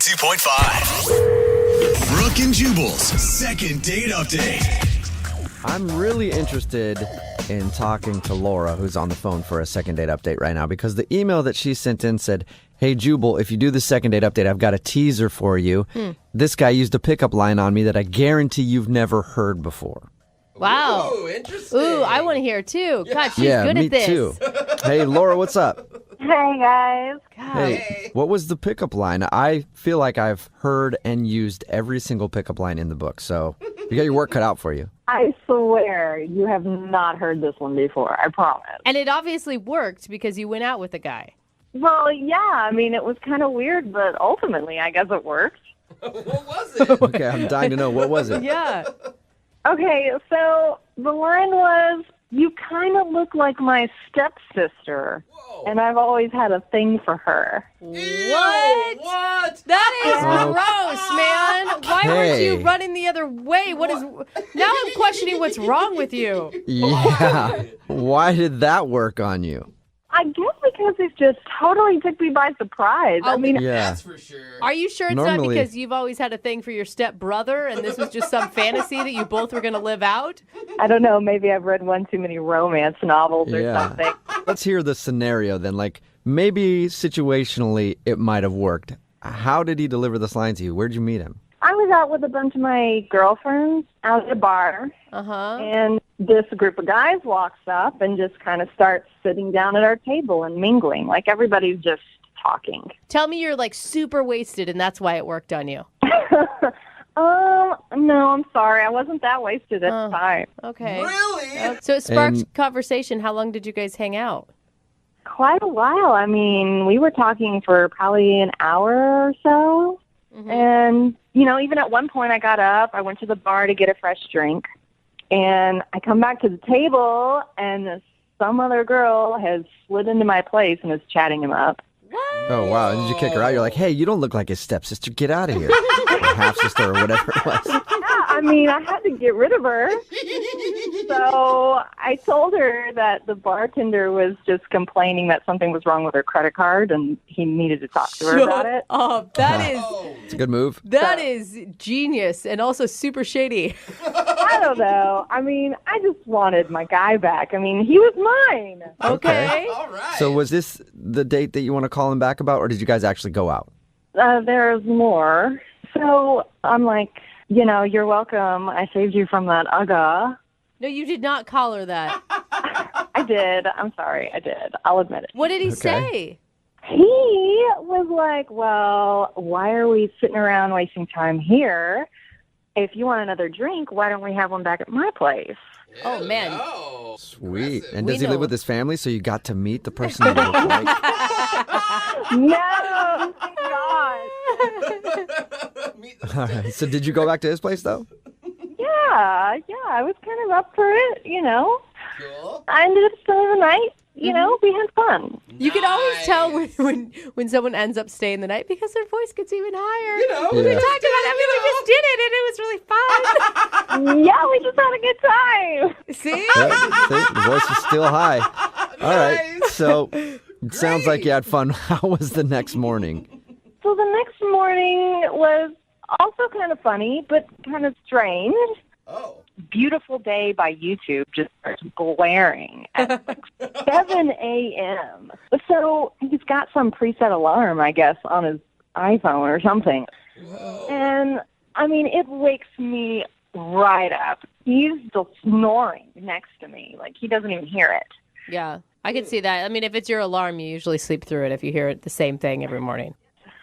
92.5. Brooke and Jubal's second date update. I'm really interested in talking to Laura, who's on the phone for a second date update right now, because the email that she sent in said, "Hey, Jubal, if you do the second date update, I've got a teaser for you. This guy used a pickup line on me that I guarantee you've never heard before." Wow. Ooh, interesting. Ooh, I want to hear too. God, she's Yeah, good me at this. too. Hey, Laura, what's up? Hey, guys. God. Hey, what was the pickup line? I feel like I've heard and used every single pickup line in the book, so you got your work cut out for you. I swear you have not heard this one before. I promise. And it obviously worked because you went out with a guy. Well, yeah. I mean, it was kind of weird, but ultimately, I guess it worked. What was it? Okay, I'm dying to know. What was it? Yeah. Okay, so the line was, "You kind of look like my stepsister, and I've always had a thing for her." What? What? That is gross, man. Why weren't you Hey. running the other way? What is? Now I'm questioning what's wrong with you. Yeah. Why did that work on you? I guess because it just totally took me by surprise. I mean, Yeah. That's for sure. Are you sure it's Normally- not because you've always had a thing for your stepbrother and this was just some fantasy that you both were going to live out? I don't know. Maybe I've read one too many romance novels or Yeah. something. Let's hear the scenario then. Like, maybe situationally it might have worked. How did he deliver this line to you? Where'd you meet him? I was out with a bunch of my girlfriends out at a bar, Uh-huh. and this group of guys walks up and just kind of starts sitting down at our table and mingling. Like everybody's just talking. Tell me you're like super wasted and that's why it worked on you. No, I'm sorry. I wasn't that wasted at the time. Okay. Really? So it sparked And- conversation. How long did you guys hang out? Quite a while. I mean, we were talking for probably an hour or so. And, you know, even at one point I got up, I went to the bar to get a fresh drink, and I come back to the table, and some other girl has slid into my place and is chatting him up. Oh, wow. Did you kick her out? You're like, hey, you don't look like his stepsister. Get out of here. Or half-sister or whatever it was. Yeah, I mean, I had to get rid of her. So I told her that the bartender was just complaining that something was wrong with her credit card, and he needed to talk to her about it. Oh, that is It's a good move. that is genius and also super shady. I don't know. I mean, I just wanted my guy back. I mean, he was mine. Okay. All right. So was this the date that you want to call him back about, or did you guys actually go out? There's more. So I'm like, you know, you're welcome. I saved you from that UGA. No, you did not call her that. I did. I'm sorry. I did. I'll admit it. What did he Okay. say? He was like, well, why are we sitting around wasting time here? If you want another drink, why don't we have one back at my place? Oh, man. Oh, Sweet. impressive. And We does he know. live with his family, so you got to meet the person you look like? No, thank God. All right. So did you go back to his place, though? Yeah, I was kind of up for it, you know. Cool. I ended up spending the night. You know, we had fun. You can always tell Nice. when someone ends up staying the night because their voice gets even higher. You know, We Yeah. talked about it. We just did it, and it was really fun. Yeah, we just had a good time. See? Yeah, see, the voice is still high. All right. Nice. So it sounds like you had fun. How was the next morning? So the next morning was also kind of funny, but kind of strange. Oh. Beautiful Day by YouTube just starts blaring at like 7 a.m. So he's got some preset alarm, I guess, on his iPhone or something. And, I mean, it wakes me right up. He's still snoring next to me. Like, he doesn't even hear it. Yeah, I can see that. I mean, if it's your alarm, you usually sleep through it if you hear it the same thing every morning.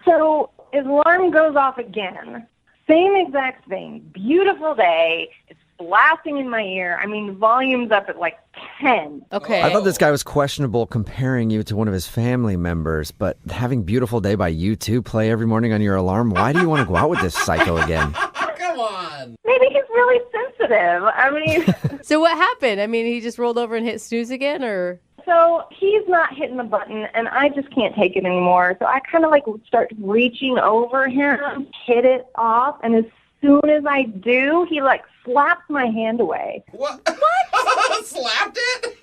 So his alarm goes off again. Same exact thing. Beautiful day. It's blasting in my ear. I mean, volume's up at like 10. Okay. I thought this guy was questionable comparing you to one of his family members, but having Beautiful Day by U2 play every morning on your alarm, why do you want to go out with this psycho again? Come on. Maybe he's really sensitive. I mean, So what happened? I mean, he just rolled over and hit snooze again, or? so he's not hitting the button, and I just can't take it anymore. So I kind of like start reaching over him, hit it off, and as soon as I do, he like slaps my hand away. What? Slapped it?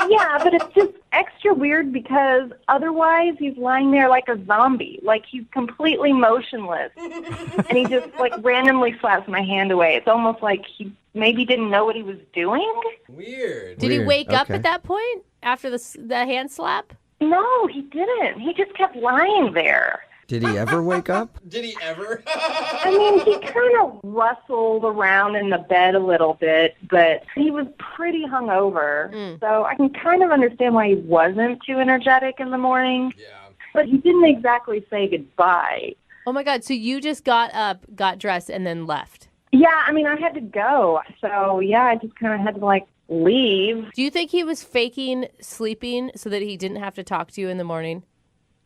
Yeah, but it's just extra weird because otherwise he's lying there like a zombie. Like he's completely motionless. And he just like randomly slaps my hand away. It's almost like he maybe didn't know what he was doing. Weird. Did he Weird. wake up Okay. at that point after the hand slap? No, he didn't. He just kept lying there. Did he ever wake up? Did he ever? I mean, he kind of rustled around in the bed a little bit, but he was pretty hungover. So I can kind of understand why he wasn't too energetic in the morning. Yeah. But he didn't exactly say goodbye. Oh my God! So you just got up, got dressed, and then left? Yeah, I mean, I had to go. So, yeah, I just kind of had to, like, leave. Do you think he was faking sleeping so that he didn't have to talk to you in the morning?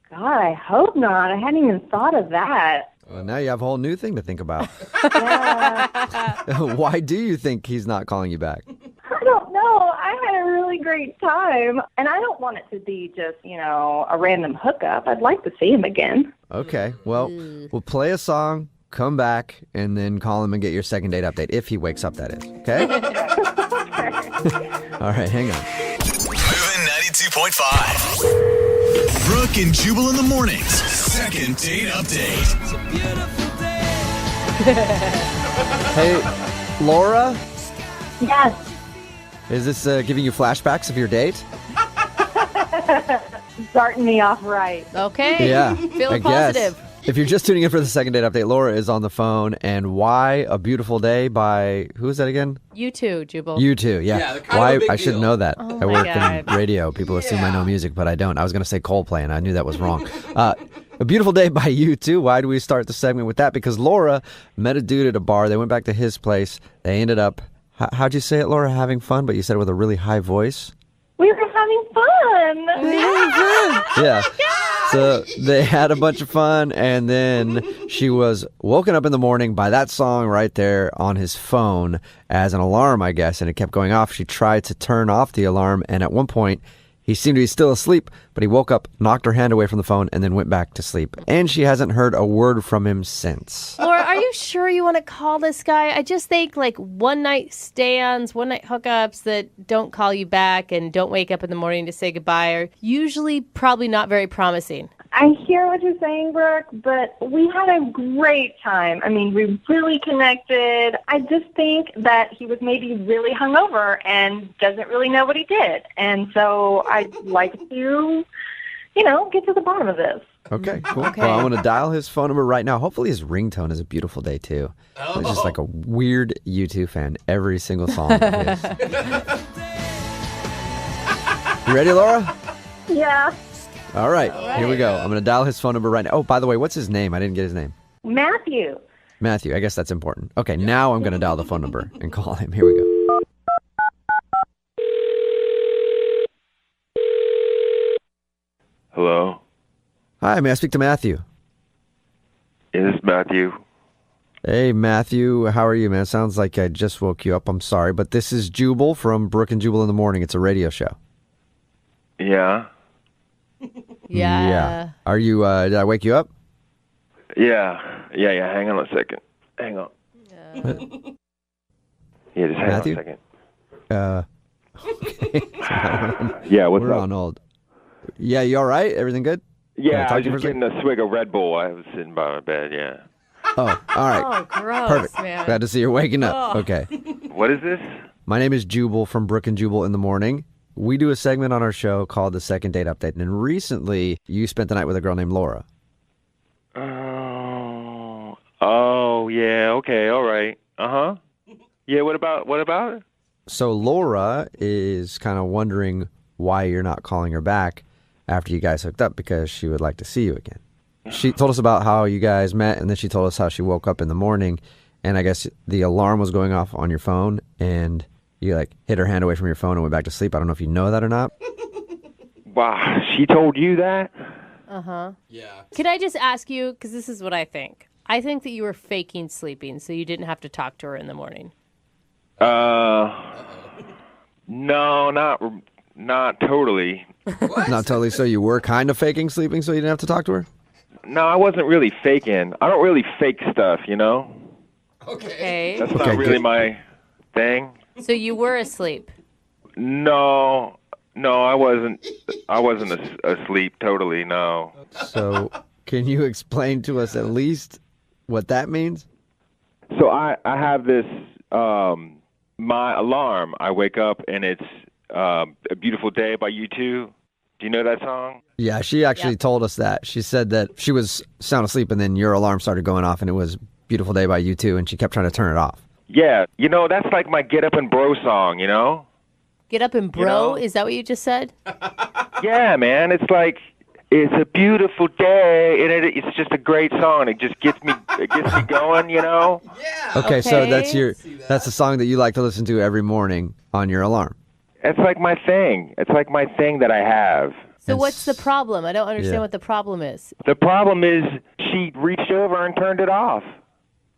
God, I hope not. I hadn't even thought of that. Well, now you have a whole new thing to think about. Yeah, Why do you think he's not calling you back? I don't know. I had a really great time. And I don't want it to be just, a random hookup. I'd like to see him again. Okay, well, we'll play a song, come back, and then call him and get your second date update, if he wakes up, that is. Okay? All right, hang on. Moving 92.5. Brooke and Jubal in the mornings. Second date update. Hey, Laura, Yes. is this giving you flashbacks of your date? Starting me off right. Okay. Yeah, Feeling I guess. positive. If you're just tuning in for the second date update, Laura is on the phone. And Why a Beautiful Day by, who is that again? You too, Jubal. You too, yeah. Yeah, they're kind of Why a big I should deal. know that. Oh I my work God. in radio. People assume I know music, but I don't. I was going to say Coldplay, and I knew that was wrong. A Beautiful Day by You Too. Why do we start the segment with that? Because Laura met a dude at a bar. They went back to his place. They ended up, how'd you say it, Laura? Having fun, but you said it with a really high voice. We were having fun. Yeah. So they had a bunch of fun, and then she was woken up in the morning by that song right there on his phone as an alarm, I guess, and it kept going off. She tried to turn off the alarm, and at one point, he seemed to be still asleep, but he woke up, knocked her hand away from the phone, and then went back to sleep. And she hasn't heard a word from him since. Laura, are you sure you want to call this guy? I just think like one night stands, one night hookups that don't call you back and don't wake up in the morning to say goodbye are usually probably not very promising. I hear what you're saying, Brooke, but we had a great time. I mean, we really connected. I just think that he was maybe really hungover and doesn't really know what he did. And so I'd like to, get to the bottom of this. Okay, cool. Okay. Well, I'm going to dial his phone number right now. Hopefully his ringtone is A Beautiful Day, too. It's just like a weird U2 fan. Every single song of his. You ready, Laura? Yeah. All right, here we go. I'm going to dial his phone number right now. Oh, by the way, what's his name? I didn't get his name. Matthew. Matthew. I guess that's important. Okay, now I'm going to dial the phone number and call him. Here we go. Hello, Hi, may I speak to Matthew? is this Matthew? Hey, Matthew. How are you, man? Sounds like I just woke you up. I'm sorry, but this is Jubal from Brooke and Jubal in the Morning. It's a radio show. Yeah, Yeah. Are you, did I wake you up? yeah. Hang on a second. Hang on. Yeah, just hang Matthew? on a second. Okay. Yeah, what's We're up? on hold. Yeah, you all right? Everything good? Can I Yeah, talk I was to you just for a getting a swig of Red Bull. I was sitting by my bed. Yeah. Oh, all right. Oh, gross, Perfect. man. Glad to see you're waking up. Oh. Okay. What is this? My name is Jubal from Brooke and Jubal in the Morning. We do a segment on our show called the Second Date Update. And recently, you spent the night with a girl named Laura. Oh, yeah. Okay, all right. Yeah. What about it? So Laura is kind of wondering why you're not calling her back after you guys hooked up, because she would like to see you again. She told us about how you guys met, and then she told us how she woke up in the morning, and I guess the alarm was going off on your phone, and you hid her hand away from your phone and went back to sleep. I don't know if you know that or not. Wow, she told you that? Uh-huh. Yeah. Can I just ask you, because this is what I think. I think that you were faking sleeping so you didn't have to talk to her in the morning. No, not totally. Not totally. So you were kind of faking sleeping so you didn't have to talk to her? No, I wasn't really faking. I don't really fake stuff, Okay. Okay. That's Okay, not really good. my thing. So you were asleep. No, No, I wasn't. I wasn't asleep totally. No. So, can you explain to us at least what that means? So I have this my alarm. I wake up and it's A Beautiful Day by U2. Do you know that song? Yeah, she actually told us that. She said that she was sound asleep and then your alarm started going off and it was Beautiful Day by U2 and she kept trying to turn it off. Yeah, that's like my Get Up and Bro song, Get up and bro? You know? Is that what you just said? Yeah, man. It's like, it's a beautiful day, and it's just a great song. It just gets me going, Yeah. Okay, so Okay. that's the song that you like to listen to every morning on your alarm. It's like my thing. It's like my thing that I have. So what's the problem? I don't understand Yeah. what the problem is. The problem is she reached over and turned it off.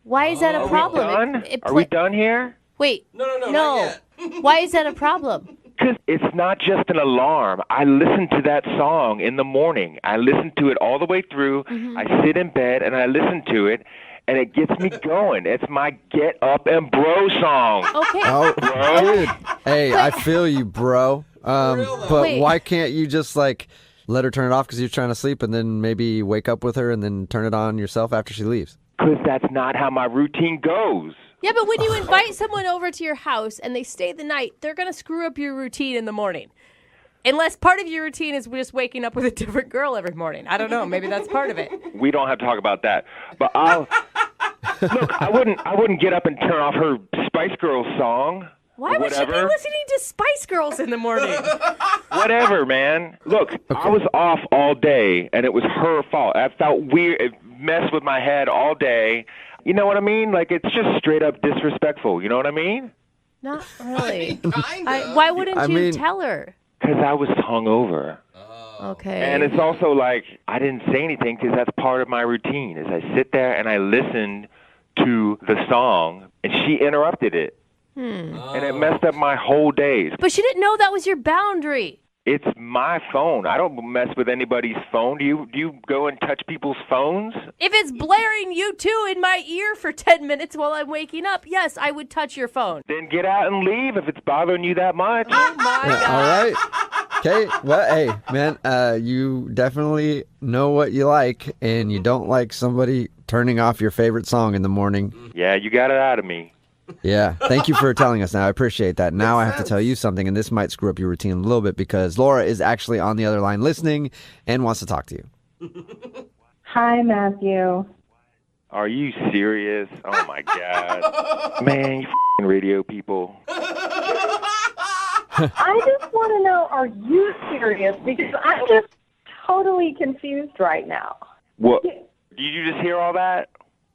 Why is that a problem? Done? Are we done here? Wait. No, not yet. Why is that a problem? Because it's not just an alarm. I listen to that song in the morning. I listen to it all the way through. I sit in bed and I listen to it, and it gets me going. It's my Get Up and Bro song. Okay. Oh, Bro. dude. Hey, I feel you, bro. But Wait. why can't you just let her turn it off because you're trying to sleep and then maybe wake up with her and then turn it on yourself after she leaves? Because that's not how my routine goes. Yeah, but when you invite someone over to your house and they stay the night, they're going to screw up your routine in the morning. Unless part of your routine is just waking up with a different girl every morning. I don't know. Maybe that's part of it. We don't have to talk about that. But look, I wouldn't get up and turn off her Spice Girls song. Why would she be Whatever. listening to Spice Girls in the morning? Whatever, man. Look, I was off all day, and it was her fault. I felt weird. It messed with my head all day. You know what I mean? Like, it's just straight up disrespectful. You know what I mean? Not really. Kind of. Why wouldn't I you mean- tell her? Because I was hungover. Okay. And it's also like, I didn't say anything because that's part of my routine, is I sit there and I listen to the song, and she interrupted it. And it messed up my whole days. But she didn't know that was your boundary. It's my phone. I don't mess with anybody's phone. Do you go and touch people's phones? If it's blaring U2 in my ear for 10 minutes while I'm waking up, yes, I would touch your phone. Then get out and leave if it's bothering you that much. Oh my Yeah, God. all right. Okay. Well, hey, man, you definitely know what you like, and you don't like somebody turning off your favorite song in the morning. Yeah, you got it out of me. Yeah. Thank you for telling us now. I appreciate that. Now I have to tell you something, and this might screw up your routine a little bit because Laura is actually on the other line listening and wants to talk to you. Hi, Matthew. Are you serious? Oh, my God. Man, you f***ing radio people. I just want to know, are you serious? Because I'm just totally confused right now. What? Did you just hear all that?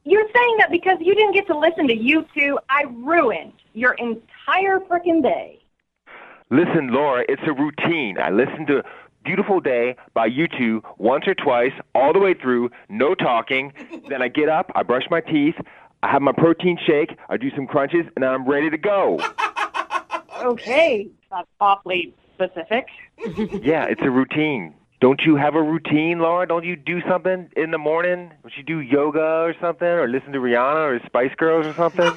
You're saying that because you didn't get to listen to U2, I ruined your entire frickin' day. Listen, Laura, it's a routine. I listen to Beautiful Day by U2 once or twice, all the way through, no talking. Then I get up, I brush my teeth, I have my protein shake, I do some crunches, and I'm ready to go. Okay, that's awfully specific. Yeah, it's a routine. Don't you have a routine, Laura? Don't you do something in the morning? Don't you do yoga or something, or listen to Rihanna or Spice Girls or something?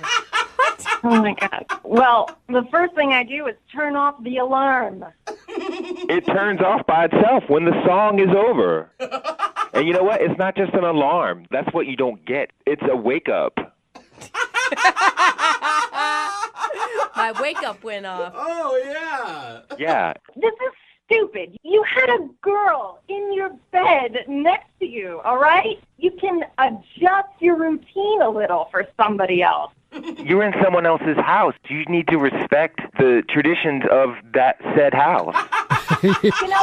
Oh, my God. Well, the first thing I do is turn off the alarm. It turns off by itself when the song is over. And you know what? It's not just an alarm. That's what you don't get. It's a wake-up. My wake up went off. Oh, yeah. Yeah. This is stupid. You had a girl in your bed next to you, all right? You can adjust your routine a little for somebody else. You're in someone else's house. You need to respect the traditions of that said house.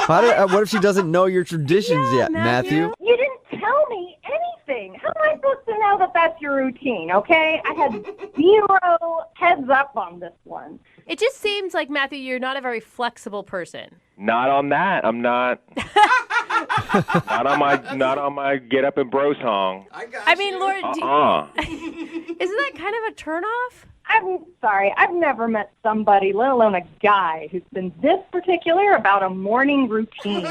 What if she doesn't know your traditions yet, Matthew? You didn't tell me anything. How am I supposed to know that that's your routine, okay? I had zero heads up on this one. It just seems like, Matthew, you're not a very flexible person. Not on that. I'm not. not on my Get Up and Bro song. I got I mean, Laura, isn't that kind of a turnoff? I'm sorry. I've never met somebody, let alone a guy, who's been this particular about a morning routine.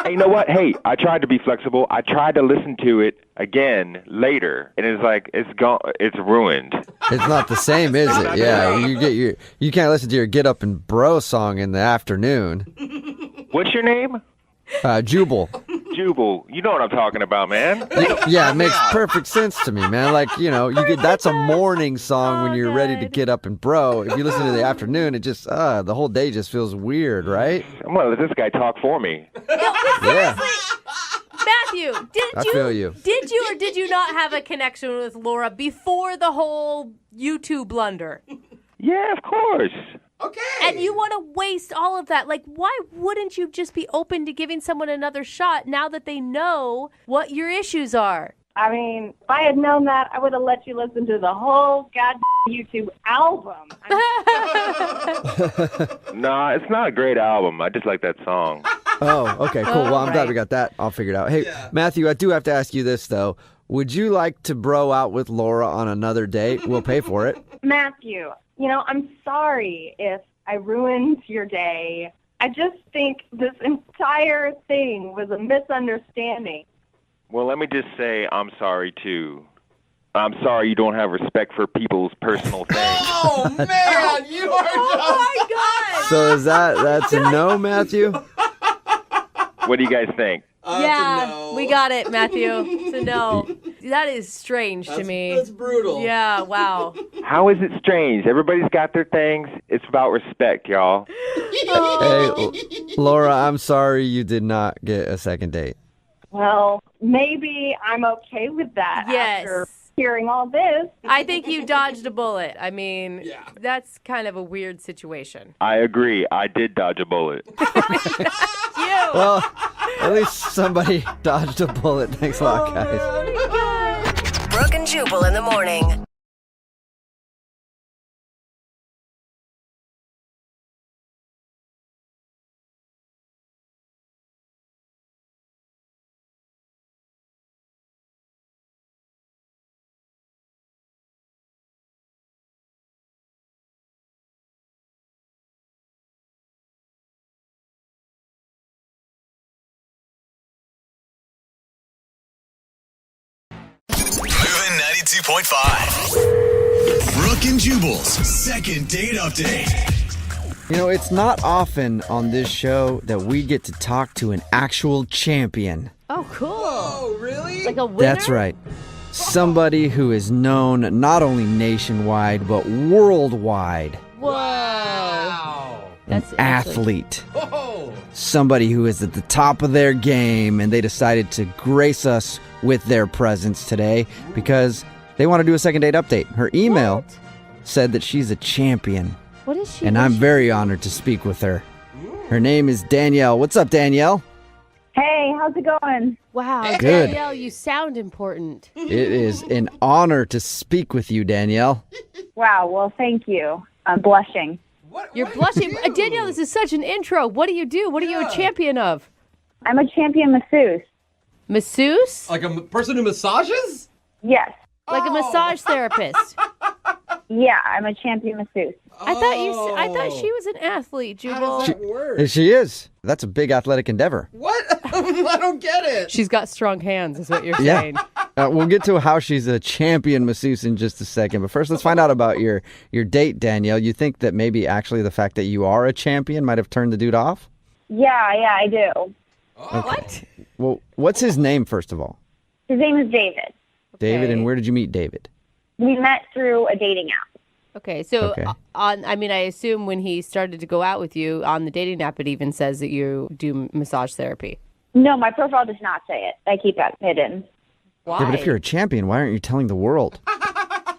Hey, you know what? Hey, I tried to be flexible. I tried to listen to it again later, and it's like it's gone. It's ruined. It's not the same, is it? Yeah, you can't listen to your Get Up and Bro song in the afternoon. What's your name? Jubal. Jubal. You know what I'm talking about, man. Yeah, it makes perfect sense to me, man. Like, that's a morning song when you're ready to God. get up and bro. If you listen to the afternoon, it just, the whole day just feels weird, right? I'm gonna let this guy talk for me. Yeah. Matthew, I feel you. Did you or did you not have a connection with Laura before the whole YouTube blunder? Yeah, of course. Okay. And you want to waste all of that. Like, why wouldn't you just be open to giving someone another shot now that they know what your issues are? I mean, if I had known that, I would have let you listen to the whole goddamn YouTube album. Nah, it's not a great album. I just like that song. Oh, okay, cool. Well, I'm glad Right. we got that all figured out. Hey, Matthew, I do have to ask you this, though. Would you like to bro out with Laura on another date? We'll pay for it. Matthew, I'm sorry if I ruined your day. I just think this entire thing was a misunderstanding. Well, let me just say I'm sorry, too. I'm sorry you don't have respect for people's personal things. Oh, man, you are just... God! So that's a no, Matthew? What do you guys think? Yeah, no. we got it, Matthew. It's a no. That is strange to me. That's brutal. Yeah, wow. How is it strange? Everybody's got their things. It's about respect, y'all. Hey, Laura, I'm sorry you did not get a second date. Well, maybe I'm okay with that Yes. after hearing all this. I think you dodged a bullet. I mean, Yeah. that's kind of a weird situation. I agree. I did dodge a bullet. You! Well, at least somebody dodged a bullet. Thanks a lot, guys. Brooke and Jubal in the morning. Moving 92.5. Brooke and Jubal's second date update. It's not often on this show that we get to talk to an actual champion. Oh, cool. Oh, really? Like a winner? That's right. Somebody who is known not only nationwide, but worldwide. Whoa. Wow. That's Athlete. Oh. Somebody who is at the top of their game, and they decided to grace us with their presence today because they want to do a second date update. Her email said that she's a champion, What is she? and I'm very honored to speak with her. Her name is Danielle. What's up, Danielle? Hey, how's it going? Wow, Good. Danielle, you sound important. It is an honor to speak with you, Danielle. Wow, well, thank you. I'm blushing. You're What do blushing. you do? Danielle, this is such an intro. What do you do? What are you a Yeah. champion of? I'm a champion masseuse. Masseuse? Like a person who massages? Yes. Like a massage therapist. Yeah, I'm a champion masseuse. I thought she was an athlete, How Jubal. does that work? She is. That's a big athletic endeavor. What? I don't get it. She's got strong hands, is what you're Yeah. saying. We'll get to how she's a champion masseuse in just a second. But first, let's find out about your date, Danielle. You think that maybe actually the fact that you are a champion might have turned the dude off? Yeah, I do. What? Well, what's his name, first of all? His name is David. David, Okay. and where did you meet David? We met through a dating app. Okay, so Okay. I assume when he started to go out with you on the dating app, it even says that you do massage therapy. No, my profile does not say it. I keep that hidden. Why? Yeah, but if you're a champion, why aren't you telling the world?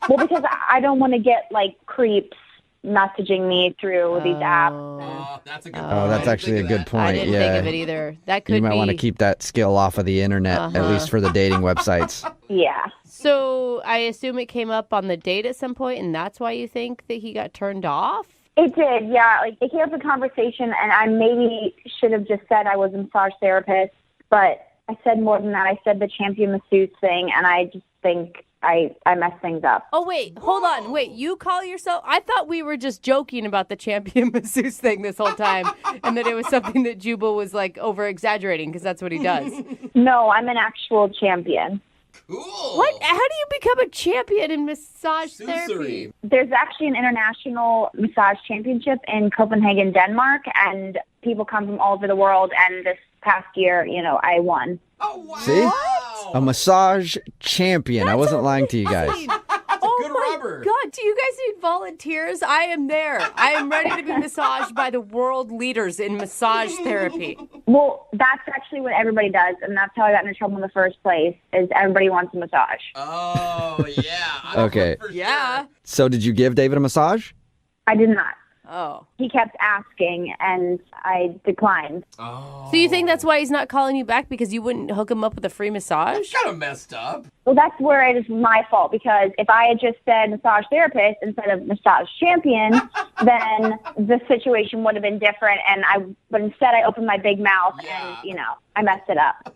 Well, because I don't want to get, creeps messaging me through these apps. Oh, that's a good Oh, that's actually a good point. I didn't yeah. think of it either. That could You might be. want to keep that skill off of the internet, at least for the dating websites. Yeah. So I assume it came up on the date at some point, and that's why you think that he got turned off? It did, yeah. It came up in conversation, and I maybe should have just said I was a massage therapist, but I said more than that. I said the champion masseuse thing, and I just think I messed things up. Oh, wait, hold on. Wait, you call yourself? I thought we were just joking about the champion masseuse thing this whole time, and that it was something that Jubal was over exaggerating because that's what he does. No, I'm an actual champion. Cool. What? How do you become a champion in massage therapy? Susuri. There's actually an international massage championship in Copenhagen, Denmark, and people come from all over the world. And this past year, I won. Oh, wow. See? A massage champion. I wasn't lying to you guys. Good rubber. God, do you guys need volunteers? I am there. I am ready to be massaged by the world leaders in massage therapy. Well, that's actually what everybody does, and that's how I got into trouble in the first place, is everybody wants a massage. Oh, yeah. Okay. Yeah. So did you give David a massage? I did not. Oh. He kept asking, and I declined. Oh. So you think that's why he's not calling you back, because you wouldn't hook him up with a free massage? Kind of messed up. Well, that's where it is my fault, because if I had just said massage therapist instead of massage champion, then the situation would have been different. But instead I opened my big mouth and, I messed it up.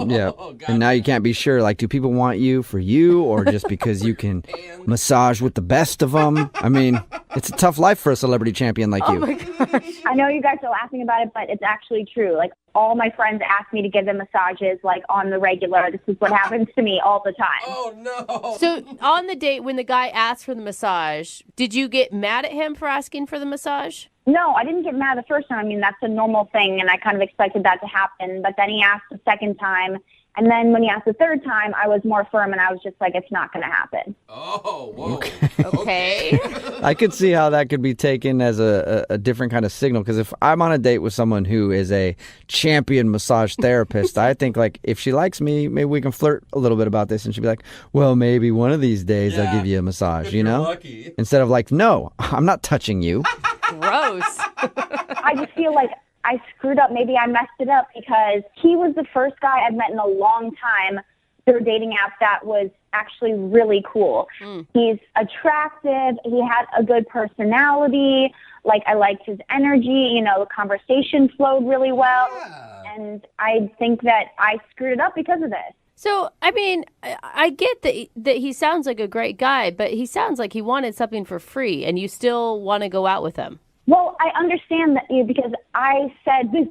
Yeah. God. And now you can't be sure. Like, do people want you for you or just because you can massage with the best of them? I mean, it's a tough life for a celebrity champion like you. Oh my gosh. I know you guys are laughing about it, but it's actually true. Like, all my friends ask me to give them massages, like, on the regular. This is what happens to me all the time. Oh, no. So on the date, when the guy asked for the massage, did you get mad at him for asking for the massage? No, I didn't get mad the first time. I mean, that's a normal thing, and I kind of expected that to happen. But then he asked the second time, and then when he asked the third time, I was more firm, and I was just like, it's not going to happen. Oh, whoa. Okay. I could see how that could be taken as a different kind of signal, because if I'm on a date with someone who is a champion massage therapist, I think, like, if she likes me, maybe we can flirt a little bit about this, and she'd be like, well, maybe one of these days I'll give you a massage, If you know? you're lucky. Instead of like, no, I'm not touching you. Gross. I just feel like I screwed up. Maybe I messed it up because he was the first guy I've met in a long time through a dating app that was actually really cool. He's attractive. He had a good personality. Like, I liked his energy. The conversation flowed really well. Yeah. And I think that I screwed it up because of this. So, I mean, I get that he sounds like a great guy, but he sounds like he wanted something for free, and you still want to go out with him. Well, I understand that because I said this,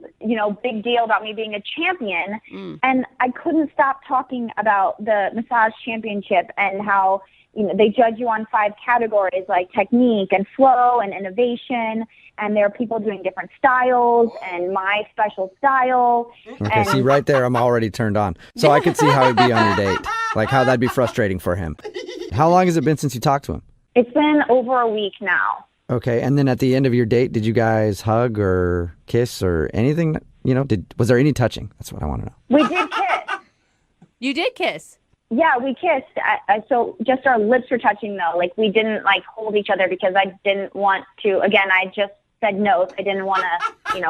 big deal about me being a champion, and I couldn't stop talking about the massage championship and how, they judge you on 5 categories like technique and flow and innovation, and there are people doing different styles and my special style. Okay, see, right there, I'm already turned on. So I could see how he'd be on your date, like how that'd be frustrating for him. How long has it been since you talked to him? It's been over a week now. Okay, and then at the end of your date, did you guys hug or kiss or anything? Was there any touching? That's what I want to know. We did kiss. You did kiss. Yeah, we kissed. So just our lips were touching, though. Like, we didn't, hold each other because I didn't want to. Again, I just said no. I didn't want to,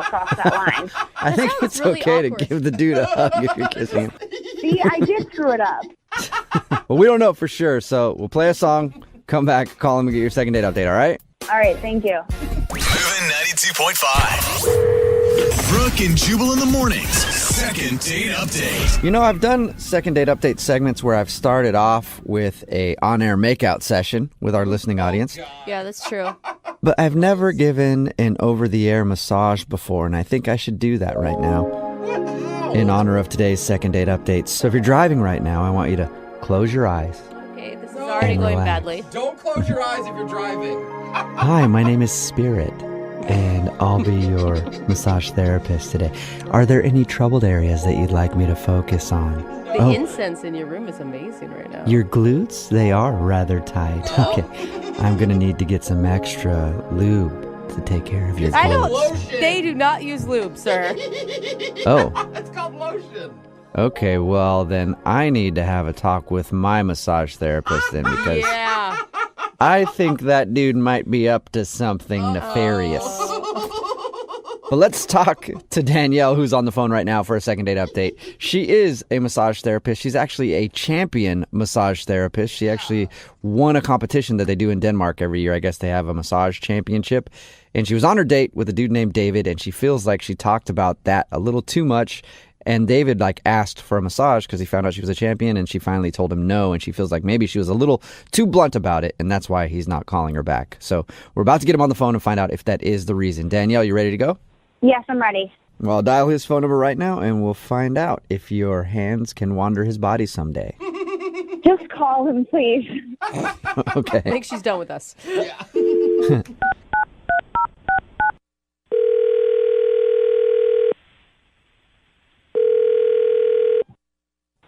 cross that line. I think sounds it's really okay awkward. to give the dude a hug if you're kissing him. See, I did screw it up. Well, we don't know for sure, so we'll play a song, come back, call him, and get your second date update, all right? All right, thank you. Moving 92.5. Brooke and Jubal in the mornings. Second date update. I've done second date update segments where I've started off with a on-air makeout session with our listening audience, Yeah, that's true. but I've never given an over-the-air massage before, and I think I should do that right now in honor of today's second date update. So if you're driving right now, I want you to close your eyes. Okay, this is already And going relax. badly. Don't close your eyes if you're driving. Hi, my name is Spirit, and I'll be your massage therapist today. Are there any troubled areas that you'd like me to focus on? The incense in your room is amazing right now. Your glutes, they are rather tight. Okay, I'm going to need to get some extra lube to take care of your I don't. glutes. Lotion. They do not use lube, sir. Oh, It's called lotion. okay, well then I need to have a talk with my massage therapist then, because Yeah. I think that dude might be up to something nefarious. But let's talk to Danielle, who's on the phone right now for a second date update. She is a massage therapist. She's actually a champion massage therapist. She actually won a competition that they do in Denmark every year. I guess they have a massage championship. And she was on her date with a dude named David, and she feels like she talked about that a little too much. And David asked for a massage because he found out she was a champion, and she finally told him no, and she feels like maybe she was a little too blunt about it, and that's why he's not calling her back. So we're about to get him on the phone and find out if that is the reason. Danielle, you ready to go? Yes, I'm ready. Well, I'll dial his phone number right now, and we'll find out if your hands can wander his body someday. Just call him, please. Okay. I think she's done with us. Yeah.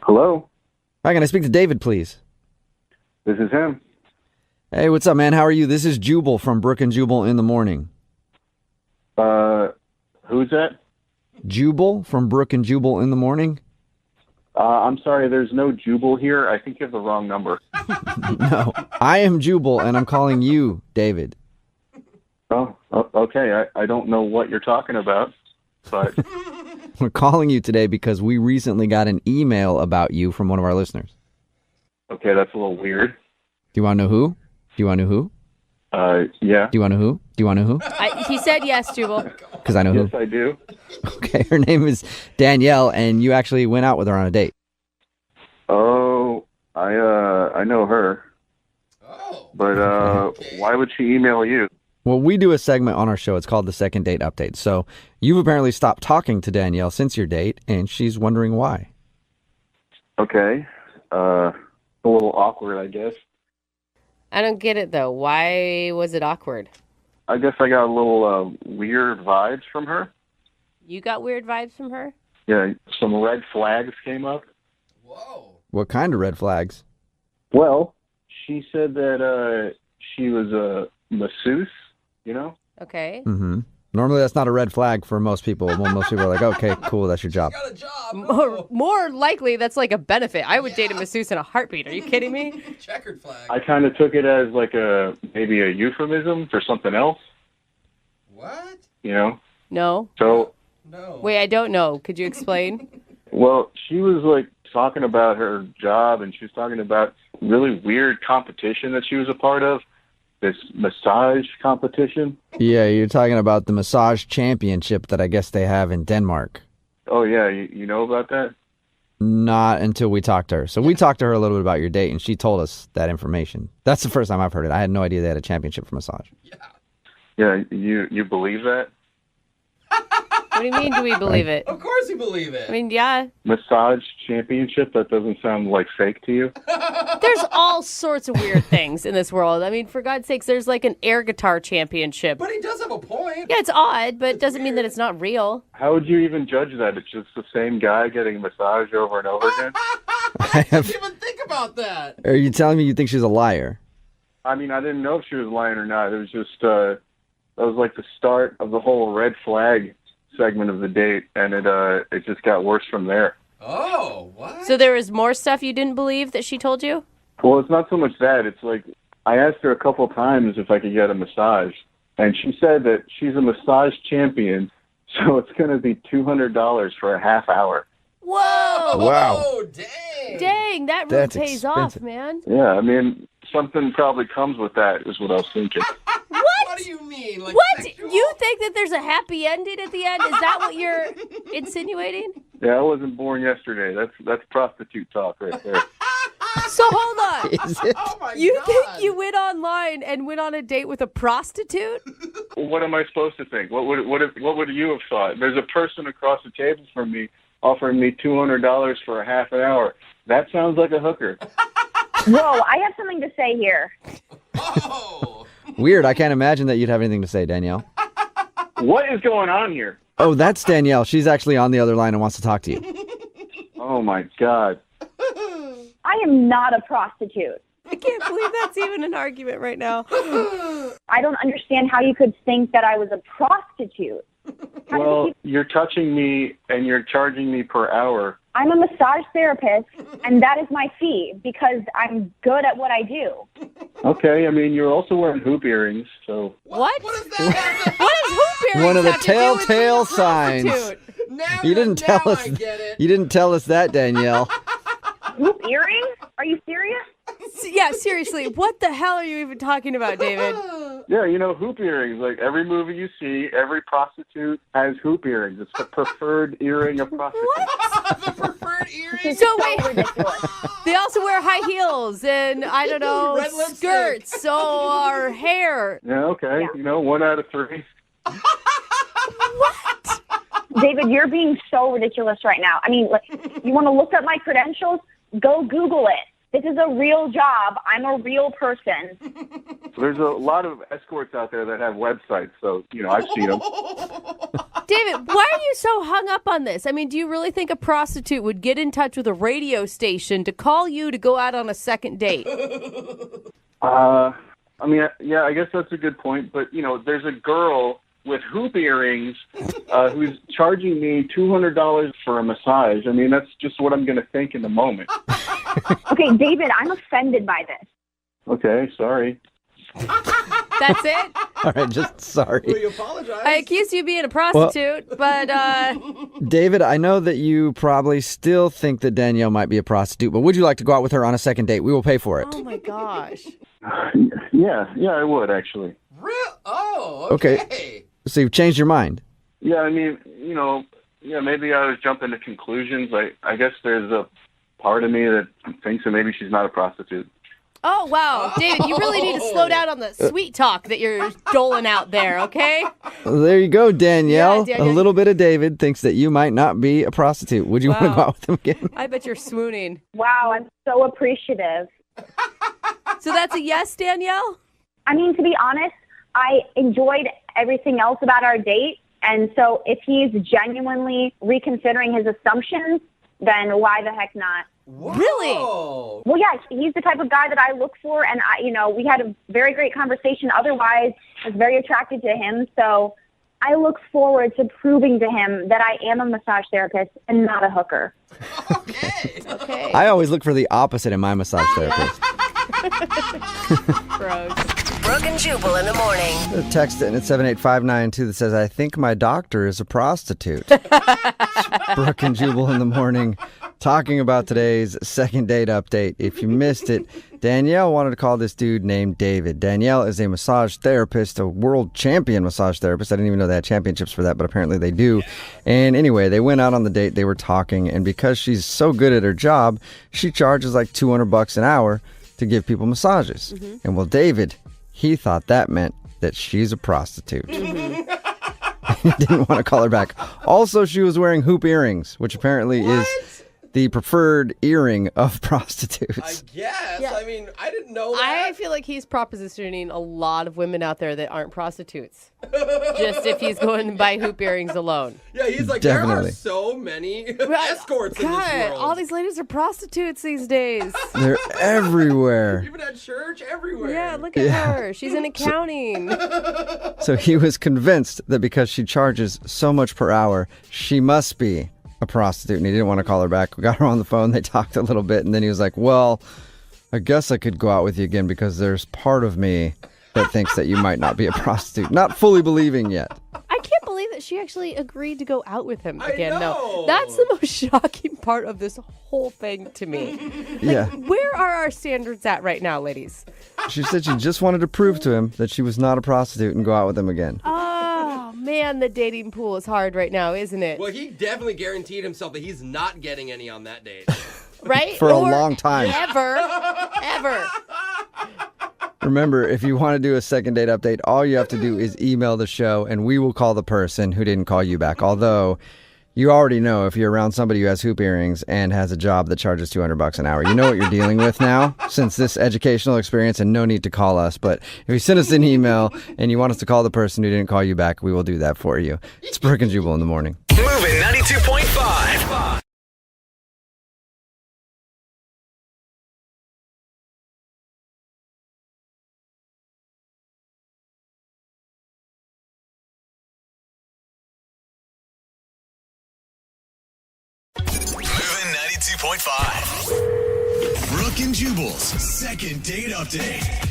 Hello, Hi, can I speak to David, please? this is him. Hey, what's up, man? How are you? This is Jubal from Brooke and Jubal in the morning. Who's that? Jubal from Brooke and Jubal in the morning? I'm sorry, there's no Jubal here. I think you have the wrong number. No, I am Jubal, and I'm calling you David. Okay. I don't know what you're talking about, but We're calling you today because we recently got an email about you from one of our listeners. okay, that's a little weird. Do you want to know who? Do you want to know who? Yeah. Do you want to know who? Do you want to know who? He said yes, Jubal. Because I know Yes, who. I do. Okay, her name is Danielle, and you actually went out with her on a date. Oh, I know her, Oh. but why would she email you? Well, we do a segment on our show. It's called the Second Date Update. So you've apparently stopped talking to Danielle since your date, and she's wondering why. Okay. A little awkward, I guess. I don't get it, though. Why was it awkward? I guess I got a little weird vibes from her. You got weird vibes from her? Yeah, some red flags came up. Whoa. What kind of red flags? Well, she said that she was a masseuse, you know? Okay. Mm-hmm. Normally, that's not a red flag for most people. Well, most people are like, okay, cool, that's your job. Got a job. More likely, that's like a benefit. I would date a masseuse in a heartbeat. Are you kidding me? Checkered flag. I kind of took it as like maybe a euphemism for something else, What? you know? No. So, No. Wait, I don't know. Could you explain? well, she was like talking about her job, and she was talking about really weird competition that she was a part of, this massage competition. Yeah, you're talking about the massage championship that I guess they have in Denmark. Oh, yeah, you know about that? Not until we talked to her. So we talked to her a little bit about your date, and she told us that information. That's the first time I've heard it. I had no idea they had a championship for massage. Yeah, you believe that? What do you mean, do we believe it? Of course you believe it. I mean, yeah. Massage championship? That doesn't sound like fake to you? There's all sorts of weird things in this world. I mean, for God's sakes, there's like an air guitar championship. But he does have a point. Yeah, it's odd, but it doesn't mean that it's not real. How would you even judge that? It's just the same guy getting massaged over and over again? I didn't even think about that. Are you telling me you think she's a liar? I mean, I didn't know if she was lying or not. It was just, that was like the start of the whole red flag segment of the date, and it just got worse from there. Oh, what? So there was more stuff you didn't believe that she told you? Well, it's not so much that. It's like, I asked her a couple times if I could get a massage, and she said that she's a massage champion, so it's going to be $200 for a half hour. Whoa! Wow. Oh, dang. Dang, that really That's pays expensive. off, man. Yeah, I mean, something probably comes with that, is what I was thinking. What do you mean? Like What? sexual? You think that there's a happy ending at the end? Is that what you're insinuating? Yeah, I wasn't born yesterday. That's prostitute talk right there. So hold on. Is it? Oh my You God. think you went online and went on a date with a prostitute? What am I supposed to think? What would you have thought? There's a person across the table from me offering me $200 for a half an hour. That sounds like a hooker. Whoa, I have something to say here. Oh. Weird. I can't imagine that you'd have anything to say, Danielle. What is going on here? Oh, that's Danielle. She's actually on the other line and wants to talk to you. Oh my God. I am not a prostitute. I can't believe that's even an argument right now. I don't understand how you could think that I was a prostitute. Well, you're touching me and you're charging me per hour. I'm a massage therapist, and that is my fee because I'm good at what I do. Okay, I mean, you're also wearing hoop earrings, so... What? What does that have to... What does hoop earrings One of the have to do with telltale being a signs. prostitute? Now You didn't tell now us. I get it. You didn't tell us that, Danielle. Hoop earrings? Are you serious? Yeah, seriously, what the hell are you even talking about, David? Yeah, you know, hoop earrings. Like, every movie you see, every prostitute has hoop earrings. It's the preferred earring of prostitutes. The preferred earring. So wait, they also wear high heels and, I don't know, Red lipstick. skirts or hair. Yeah, okay. You know, 1 out of 3. David, you're being so ridiculous right now. I mean, like, you want to look up my credentials? Go Google it. This is a real job. I'm a real person. There's a lot of escorts out there that have websites, so, I've seen them. David, why are you so hung up on this? I mean, do you really think a prostitute would get in touch with a radio station to call you to go out on a second date? I guess that's a good point, but, there's a girl with hoop earrings who's charging me $200 for a massage. I mean, that's just what I'm going to think in the moment. Okay, David, I'm offended by this. Okay, sorry. That's it? All right, just sorry. Will you apologize? I accused you of being a prostitute, but... David, I know that you probably still think that Danielle might be a prostitute, but would you like to go out with her on a second date? We will pay for it. Oh, my gosh. Yeah, I would, actually. Real? Oh, okay. So you've changed your mind? Yeah, I mean, maybe I was jumping to conclusions. I guess there's a part of me that thinks that maybe she's not a prostitute. Oh, wow. David, you really need to slow down on the sweet talk that you're doling out there, okay? Well, there you go, Danielle. Yeah, A little bit of David thinks that you might not be a prostitute. Would you want to go out with him again? I bet you're swooning. Wow, I'm so appreciative. So that's a yes, Danielle? I mean, to be honest, I enjoyed everything else about our date. And so if he's genuinely reconsidering his assumptions, then why the heck not? Whoa. Really? Well, yeah, he's the type of guy that I look for. And, we had a very great conversation. Otherwise, I was very attracted to him. So I look forward to proving to him that I am a massage therapist and not a hooker. Okay. I always look for the opposite in my massage therapist. Gross. Brooke and Jubal in the morning. Text it at 78592 that says, I think my doctor is a prostitute. Brooke and Jubal in the morning talking about today's second date update. If you missed it, Danielle wanted to call this dude named David. Danielle is a massage therapist, a world champion massage therapist. I didn't even know they had championships for that, but apparently they do. And anyway, they went out on the date. They were talking, and because she's so good at her job, she charges like $200 an hour to give people massages. Mm-hmm. And well, David, he thought that meant that she's a prostitute. Mm-hmm. He didn't want to call her back. Also, she was wearing hoop earrings, which apparently is the preferred earring of prostitutes. I guess. Yeah. I mean, I didn't know that. I feel like he's propositioning a lot of women out there that aren't prostitutes. Just if he's going to buy hoop earrings alone. Yeah, he's like, Definitely. there are so many escorts in this world. All these ladies are prostitutes these days. They're everywhere. Even at church, everywhere. Yeah, look at her. She's in accounting. So he was convinced that because she charges so much per hour, she must be a prostitute, and he didn't want to call her back. We got her on the phone. They talked a little bit, and then he was like, well, I guess I could go out with you again because there's part of me that thinks that you might not be a prostitute. Not fully believing yet. I can't believe that she actually agreed to go out with him again. I know. No, that's the most shocking part of this whole thing to me. Yeah. Where are our standards at right now, ladies? She said she just wanted to prove to him that she was not a prostitute and go out with him again. Oh, man, the dating pool is hard right now, isn't it? Well, he definitely guaranteed himself that he's not getting any on that date. Right? For a Or long time. Ever. Remember, if you want to do a second date update, all you have to do is email the show, and we will call the person who didn't call you back. Although, you already know if you're around somebody who has hoop earrings and has a job that charges $200 an hour, you know what you're dealing with now, since this educational experience, and no need to call us. But if you send us an email and you want us to call the person who didn't call you back, we will do that for you. It's Brooke and Jubal in the morning. Moving 92.5. Moving 92.5. Brooke and Jubal's second date update.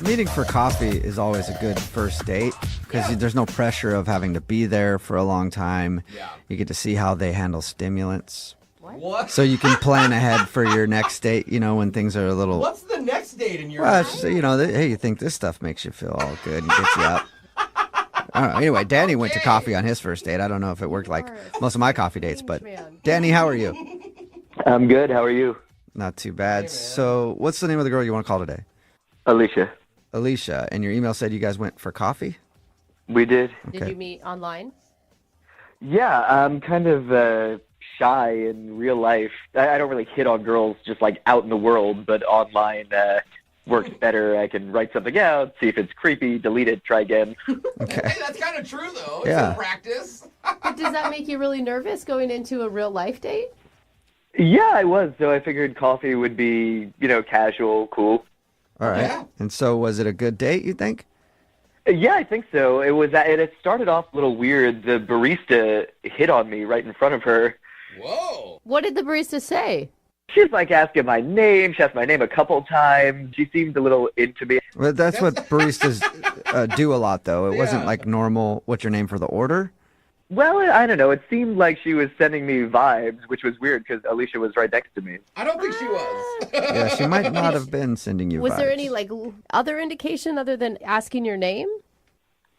Meeting for coffee is always a good first date because there's no pressure of having to be there for a long time. Yeah. You get to see how they handle stimulants. What? So you can plan ahead for your next date, when things are a little... What's the next date in your Well, it's just, hey, you think this stuff makes you feel all good and gets you up. I don't know. Anyway, Danny went to coffee on his first date. I don't know if it worked like most of my coffee dates, but Danny, how are you? I'm good. How are you? Not too bad. So what's the name of the girl you want to call today? Alicia. Alicia. And your email said you guys went for coffee? We did. Did you meet online? Yeah, I'm kind of shy in real life. I don't really hit on girls just like out in the world, but online works better. I can write something out, see if it's creepy, delete it, try again. Okay. Hey, that's kind of true, though. It's Yeah. in practice. But does that make you really nervous going into a real life date? Yeah, I was. So I figured coffee would be, casual, cool. All right. Yeah. And so was it a good date, you think? Yeah, I think so. It was. It started off a little weird. The barista hit on me right in front of her. Whoa. What did the barista say? She's like asking my name. She asked my name a couple times. She seemed a little into me. Well, that's what baristas do a lot, though. It wasn't Yeah. like normal, what's your name for the order? Well, I don't know. It seemed like she was sending me vibes, which was weird because Alicia was right next to me. I don't think she was. Yeah, she might not have been sending you Was there vibes. any like other indication other than asking your name?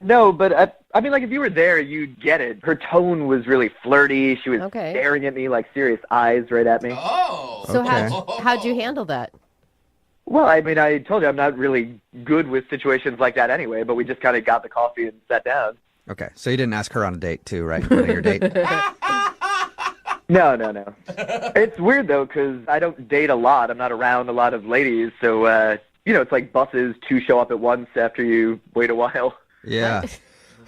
No, but I mean, like if you were there, you'd get it. Her tone was really flirty. She was Okay. staring at me like serious eyes right at me. Oh. So Okay. how'd you handle that? Well, I mean, I told you I'm not really good with situations like that anyway, but we just kind of got the coffee and sat down. Okay, so you didn't ask her on a date, too, right? In front of your date? No. It's weird, though, because I don't date a lot. I'm not around a lot of ladies, so, it's like buses, two show up at once after you wait a while. Yeah.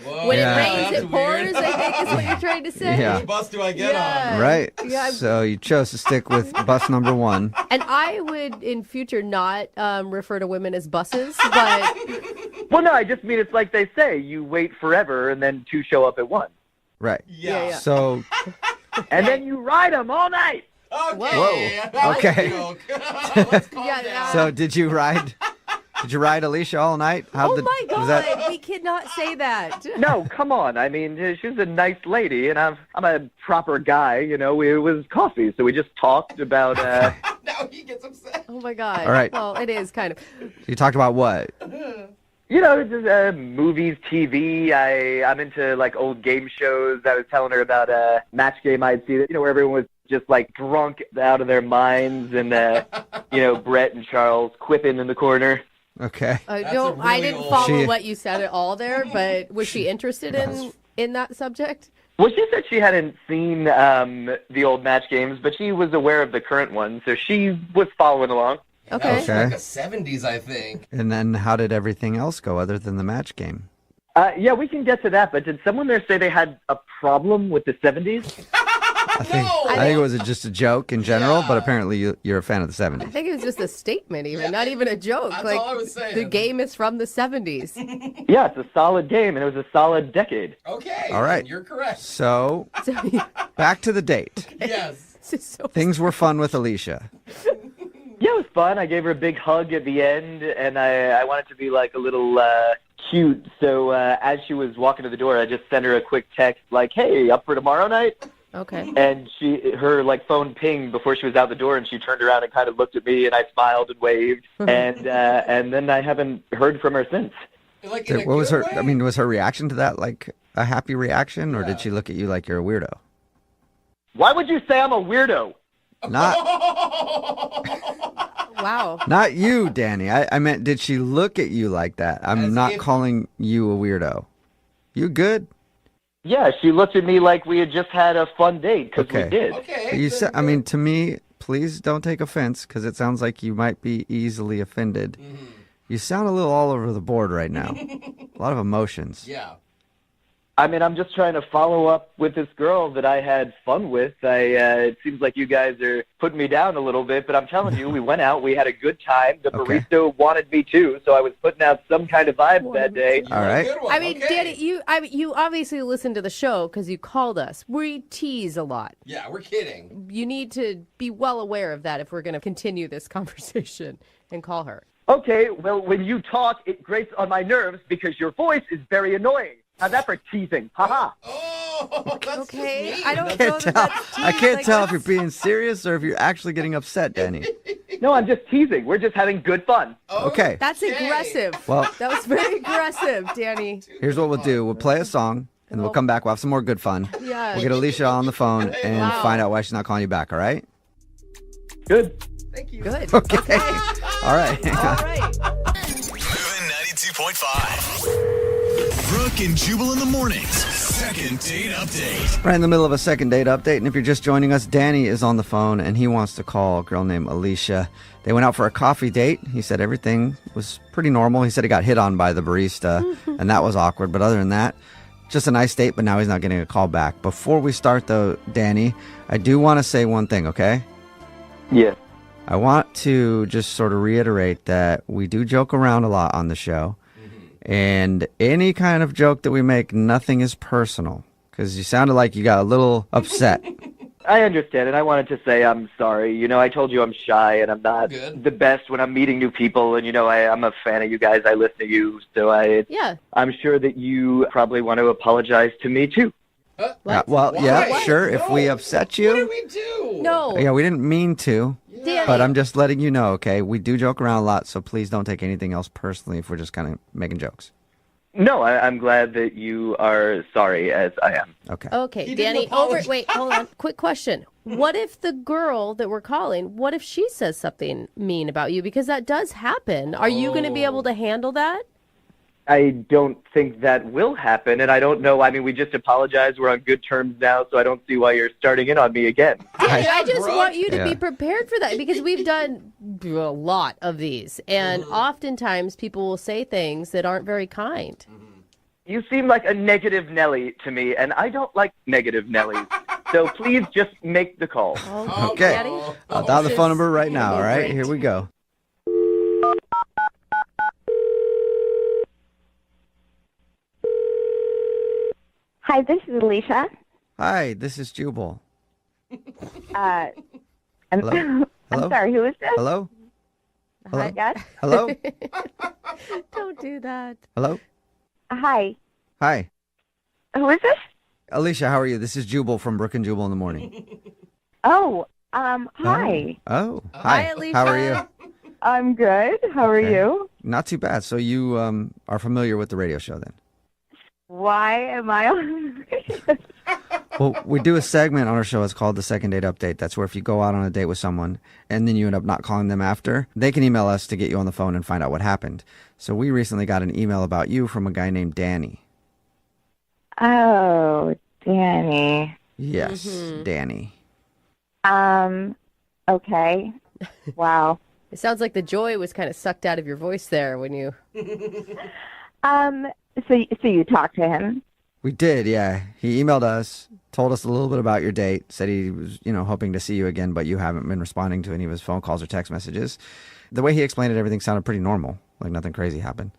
Whoa. When Yeah. it rains, That's it pours, weird. I think is what you're trying to say. Yeah. Which bus do I get Yeah. on? Right? Yeah, So you chose to stick with bus number 1. And I would, in future, not refer to women as buses, but Well, no, I just mean it's like they say, you wait forever and then two show up at once. Right. Yeah. So, And then you ride them all night. Okay. Whoa. That's Okay. a joke. Let's calm Yeah, down. so did you ride Alicia all night? oh my was God, we cannot say that. No, come on. I mean, she's a nice lady, and I'm a proper guy. It was coffee, so we just talked about. Now he gets upset. Oh my God. All right. Well, it is kind of. You talked about what? Just movies, TV. I'm into like old game shows. I was telling her about a match game I'd seen, where everyone was just like drunk out of their minds, and Brett and Charles quipping in the corner. Okay. I That's don't. a I really didn't old- follow She- what you said at all there. But was she interested in that subject? Well, she said she hadn't seen the old match games, but she was aware of the current one, so she was following along. Okay. That was Okay. like the 70s, I think. And then how did everything else go other than the match game? Yeah, we can get to that, but did someone there say they had a problem with the 70s? I think, No! I think it was just a joke in general, Yeah. but apparently you're a fan of the I 70s. think it was just a statement, even not even a joke. That's like all I was saying. the game is from the 70s. Yeah, it's a solid game, and it was a solid decade. Okay. All right. then You're correct. So, So, back to the date. Yes. this is so Things were fun with Alicia. Yeah, it was fun. I gave her a big hug at the end, and I wanted to be like a little cute. So as she was walking to the door, I just sent her a quick text like, "Hey, up for tomorrow night?" okay. And her like phone pinged before she was out the door, and she turned around and kind of looked at me, and I smiled and waved, and then I haven't heard from her since. Like in a What was good her? way? I mean, was her reaction to that like a happy reaction, or did she look at you like you're a weirdo? Why would you say I'm a weirdo? Not, Wow. not you, Danny. I meant, did she look at you like that? I'm As not if- calling you a weirdo. You good? Yeah, she looked at me like we had just had a fun date because Okay. we did. Okay. You then said. I good. mean, to me, please don't take offense because it sounds like you might be easily offended. Mm-hmm. You sound a little all over the board right now. A lot of emotions. Yeah. I mean, I'm just trying to follow up with this girl that I had fun with. It seems like you guys are putting me down a little bit, but I'm telling you, we went out, we had a good time. The Okay. barista wanted me too, so I was putting out some kind of vibe that day. All right. Good one. I mean, okay. Danny, you obviously listened to the show because you called us. We tease a lot. Yeah, we're kidding. You need to be well aware of that if we're going to continue this conversation and call her. Okay, well, when you talk, it grates on my nerves because your voice is very annoying. How's that for teasing? Haha. Oh, that's Okay, just mean. I don't know Can't that tell. that's I tease, can't like, tell if that's- you're being serious or if you're actually getting upset, Danny. No, I'm just teasing. We're just having good fun. Okay. That's Okay. aggressive. Well, That was very aggressive, Danny. here's what we'll do. We'll play a song, and then we'll come back. We'll have some more good fun. Yeah. We'll get Alicia on the phone and Wow. find out why she's not calling you back, all right? Good. Thank you. Good. Okay. All right. All right. Moving 92.5. Brooke and Jubal in the mornings. second date update. Right in the middle of a second date update, and if you're just joining us, Danny is on the phone, and he wants to call a girl named Alicia. They went out for a coffee date. He said everything was pretty normal. He said he got hit on by the barista, and that was awkward. But other than that, just a nice date, but now he's not getting a call back. Before we start, though, Danny, I do want to say one thing, okay? Yeah. I want to just sort of reiterate that we do joke around a lot on the show. And any kind of joke that we make, nothing is personal. Because you sounded like you got a little upset. I understand, and I wanted to say I'm sorry. You know, I told you I'm shy, and I'm not the best when I'm meeting new people. And, you know, I'm a fan of you guys. I listen to you. So I'm sure that you probably want to apologize to me, too. Sure. If we upset you. What did we do? No. Yeah, we didn't mean to. Danny. But I'm just letting you know, okay? We do joke around a lot, so please don't take anything else personally if we're just kind of making jokes. No, I'm glad that you are sorry, as I am. Okay. Okay, Danny, wait, hold on. Quick question. What if the girl that we're calling, what if she says something mean about you? Because that does happen. Are you going to be able to handle that? I don't think that will happen, and I don't know. I mean, we just apologized. We're on good terms now, so I don't see why you're starting in on me again. Danny, I just want you to be prepared for that because we've done a lot of these, and oftentimes people will say things that aren't very kind. You seem like a negative Nelly to me, and I don't like negative Nellies. So please just make the call. Okay. I'll dial the phone number right now, all right? Here we go. Hi, this is Alicia. Hi, this is Jubal. I'm Hello? I'm sorry, who is this? Hello? Hello? Yes? Hello? Don't do that. Hello? Hi. Hi. Who is this? Alicia, how are you? This is Jubal from Brooke and Jubal in the morning. Oh, hi. Oh, Hi, Alicia. How are you? I'm good. How are you? Not too bad. So you are familiar with the radio show then? Why am I on? Well, we do a segment on our show. It's called the Second Date Update. That's where if you go out on a date with someone and then you end up not calling them after, they can email us to get you on the phone and find out what happened. So we recently got an email about you from a guy named Danny. Oh, Danny. Yes, Danny. Okay. Wow. It sounds like the joy was kind of sucked out of your voice there when you... So you talked to him? We did, yeah. He emailed us, told us a little bit about your date, said he was, hoping to see you again, but you haven't been responding to any of his phone calls or text messages. The way he explained it, everything sounded pretty normal, like nothing crazy happened.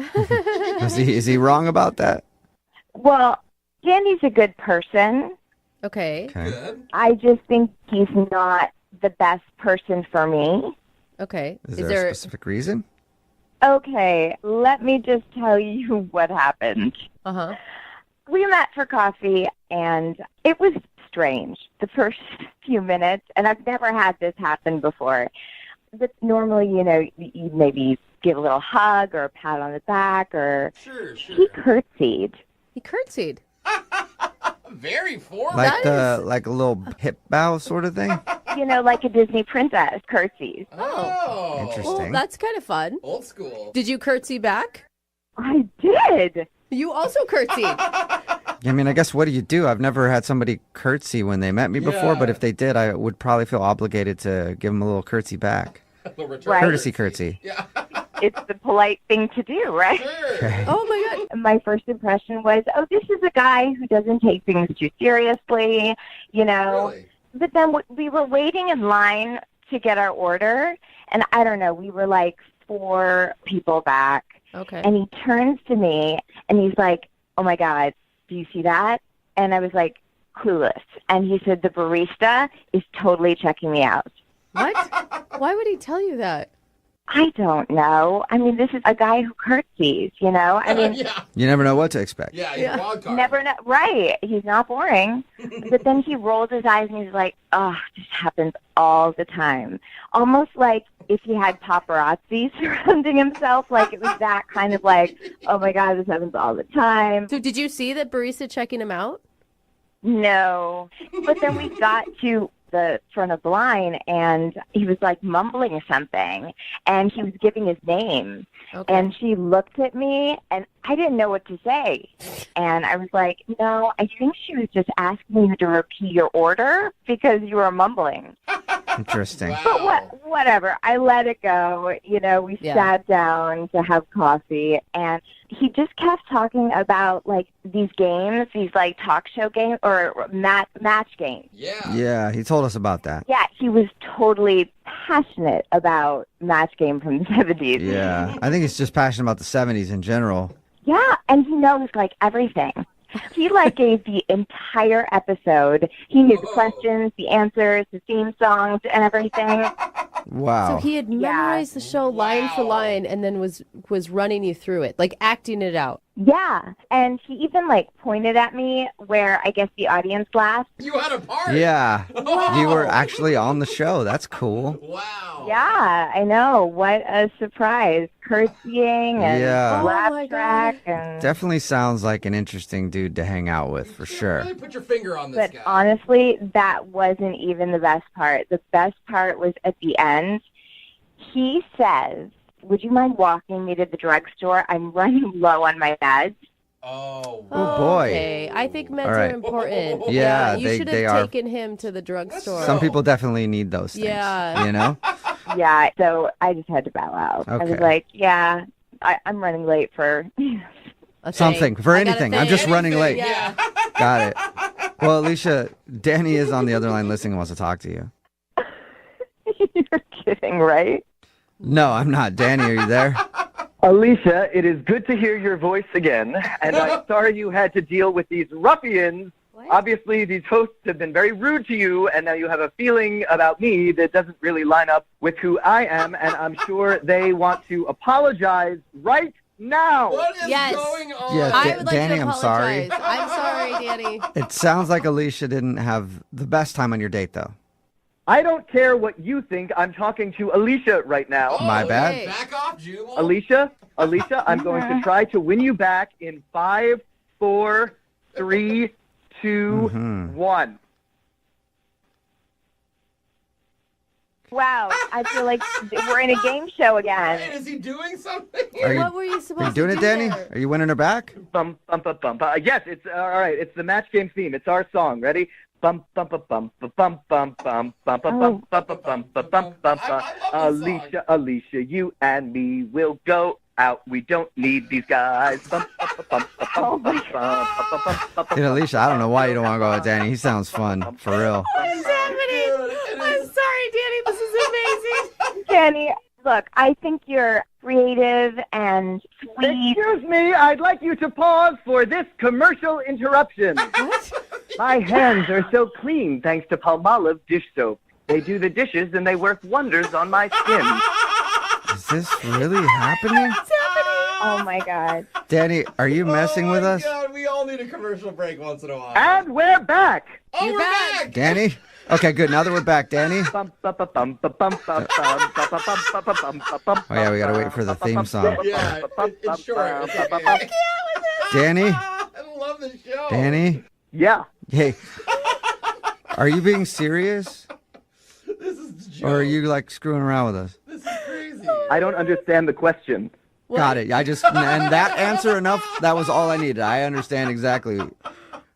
Is he wrong about that? Well, Danny's a good person. Okay. I just think he's not the best person for me. Okay. Is there a specific reason? Okay, let me just tell you what happened. We met for coffee, and it was strange the first few minutes, and I've never had this happen before. But normally, you maybe give a little hug or a pat on the back, or Sure. he curtsied. He curtsied. Very formal. Like a little hip bow sort of thing? Like a Disney princess curtsies. Oh. Interesting. Well, that's kind of fun. Old school. Did you curtsy back? I did. You also curtsied. I mean, I guess what do you do? I've never had somebody curtsy when they met me before, but if they did, I would probably feel obligated to give them a little curtsy back. Right. Courtesy curtsy. Yeah. It's the polite thing to do, right? Okay. Oh, my God. My first impression was, this is a guy who doesn't take things too seriously, Really? But then we were waiting in line to get our order, and I don't know, we were like 4 people back. Okay. And he turns to me, and he's like, oh, my God, do you see that? And I was like, clueless. And he said, the barista is totally checking me out. What? Why would he tell you that? I don't know. I mean, this is a guy who curtsies, I mean, Yeah. You never know what to expect. Yeah, he's a wild card. never know. Right. He's not boring. But then he rolls his eyes and he's like, this happens all the time. Almost like if he had paparazzi surrounding himself, like it was that kind of like, oh my God, this happens all the time. So did you see that barista checking him out? No. But then we got to the front of the line, and he was like mumbling something, and he was giving his name. Okay. And she looked at me, and I didn't know what to say. And I was like, no, I think she was just asking you to repeat your order because you were mumbling. Interesting. But whatever. I let it go. You know, we sat down to have coffee, and he just kept talking about, like, these games, these, like, talk show games or match games. Yeah, he told us about that. Yeah, he was totally passionate about Match Game from the 70s. Yeah, I think he's just passionate about the 70s in general. Yeah, and he knows, like, everything. He, like, gave the entire episode. He knew the questions, the answers, the theme songs, and everything. Wow. So he had memorized the show line for line and then was running you through it, like acting it out. Yeah, and he even, like, pointed at me where I guess the audience laughed. You had a part. Yeah. Wow. You were actually on the show. That's cool. Wow. Yeah, I know. What a surprise. Curtsying and laugh track. And... Definitely sounds like an interesting dude to hang out with, for sure. Really put your finger on this But guy. honestly, that wasn't even the best part. The best part was at the end. He says, would you mind walking me to the drugstore? I'm running low on my meds. Oh, boy. Okay, I think meds All right. are important. Yeah, you should they have are. taken him to the drugstore. Some people definitely need those things. Yeah. You know? Yeah, so I just had to bow out. I was Okay. like, yeah, I'm running late for... Something. For I got a anything. I'm just running late. Yeah. Got it. Well, Alicia, Danny is on the other line listening and wants to talk to you. You're kidding, right? No, I'm not. Danny, are you there? Alicia, it is good to hear your voice again, and I'm sorry you had to deal with these ruffians. Obviously, these hosts have been very rude to you, and now you have a feeling about me that doesn't really line up with who I am, and I'm sure they want to apologize right now. What is going on? Yeah, I would like Danny, to I'm sorry. apologize. I'm sorry, Danny. It sounds like Alicia didn't have the best time on your date, though. I don't care what you think. I'm talking to Alicia right now. My bad. Back off, Jubal. Alicia, I'm going to try to win you back in 5, 4, 3, 2, 1. Wow, I feel like we're in a game show again. Wait, is he doing something? What were you supposed Are you doing to it, do Danny? there? Are you winning her back? Bum, bum, bum, bum. Yes, it's all right. It's the Match Game theme. It's our song. Ready? Bum, bum, bum, bum, bum, bum, bum, bum, bum, bum, bum, bum, bum, bum, bum, bum. Alicia, you and me will go out. We don't need these guys. Bum, bum, bum, bum, bum, bum, bum, bum, bum. Dude, Alicia, I don't know why you don't want to go with Danny. He sounds fun, for real. What is happening? I'm sorry, Danny. This is amazing. Danny, look, I think you're creative and sweet. Excuse me, I'd like you to pause for this commercial interruption. What? My hands are so clean thanks to Palmolive dish soap. They do the dishes and they work wonders on my skin. Is this really happening? Oh, my God. Danny, are you messing with us? God, we all need a commercial break once in a while. And we're back. Oh, we're back. Danny? Okay, good. Now that we're back, Danny. Bum, bum, bum, bum, bum, bum, bum, bum, bum, bum, bum, bum, bum, bum. Oh, yeah, we got to wait for the theme song. Yeah, it's short. Danny? I love the show. Danny? Yeah. Hey. Are you being serious? This is a joke. Or are you, like, screwing around with us? This is crazy. I don't understand the question. Got it. And that answer enough, that was all I needed. I understand exactly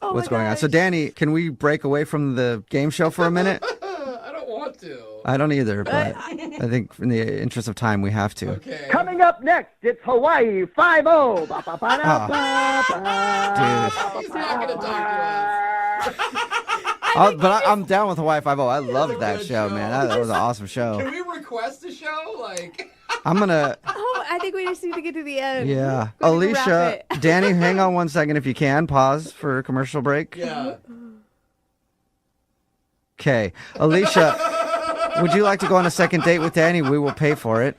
what's going on. So, Danny, can we break away from the game show for a minute? I don't want to. I don't either, but I think in the interest of time, we have to. Okay. Coming up next, it's Hawaii 5-0. Dude. He's not going to talk to us. But I'm down with Hawaii 5-0. I love that show, man. That was an awesome show. Can we request a show? Like, I'm going to... Oh, I think we just need to get to the end. Yeah. We need to Alicia, wrap it. Danny, hang on one second if you can. Pause for a commercial break. yeah. Okay. Alicia, would you like to go on a second date with Danny? We will pay for it.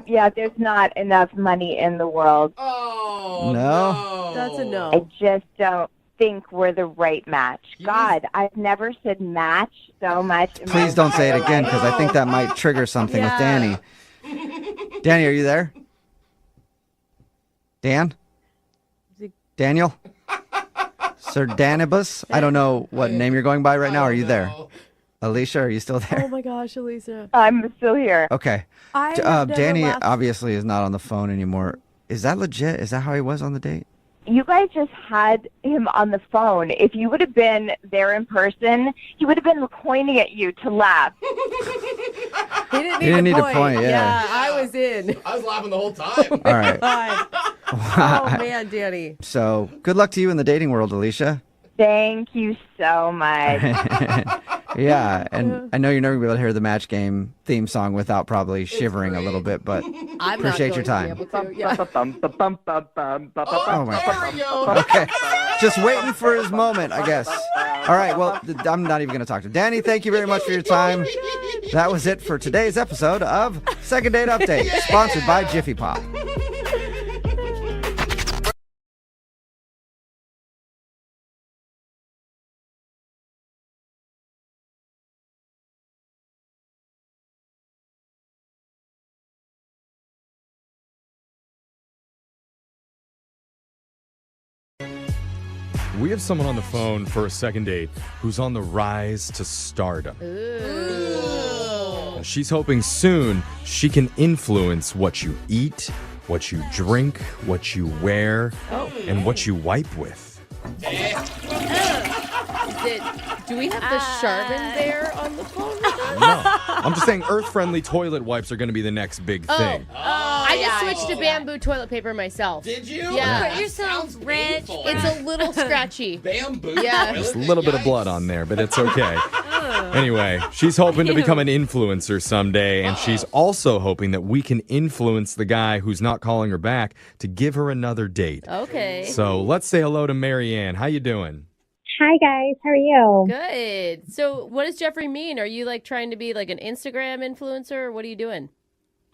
Yeah, there's not enough money in the world. Oh, No? That's a I no. just don't think we're the right match. God, I've never said match so much. In my Please don't say it entire again life. because I think that might trigger something with Danny. Danny, are you there? Dan? Daniel? Sir Danibus? I don't know what name you're going by right now. Are you there? Alicia, are you still there? Oh my gosh, Elisa. I'm still here. Okay. I have never Danny laughed- obviously is not on the phone anymore. Is that legit? Is that how he was on the date? You guys just had him on the phone. If you would have been there in person, he would have been pointing at you to laugh. He didn't He didn't need to point, yeah. I was in. I was laughing the whole time. All right. Oh man, Danny. So good luck to you in the dating world, Alicia. Thank you so much. Yeah, and I know you're never going to be able to hear the Match Game theme song without probably shivering a little bit, but I'm appreciate your not going time. to be able to. Yeah. Oh, my There we go. Okay. Just waiting for his moment, I guess. All right, well, I'm not even going to talk to Danny. Thank you very much for your time. That was it for today's episode of Second Date Update, sponsored by Jiffy Pop. We have someone on the phone for a second date who's on the rise to stardom. She's hoping soon she can influence what you eat, what you drink, what you wear, and what you wipe with. Do we have the Charmin there on the phone with us? No, I'm just saying earth-friendly toilet wipes are going to be the next big thing. I just switched to bamboo toilet paper myself. Did you? Yeah. That You're so sounds rich. painful. It's a little scratchy. Bamboo. Yeah. Just a little bit of blood on there, but it's okay. Anyway, she's hoping to become an influencer someday, and she's also hoping that we can influence the guy who's not calling her back to give her another date. Okay. So let's say hello to Marianne. How you doing? Hi, guys. How are you? Good. So what does Jeffrey mean? Are you like trying to be like an Instagram influencer or what are you doing?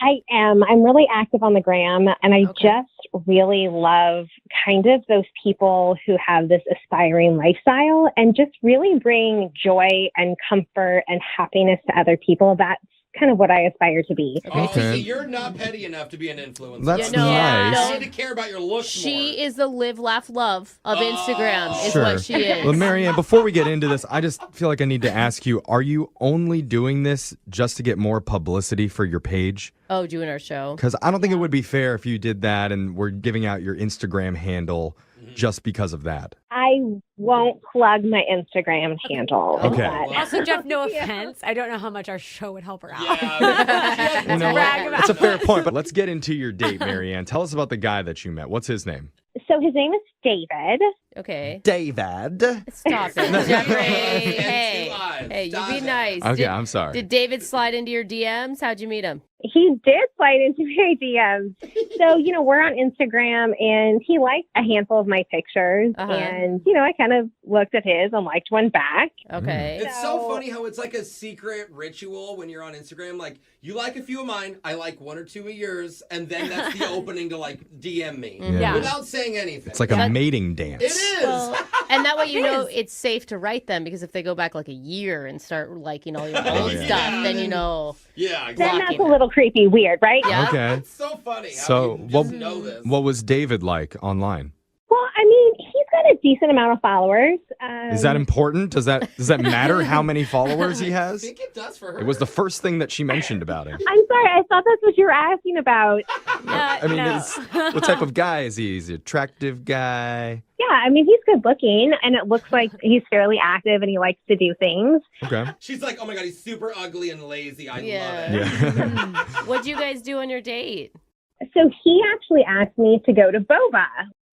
I am. I'm really active on the gram, and I just really love kind of those people who have this aspiring lifestyle and just really bring joy and comfort and happiness to other people. That's kind of what I aspire to be. Okay. Okay. So you're not petty enough to be an influencer. That's Yeah, no, nice. You need to care about your looks She more. is the live, laugh, love of Instagram is Sure. what she is. Well, Marianne, before we get into this, I just feel like I need to ask you, are you only doing this just to get more publicity for your page? Oh, doing our show. Because I don't think it would be fair if you did that and we're giving out your Instagram handle just because of that. I won't plug my Instagram handle. Okay. but- Also, Jeff, no offense. I don't know how much our show would help her out. Yeah. You know, brag about that's a fair point, but let's get into your date, Marianne. Tell us about the guy that you met. What's his name? So his name is David. Okay. David. Stop it, Jeffrey. Hey, two eyes. hey, you Stop be it. nice. Okay, I'm sorry. Did David slide into your DMs? How'd you meet him? He did slide into my DMs. So, we're on Instagram, and he liked a handful of my pictures. Uh-huh. And, I kind of looked at his and liked one back. Okay. It's so funny how it's like a secret ritual when you're on Instagram. Like, you like a few of mine, I like one or two of yours, and then that's the opening to, like, DM me. Yeah. Without saying anything. It's like a mating dance. It is. And that way you know it's safe to write them because if they go back like a year and start liking all your old yeah. stuff, then you know. Yeah, Then exactly. that's a little creepy weird, right? Yeah. Okay. It's so funny. How So you just know this. what was David like online? Well, he's got a decent amount of followers. Is that important? Does that matter how many followers he I has? think it does for her. It was the first thing that she mentioned about him. I'm sorry, I thought that's what you were asking about. I mean, what type of guy is he? Is he an attractive guy? Yeah, he's good looking, and it looks like he's fairly active and he likes to do things. Okay. She's like, oh my god, he's super ugly and lazy. I Yeah. love it. Yeah. What'd you guys do on your date? So he actually asked me to go to Boba.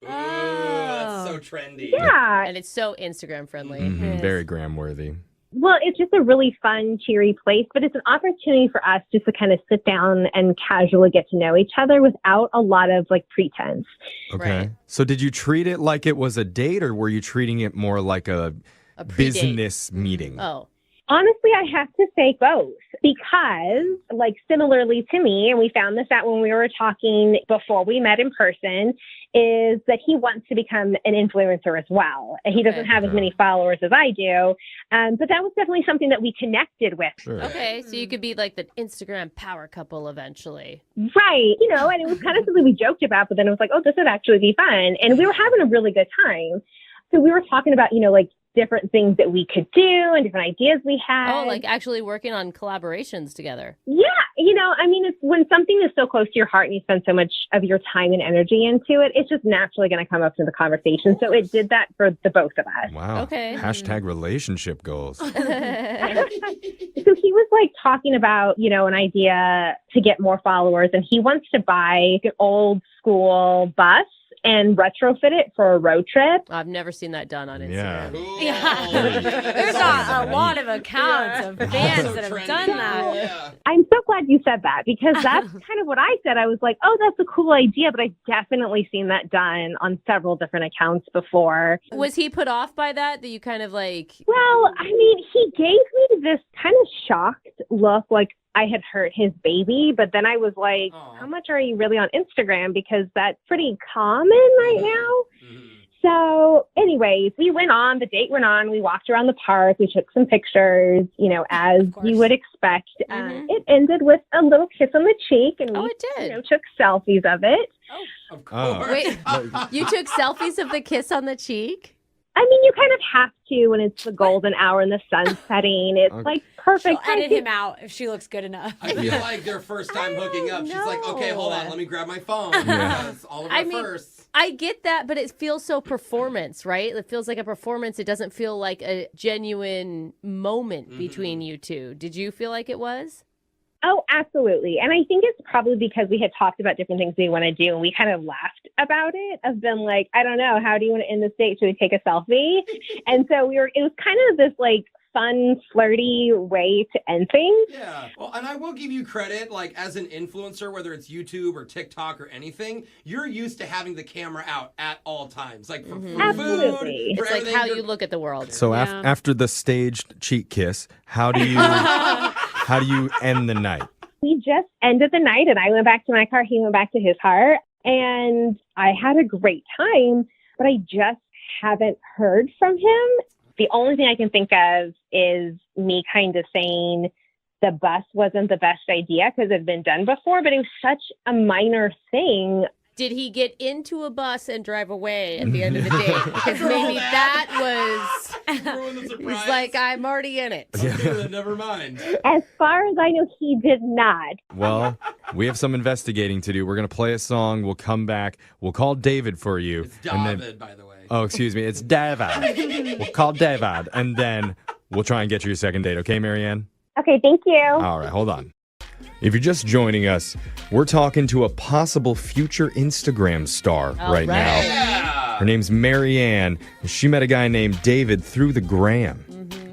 Ooh, that's so trendy. Yeah. And it's so Instagram friendly. Mhm, very Graham-worthy. Well, it's just a really fun, cheery place, but it's an opportunity for us just to kind of sit down and casually get to know each other without a lot of pretense. Okay. Right. So did you treat it like it was a date, or were you treating it more like a pre-date. business meeting? Oh. Honestly, I have to say both because, similarly to me, and we found this out when we were talking before we met in person, is that he wants to become an influencer as well. He doesn't have as many followers as I do, but that was definitely something that we connected with. Sure. Okay, so you could be like the Instagram power couple eventually. Right. And it was kind of something we joked about, but then it was like, oh, this would actually be fun. And we were having a really good time. So we were talking about, different things that we could do and different ideas we had. Oh, like actually working on collaborations together. Yeah, it's when something is so close to your heart and you spend so much of your time and energy into it, it's just naturally going to come up in the conversation. So it did that for the both of us. Wow. Okay. Hashtag relationship goals. So he was like talking about, an idea to get more followers, and he wants to buy an old school bus and retrofit it for a road trip. I've never seen that done on Instagram. There's a lot of accounts of fans that have done that. I'm so glad you said that, because that's kind of what I said. I was like, oh, that's a cool idea, but I've definitely seen that done on several different accounts before. Was he put off by that you kind of like... Well, he gave me this kind of shocked look, like I had hurt his baby, but then I was like, how much are you really on Instagram? Because that's pretty common right now. So anyways, the date went on, we walked around the park, we took some pictures, as you would expect. It ended with a little kiss on the cheek, and we took selfies of it. Of course. Wait, you took selfies of the kiss on the cheek? You kind of have to when it's the golden hour and the sun's setting. It's like perfect. She'll edit him out if she looks good enough. I feel like their first time hooking up, she's like, okay, hold on, let me grab my phone. Because all of our firsts. I get that, but it feels so performance, right? It feels like a performance. It doesn't feel like a genuine moment between you two. Did you feel like it was? Oh, absolutely. And I think it's probably because we had talked about different things we want to do, and we kind of laughed about it, of been like, I don't know, how do you want to end this date? Should we take a selfie? And so it was kind of this like fun, flirty way to end things. Yeah. Well, and I will give you credit, like as an influencer, whether it's YouTube or TikTok or anything, you're used to having the camera out at all times. Like for food, Absolutely. for It's like everything. how you look at the world. So after the staged cheek kiss, how do you end the night? We just ended the night, and I went back to my car. He went back to his car, and I had a great time, but I just haven't heard from him. The only thing I can think of is me kind of saying the bus wasn't the best idea because it had been done before, but it was such a minor thing. Did he get into a bus and drive away at the end of the date? Because maybe that was... Ruin the surprise. He's like, I'm already in it. Okay, then never mind. As far as I know, he did not. Well, we have some investigating to do. We're going to play a song. We'll come back. We'll call David for you. It's David, by the way. Oh, excuse me. It's David. We'll call David, and then we'll try and get you your second date. Okay, Marianne? Okay, thank you. All right, hold on. If you're just joining us, we're talking to a possible future Instagram star right now. Yeah. Her name's Marianne. She met a guy named David through the gram.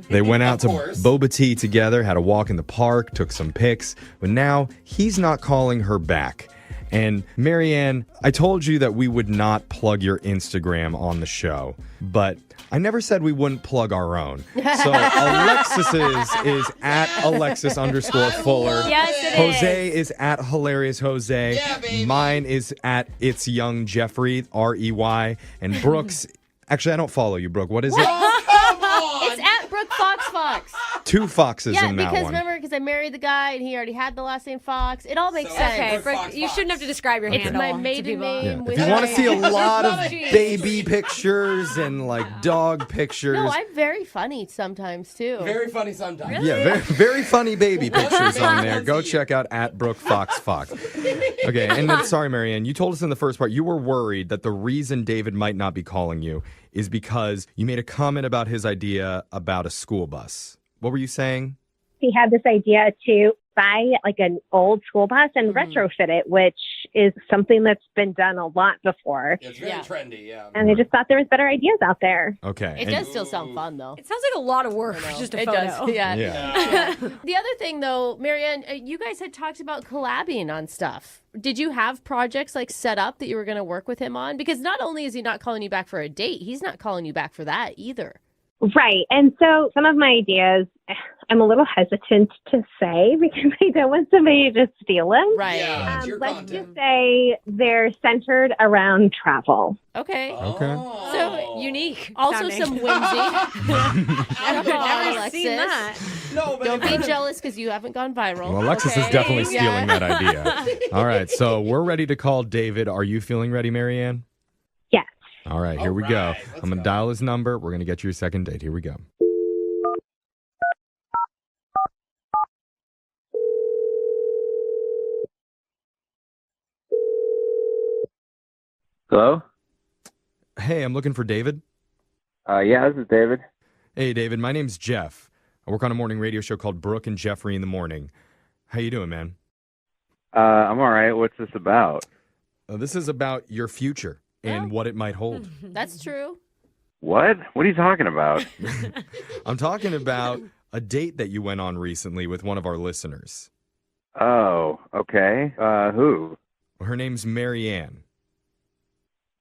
They went out to boba tea together, had a walk in the park, took some pics, but now he's not calling her back. And Marianne, I told you that we would not plug your Instagram on the show, but I never said we wouldn't plug our own. So Alexis's is at Alexis_Fuller. Yes, it Jose is at Hilarious Jose. Yeah, baby. Mine is at It's Young Jeffrey, REY. And Brooke's, actually, I don't follow you, Brooke. What is it? It's at Brooke Fox. Two Foxes Yeah, in that because one. remember, because I married the guy and he already had the last name Fox. It all makes So- sense. Okay, Brooke Brooke, Fox you Fox. shouldn't have to describe your It's handle. my to maiden people. name. Yeah. with If you want to my- see a lot of Jeez. baby pictures and like dog pictures. No, I'm very funny sometimes too. Very funny sometimes. Yeah, very, very funny baby pictures on there. Go check out at Brooke Fox. Okay, and then, sorry, Marianne, you told us in the first part you were worried that the reason David might not be calling you is because you made a comment about his idea about a school bus. What were you saying? He had this idea to buy like an old school bus and retrofit it, which is something that's been done a lot before. It's very trendy, yeah. And I just thought there was better ideas out there. Okay. It does still sound fun though. It sounds like a lot of work for just a It photo. does. Yeah. Yeah. The other thing though, Marianne, you guys had talked about collabing on stuff. Did you have projects like set up that you were going to work with him on? Because not only is he not calling you back for a date, he's not calling you back for that either. Right. And so some of my ideas, I'm a little hesitant to say because I don't want somebody to just steal them. Right. Yeah, it's your Let's content. just say they're centered around travel. Okay. Oh. So Unique. Also sounding. some whimsy. I've never Alexis. seen that. No, but Don't be jealous because you haven't gone viral. Well, Alexis is okay? definitely stealing Yeah. that idea. All right, so we're ready to call David. Are you feeling ready, Marianne? Yes. All right, here we go. I'm going to dial his number. We're going to get you your second date. Here we go. Hello? Hey, I'm looking for David. Yeah, this is David. Hey, David. My name's Jeff. I work on a morning radio show called Brooke and Jeffrey in the Morning. How you doing, man? I'm all right. What's this about? This is about your future and what it might hold. That's true. What? What are you talking about? I'm talking about a date that you went on recently with one of our listeners. Oh, okay. Who? Her name's Marianne.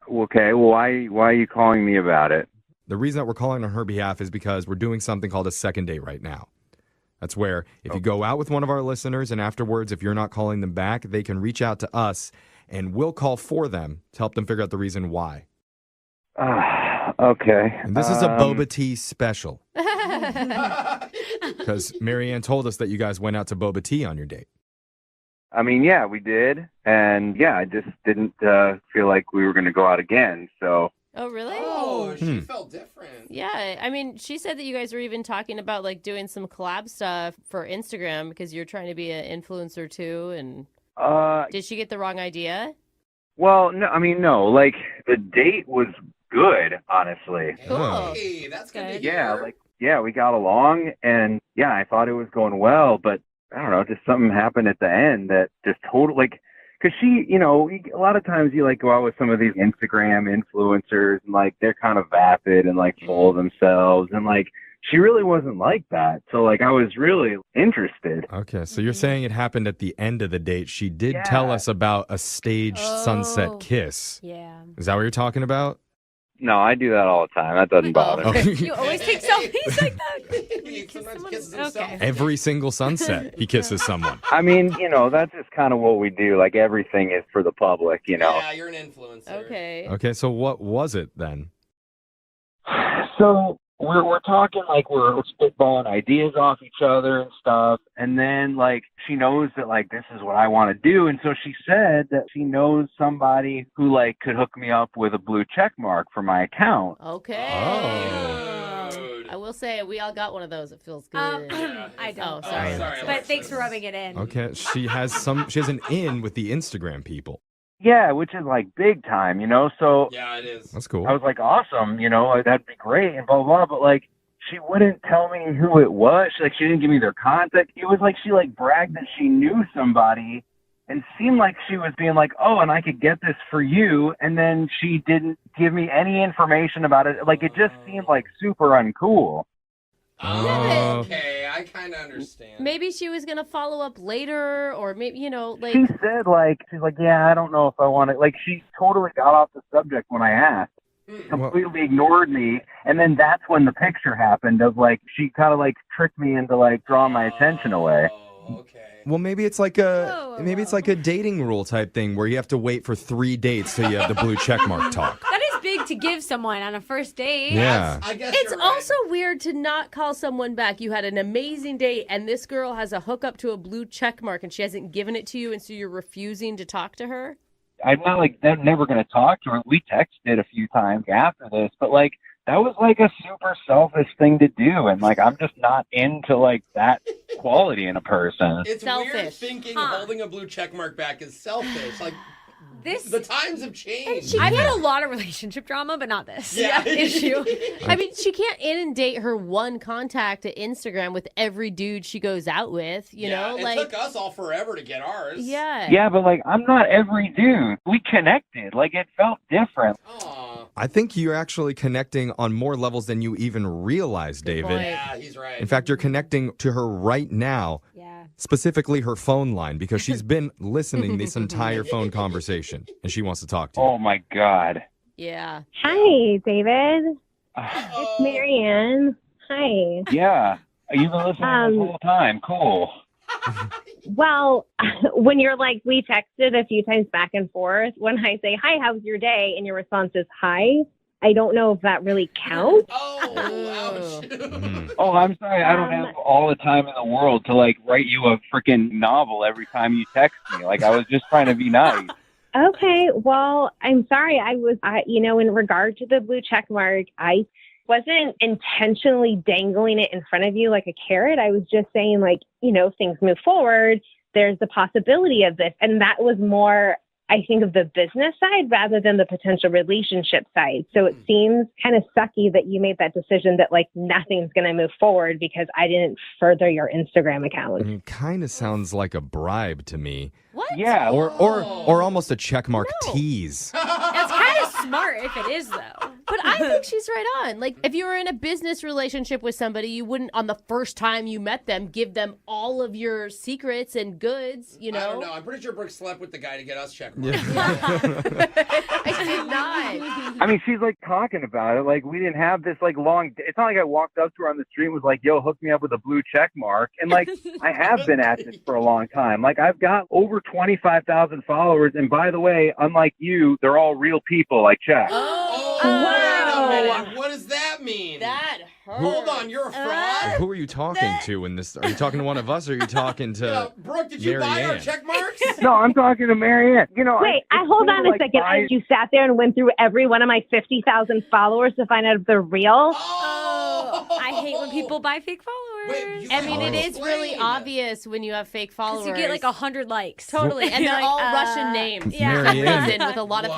Okay, well, why are you calling me about it? The reason that we're calling on her behalf is because we're doing something called a second date right now. That's where if you go out with one of our listeners and afterwards, if you're not calling them back, they can reach out to us and we'll call for them to help them figure out the reason why. Okay. And this is a boba tea special. Because Marianne told us that you guys went out to boba tea on your date. I mean, yeah, we did. And yeah, I just didn't feel like we were going to go out again, so. Oh, really? Oh, she felt different. Yeah, I mean, she said that you guys were even talking about like doing some collab stuff for Instagram because you're trying to be an influencer too. And did she get the wrong idea? Well, no, I mean, no. Like, the date was good, honestly. Cool. Hey, that's good. Yeah, we got along, and yeah, I thought it was going well, but I don't know, just something happened at the end that just totally, like, because she, you know, a lot of times you, like, go out with some of these Instagram influencers, and, like, they're kind of vapid and, like, full of themselves, and, like, she really wasn't like that. So, like, I was really interested. Okay, so you're saying it happened at the end of the date. She did tell us about a staged sunset kiss. Yeah. Is that what you're talking about? No, I do that all the time. That doesn't bother me. You always take selfies like that? He sometimes kisses himself. Okay. Every single sunset, he kisses someone. I mean, you know, that's just kind of what we do. Like, everything is for the public, you know. Yeah, you're an influencer. Okay. Okay, so what was it then? So we're talking, like, we're spitballing ideas off each other and stuff, and then, like, she knows that, like, this is what I want to do, and so she said that she knows somebody who, like, could hook me up with a blue check mark for my account. Okay. I will say we all got one of those. It feels good. I don't. Oh, sorry. But thanks for rubbing it in. Okay, she has an in with the Instagram people. Yeah, which is, like, big time, you know, so Yeah, it is. That's cool. I was like, awesome, you know, that'd be great, and blah, blah, blah, but, like, she wouldn't tell me who it was. She didn't give me their contact. It was like she, like, bragged that she knew somebody and seemed like she was being like, oh, and I could get this for you, and then she didn't give me any information about it. Like, it just seemed, like, super uncool. Oh. Okay, I kind of understand. Maybe she was going to follow up later, or maybe, you know, like. She said, like, she's like, yeah, I don't know if I want to. Like, she totally got off the subject when I asked. Completely ignored me, and then that's when the picture happened of, like, she kind of, like, tricked me into, like, drawing my attention away. Well, maybe it's like a dating rule type thing where you have to wait for 3 dates till you have the blue check mark talk. That is big to give someone on a first date. Yeah. I guess It's you're right. also weird to not call someone back. You had an amazing date, and this girl has a hookup to a blue check mark, and she hasn't given it to you, and so you're refusing to talk to her? I'm not, like, they're never going to talk to her. We texted a few times after this, but, like, that was, like, a super selfish thing to do, and, like, I'm just not into, like, that quality in a person. It's Selfish. weird thinking holding a blue check mark back is selfish. Like, the times have changed. I've had a lot of relationship drama, but not this issue. I mean, she can't inundate her one contact to Instagram with every dude she goes out with, you know? It Like, took us all forever to get ours. yeah. Yeah, but, like, I'm not every dude. We connected. Like, it felt different. I think you're actually connecting on more levels than you even realize, David. Yeah, he's right. In fact, you're connecting to her right now, specifically her phone line, because she's been listening this entire phone conversation, and she wants to talk to you. Oh, my God. Yeah. Hi, David. It's Marianne. Hi. Yeah. You've been listening the whole time. Cool. Well, when you're like, we texted a few times back and forth, when I say, hi, how's your day? And your response is, hi, I don't know if that really counts. Oh, ouch. Oh, I'm sorry. I don't have all the time in the world to, like, write you a freaking novel every time you text me. Like, I was just trying to be nice. Okay, well, I'm sorry. In regard to the blue check mark, I wasn't intentionally dangling it in front of you like a carrot. I was just saying, like, things move forward. There's the possibility of this. And that was more, I think, of the business side rather than the potential relationship side. So it seems kind of sucky that you made that decision that, like, nothing's going to move forward because I didn't further your Instagram account. It kind of sounds like a bribe to me. What? Yeah, or almost a checkmark tease. It's kind of smart if it is, though. But I think she's right on. Like, if you were in a business relationship with somebody, you wouldn't, on the first time you met them, give them all of your secrets and goods, I don't know. I'm pretty sure Brooke slept with the guy to get us check marks. I did not. I mean, she's like talking about it. Like, we didn't have this like long. It's not like I walked up to her on the street and was like, "Yo, hook me up with a blue check mark." And like, I have been at this for a long time. Like, I've got over 25,000 followers, and by the way, unlike you, they're all real people. Like, check. Wait a minute. What does that mean? That hurts. Hold on, you're a fraud? Who are you talking to in this? Are you talking to one of us, or are you talking to Brooke, did you buy our check marks? No, I'm talking to Marianne. Wait, hold on a second. You sat there and went through every one of my 50,000 followers to find out if they're real? I hate when people buy fake followers. It is really obvious when you have fake followers. You get like 100 likes. Totally. And they're all Russian names. Marianne. With a lot of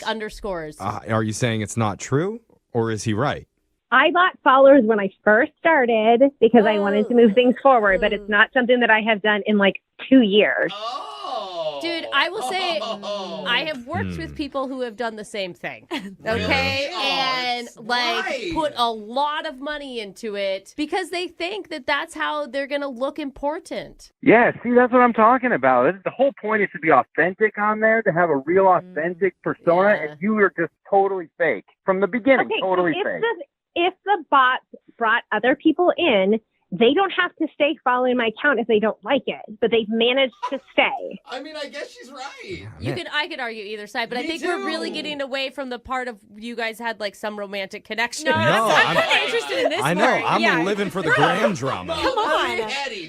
underscores. Are you saying it's not true, or is he right? I bought followers when I first started because I wanted to move things forward, but it's not something that I have done in like 2 years. Dude, I will say I have worked with people who have done the same thing. Okay? And put a lot of money into it because they think that that's how they're going to look important. Yeah, see, that's what I'm talking about. The whole point is to be authentic on there, to have a real authentic persona, and you are just totally fake from the beginning. Okay, totally so fake. If the bots brought other people in, they don't have to stay following my account if they don't like it, but they've managed to stay. I mean, I guess she's right. I could argue either side, but I think we're really getting away from the part of you guys had like some romantic connection. No, I'm kind of interested in this I know. part. I'm living for the gram drama. Come on.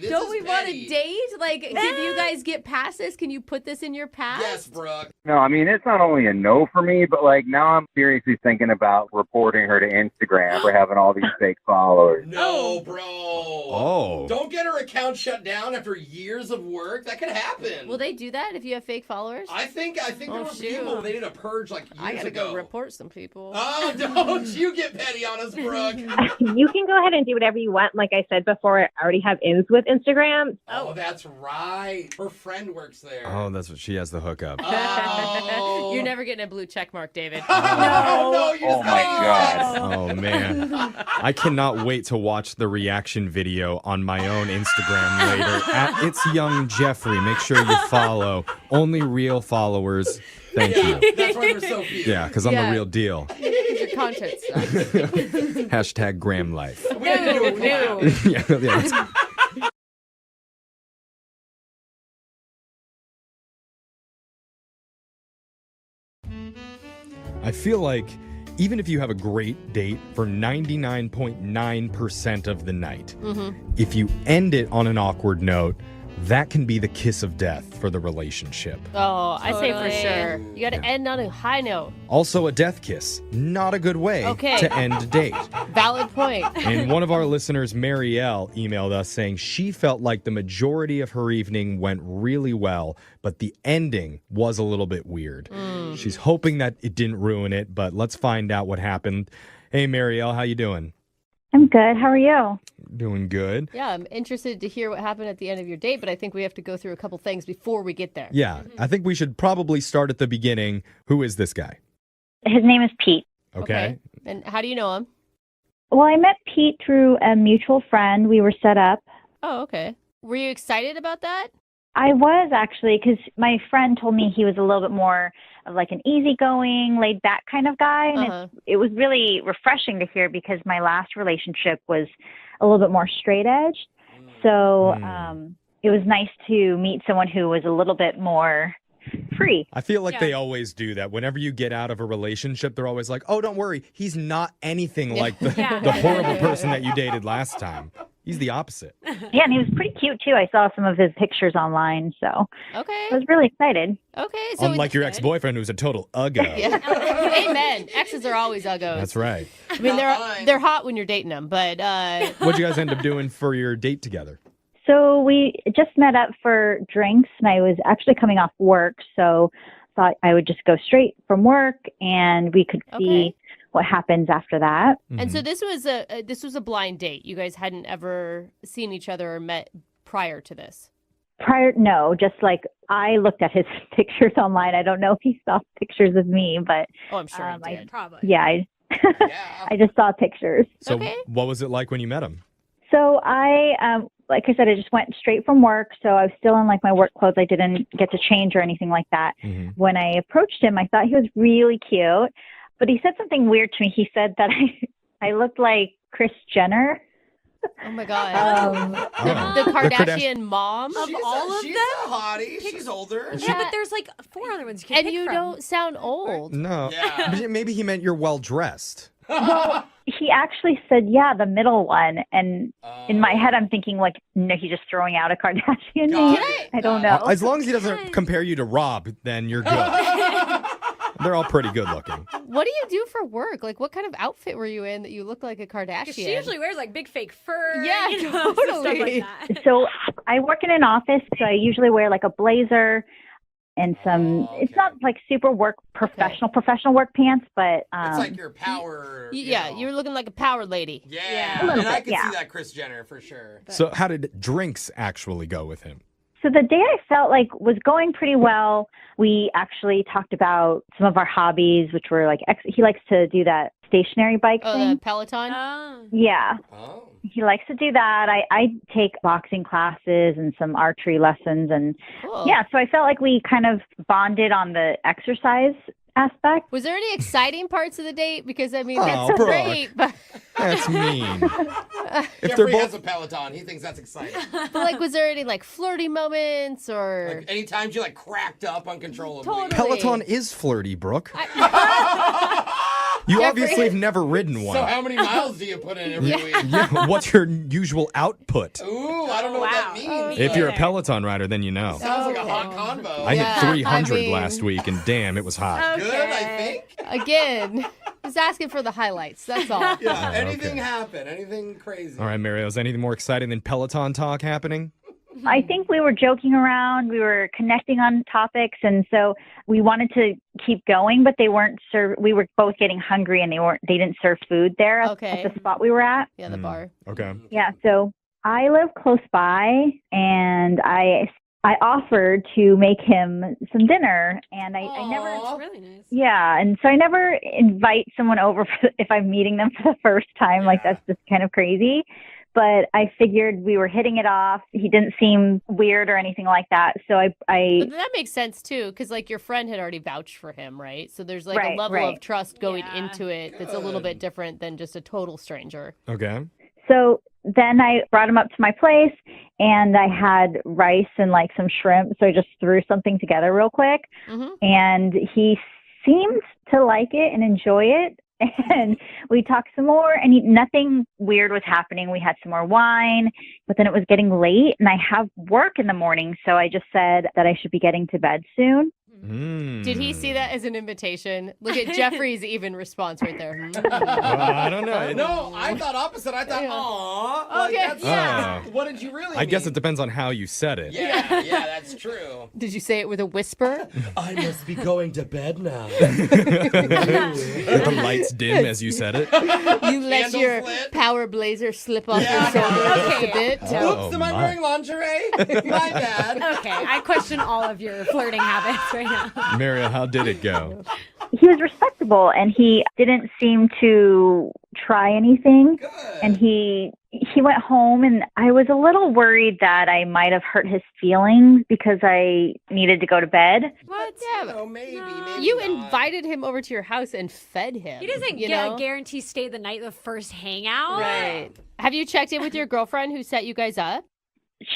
Don't we want to date? Like, can you guys get past this? Can you put this in your past? Yes, Brooke. No, I mean, it's not only a no for me, but like now I'm seriously thinking about reporting her to Instagram for having all these fake followers. No, bro. Oh. Don't get her account shut down after years of work. That could happen. Will they do that if you have fake followers? I think there were people they did a purge like years I gotta ago. go report some people. Oh, don't you get petty on us, Brooke. You can go ahead and do whatever you want. Like I said before, I already have ins with Instagram. Oh, that's right. Her friend works there. Oh, that's what she has the hookup. Oh. You're never getting a blue check mark, David. No, you just Oh my God. Oh, man. I cannot wait to watch the reaction video on my own Instagram later. At It's Young Jeffrey. Make sure you follow. Only real followers. Thank you. That's why we're so cute. Yeah, because I'm the real deal. Your content sucks. Hashtag Graham Life. We had to do a collab. yeah. I feel like even if you have a great date for 99.9% of the night, if you end it on an awkward note, that can be the kiss of death for the relationship. Oh, I say for sure. You got to end on a high note. Also, a death kiss. Not a good way to end a date. Valid point. And one of our listeners, Marielle, emailed us saying she felt like the majority of her evening went really well, but the ending was a little bit weird. She's hoping that it didn't ruin it, but let's find out what happened. Hey, Marielle, how you doing? I'm good. How are you? Doing good. Yeah, I'm interested to hear what happened at the end of your date, but I think we have to go through a couple things before we get there. Yeah, I think we should probably start at the beginning. Who is this guy? His name is Pete. Okay. And how do you know him? Well, I met Pete through a mutual friend. We were set up. Oh, okay. Were you excited about that? I was actually, because my friend told me he was a little bit more of like an easygoing, laid back kind of guy. And it was really refreshing to hear because my last relationship was a little bit more straight edge. So it was nice to meet someone who was a little bit more free. I feel like they always do that. Whenever you get out of a relationship, they're always like, oh, don't worry. He's not anything like the horrible person that you dated last time. He's the opposite. Yeah, and he was pretty cute too. I saw some of his pictures online, so Okay. I was really excited. Okay. So Unlike your ex-boyfriend who's a total uggo. Yeah. Amen. Exes are always uggos. That's right. I mean, they're hot when you're dating them, but What'd you guys end up doing for your date together? So we just met up for drinks, and I was actually coming off work, so thought I would just go straight from work, and we could see what happens after that. And so this was a blind date. You guys hadn't ever seen each other or met prior to this. No, just like I looked at his pictures online. I don't know if he saw pictures of me, but oh, I'm sure he did. Probably. Yeah, I just saw pictures. So what was it like when you met him? So I, like I said, I just went straight from work. So I was still in like my work clothes. I didn't get to change or anything like that. When I approached him, I thought he was really cute, but he said something weird to me. He said that I looked like Kris Jenner. Oh my God. The Kardashian mom of all of she's them? a hottie. She's older. Yeah, but there's like 4 other ones you can And pick you from. don't sound old. No. Yeah. Maybe he meant you're well-dressed. Well, he actually said, yeah, the middle one. And in my head, I'm thinking like, no, he's just throwing out a Kardashian name. I don't know. As long as he doesn't compare you to Rob, then you're good. They're all pretty good looking. What do you do for work? Like, what kind of outfit were you in that you look like a Kardashian? 'Cause she usually wears like big fake fur. Yeah, you know, stuff totally. like that. So I work in an office, so I usually wear like a blazer and some, it's not like super professional work pants, but It's like your power. Yeah, you're looking like a power lady. Yeah. A little And I bit, could yeah. see that Kris Jenner for sure. So how did drinks actually go with him? So the day I felt like was going pretty well. We actually talked about some of our hobbies, which were like, he likes to do that stationary bike thing. The Peloton? Yeah. Oh. He likes to do that. I take boxing classes and some archery lessons. And yeah, so I felt like we kind of bonded on the exercise aspect. Was there any exciting parts of the date? Because, I mean, Oh, that's Brooke. great. But That's mean. Jeffrey has a Peloton. He thinks that's exciting. But, like, was there any, like, flirty moments or... Like, anytime you, like, cracked up uncontrollably. Totally. Peloton is flirty, Brooke. You obviously have never ridden one. So how many miles do you put in every week? Yeah, what's your usual output? Ooh, I don't know what that means. If you're a Peloton rider, then you know. Sounds like a hot convo. I hit 300 last week, and damn, it was hot. Good, I think. Again, just asking for the highlights. That's all. Yeah, Oh, anything okay. happen, anything crazy. All right, Mario, is anything more exciting than Peloton talk happening? I think we were joking around. We were connecting on topics, and so we wanted to keep going, but they weren't we were both getting hungry, and they didn't serve food there at the spot we were at. Yeah, the bar. Okay. Yeah, so I live close by, and I offered to make him some dinner, and I never. That's really nice. Yeah, and so I never invite someone over if I'm meeting them for the first time. Like, that's just kind of crazy. But I figured we were hitting it off. He didn't seem weird or anything like that. So I But that makes sense, too, because, like, your friend had already vouched for him, right? So there's, like, a level of trust going into it that's a little bit different than just a total stranger. Okay. So then I brought him up to my place, and I had rice and, like, some shrimp. So I just threw something together real quick. And he seemed to like it and enjoy it. And we talked some more, and nothing weird was happening. We had some more wine, but then it was getting late, and I have work in the morning, so I just said that I should be getting to bed soon. Did he see that as an invitation? Look at Jeffrey's even response right there. I don't know. No, I thought opposite. I thought, aw. Like, Okay. that's, Yeah. What did you really I guess it depends on how you said it. Yeah, that's true. Did you say it with a whisper? I must be going to bed now. The lights dim as you said it. You let your power blazer slip off your shoulder just a bit. Oh, Oops, am I my. wearing lingerie? My bad. Okay, I question all of your flirting habits right now. Mario, how did it go? He was respectable, and he didn't seem to try anything. And he went home, and I was a little worried that I might have hurt his feelings because I needed to go to bed. What? Yeah, Oh, maybe you not. invited him over to your house and fed him. He doesn't you get know? a guarantee stay the night the first hangout. Right. Have you checked in with your girlfriend who set you guys up?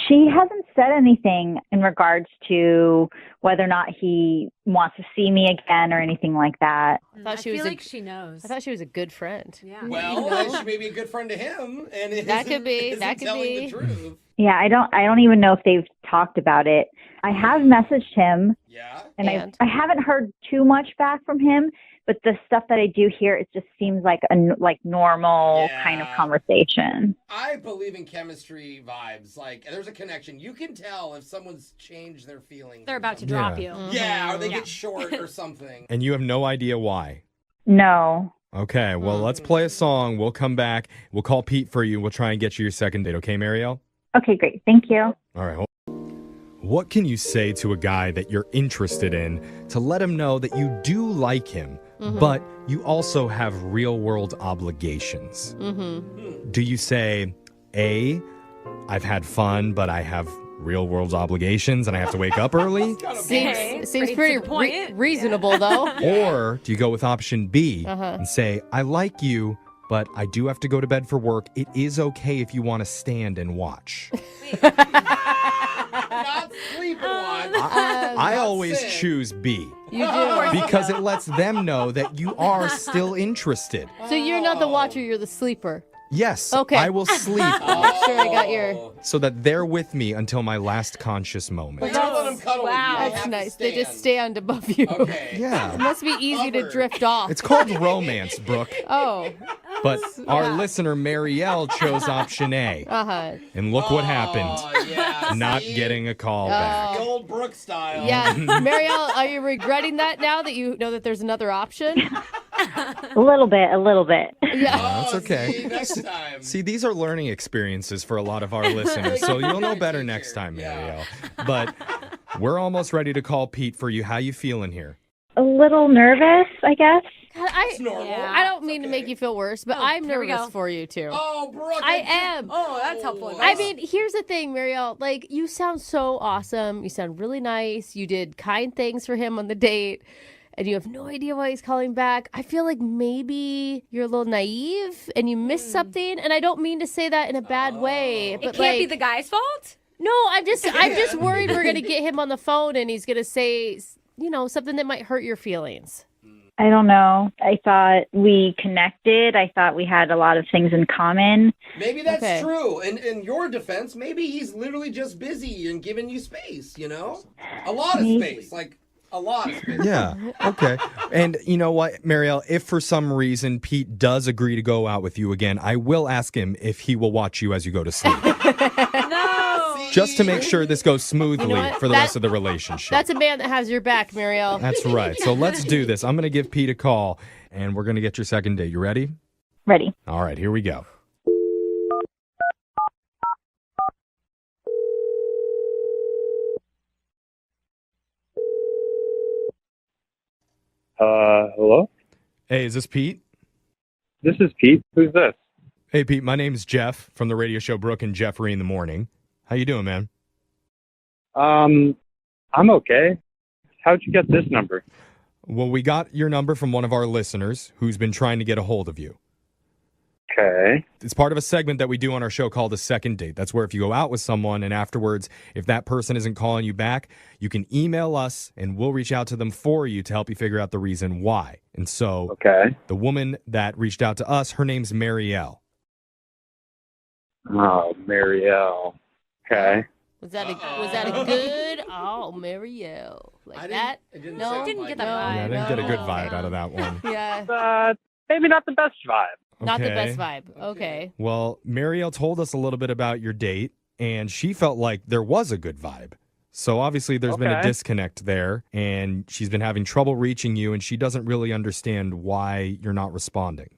She hasn't said anything in regards to whether or not he wants to see me again or anything like that. I feel like she knows. I thought she was a good friend. Yeah. Well, then she may be a good friend to him, and That could be. isn't That could telling be. the truth. Yeah, I don't even know if they've talked about it. I have messaged him. Yeah. And I haven't heard too much back from him, but the stuff that I do hear, it just seems like a normal kind of conversation. I believe in chemistry vibes. Like, there's a connection. You can tell if someone's changed their feelings. They're about to drop you. Yeah, or they get short or something. And you have no idea why. No. Okay, well, let's play a song. We'll come back. We'll call Pete for you. We'll try and get you your second date. Okay, Marielle? Okay, great. Thank you. All right. What can you say to a guy that you're interested in to let him know that you do like him, but you also have real-world obligations? Do you say, A, I've had fun, but I have real-world obligations and I have to wake up early? Seems pretty reasonable, though. Or do you go with option B and say, I like you, but I do have to go to bed for work. It is okay if you want to stand and watch. Not sleep and watch. I always choose B. You do. Because it lets them know that you are still interested. So you're not the watcher, you're the sleeper. Yes, Okay. I will sleep Make sure I got your... so that they're with me until my last conscious moment. That's nice. They just stand above you. Okay. Yeah. It must be easy to drift off. It's called romance, Brooke. Oh. But our listener, Marielle, chose option A. Uh-huh. And look what happened. Not getting a call back. The old Brooke style. Yeah. Marielle, are you regretting that now that you know that there's another option? A little bit. Yeah. That's okay. See you next time. See, these are learning experiences for a lot of our listeners, so you'll know better next time, Marielle. But we're almost ready to call Pete for you. How you feeling here? A little nervous, I guess. God, I don't mean to make you feel worse, but I'm here we nervous go. for you too. Oh, Brooke. I am. Oh, that's helpful. I mean, here's the thing, Marielle. Like, you sound so awesome. You sound really nice. You did kind things for him on the date, and you have no idea why he's calling back. I feel like maybe you're a little naive and you missed something. And I don't mean to say that in a bad way, but It can't be the guy's fault? No, I'm just worried we're gonna get him on the phone and he's gonna say, something that might hurt your feelings. I don't know. I thought we connected. I thought we had a lot of things in common. Maybe that's true. In your defense, maybe he's literally just busy and giving you space, A lot of space. Like, a lot of space. Yeah, okay. And you know what, Marielle, if for some reason Pete does agree to go out with you again, I will ask him if he will watch you as you go to sleep. No. Just to make sure this goes smoothly what? for the rest of the relationship. That's a man that has your back, Marielle. That's right. So let's do this. I'm going to give Pete a call, and we're going to get your second date. You ready? Ready. All right, here we go. Hello? Hey, is this Pete? This is Pete. Who's this? Hey, Pete, my name's Jeff from the radio show Brooke and Jeffrey in the Morning. How you doing, man? I'm okay. How'd you get this number? Well, we got your number from one of our listeners who's been trying to get a hold of you. Okay. It's part of a segment that we do on our show called a second date. That's where if you go out with someone and afterwards, if that person isn't calling you back, you can email us and we'll reach out to them for you to help you figure out the reason why. And so the woman that reached out to us, her name's Marielle. Oh, Marielle. Okay. Was that a good? Oh, Marielle, like that? No, didn't get that no, vibe. Yeah, I didn't get a good vibe out of that one. Yeah, Maybe not the best vibe. not the Okay. best vibe. Okay. Well, Marielle told us a little bit about your date, and she felt like there was a good vibe. So obviously there's been a Okay. disconnect there, and she's been having trouble reaching you, and she doesn't really understand why you're not responding.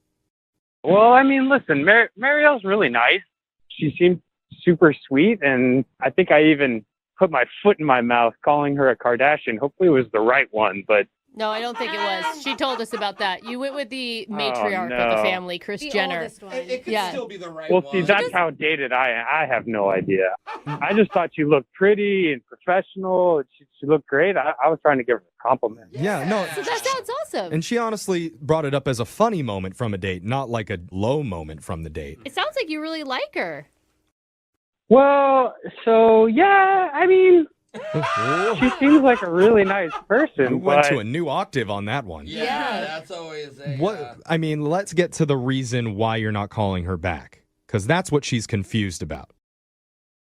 Well, I mean, listen, Marielle's really nice. She seemed super sweet, and I think I even put my foot in my mouth calling her a Kardashian. Hopefully it was the right one, but No, I don't think it was. She told us about that. You went with the matriarch of the no. family, Kris Jenner. It could Yeah. still be the right well, one. see, that's how dated I have no idea. I just thought she looked pretty and professional. She looked great. I was trying to give her a compliment. Yeah, no. So that sounds awesome. And she honestly brought it up as a funny moment from a date, not like a low moment from the date. It sounds like you really like her. Well, so yeah, I mean, she seems like a really nice person. We went but to a new octave on that one. Yeah, that's always a... What? I mean, let's get to the reason why you're not calling her back, because that's what she's confused about.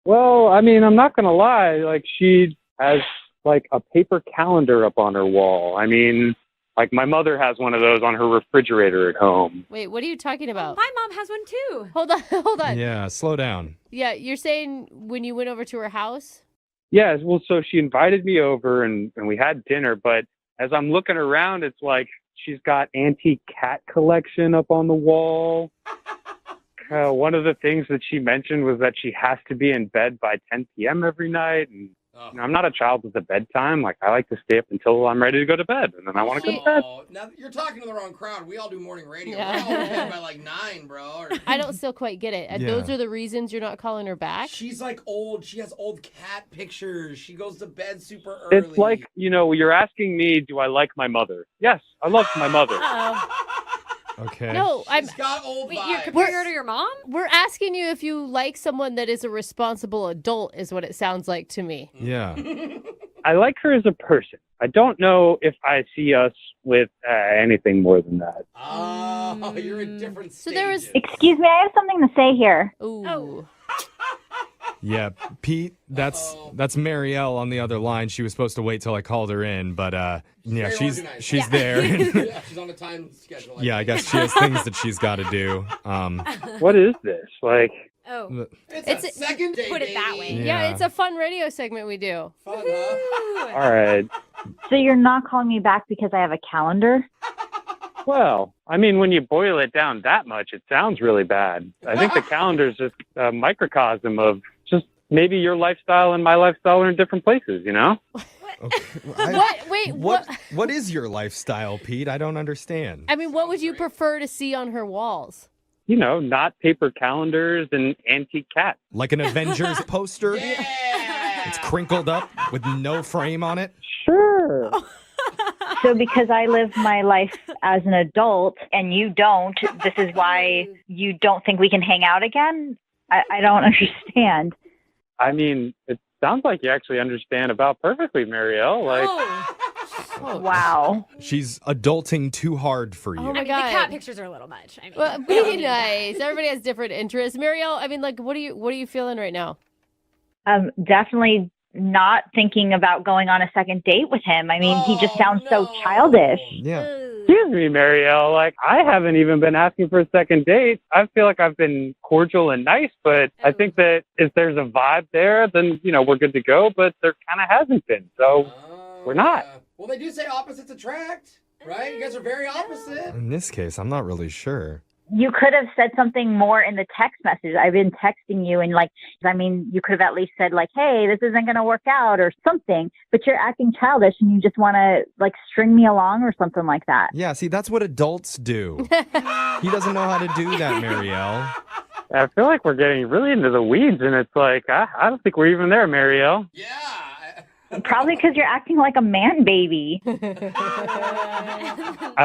Well, I mean, I'm not gonna lie. Like, she has like a paper calendar up on her wall. I mean, like my mother has one of those on her refrigerator at home. Wait, what are you talking about? My mom has one too. Hold on. Yeah, slow down. Yeah, you're saying when you went over to her house? Yeah, well, so she invited me over and we had dinner, but as I'm looking around, it's like she's got antique cat collection up on the wall. One of the things that she mentioned was that she has to be in bed by 10 p.m. every night. And you know, I'm not a child with a bedtime. Like, I like to stay up until I'm ready to go to bed, and then I want to go to bed. Now, you're talking to the wrong crowd. We all do morning radio. We're all in bed by like 9, bro. I don't still quite get it. Yeah. Those are the reasons you're not calling her back? She's like old. She has old cat pictures. She goes to bed super early. It's like, you know, you're asking me, do I like my mother? Yes, I love my mother. Okay. No, She's got old Wait, vibes. you're comparing her to your mom? We're asking you if you like someone that is a responsible adult, is what it sounds like to me. Yeah. I like her as a person. I don't know if I see us with anything more than that. Oh, you're in different stages. So there was... Excuse me, I have something to say here. Ooh. Oh. Yeah, Pete, that's Marielle on the other line. She was supposed to wait till I called her in, but yeah, she's there. Yeah, she's on a time schedule. Yeah, I guess she has things that she's got to do. What is this? Like, Oh. It's a second date, Put it that baby. way. Yeah, it's a fun radio segment we do. Fun, huh? all right. So you're not calling me back because I have a calendar? Well, I mean, when you boil it down that much, it sounds really bad. I think the calendar's just a microcosm of just maybe your lifestyle and my lifestyle are in different places, you know? Okay. What is your lifestyle, Pete? I don't understand. I mean, what would you prefer to see on her walls? You know, not paper calendars and antique cats. Like an Avengers poster? Yeah. It's crinkled up with no frame on it? Sure. So because I live my life as an adult and you don't, this is why you don't think we can hang out again? I don't understand. I mean, it sounds like you actually understand about perfectly, Marielle. Like, Wow. She's adulting too hard for you. Oh my I mean, God. the cat pictures are a little much. I mean, Well, be nice. Everybody has different interests. Marielle, I mean, like, what are you feeling right now? Definitely not thinking about going on a second date with him. I mean, he just sounds so childish. Yeah. excuse me, Marielle. Like, I haven't even been asking for a second date. I feel like I've been cordial and nice, but I think that if there's a vibe there, then, you know, we're good to go, but there kind of hasn't been. So we're not. Well, they do say opposites attract, right? You guys are very opposite. In this case, I'm not really sure. You could have said something more in the text message. I've been texting you and you could have at least said hey, this isn't going to work out or something, but you're acting childish and you just want to string me along or something like that. Yeah, see, that's what adults do. He doesn't know how to do that, Marielle. I feel like we're getting really into the weeds, and it's like, I don't think we're even there, Marielle. Probably because you're acting like a man baby. I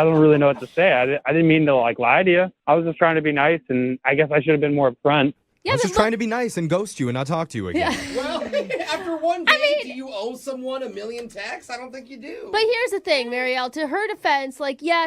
don't really know what to say. I didn't mean to lie to you. I was just trying to be nice, and I guess I should have been more upfront. I was just trying to be nice and ghost you and not talk to you again. Well, after one date, do you owe someone a million texts? I don't think you do. But here's the thing, Marielle. To her defense,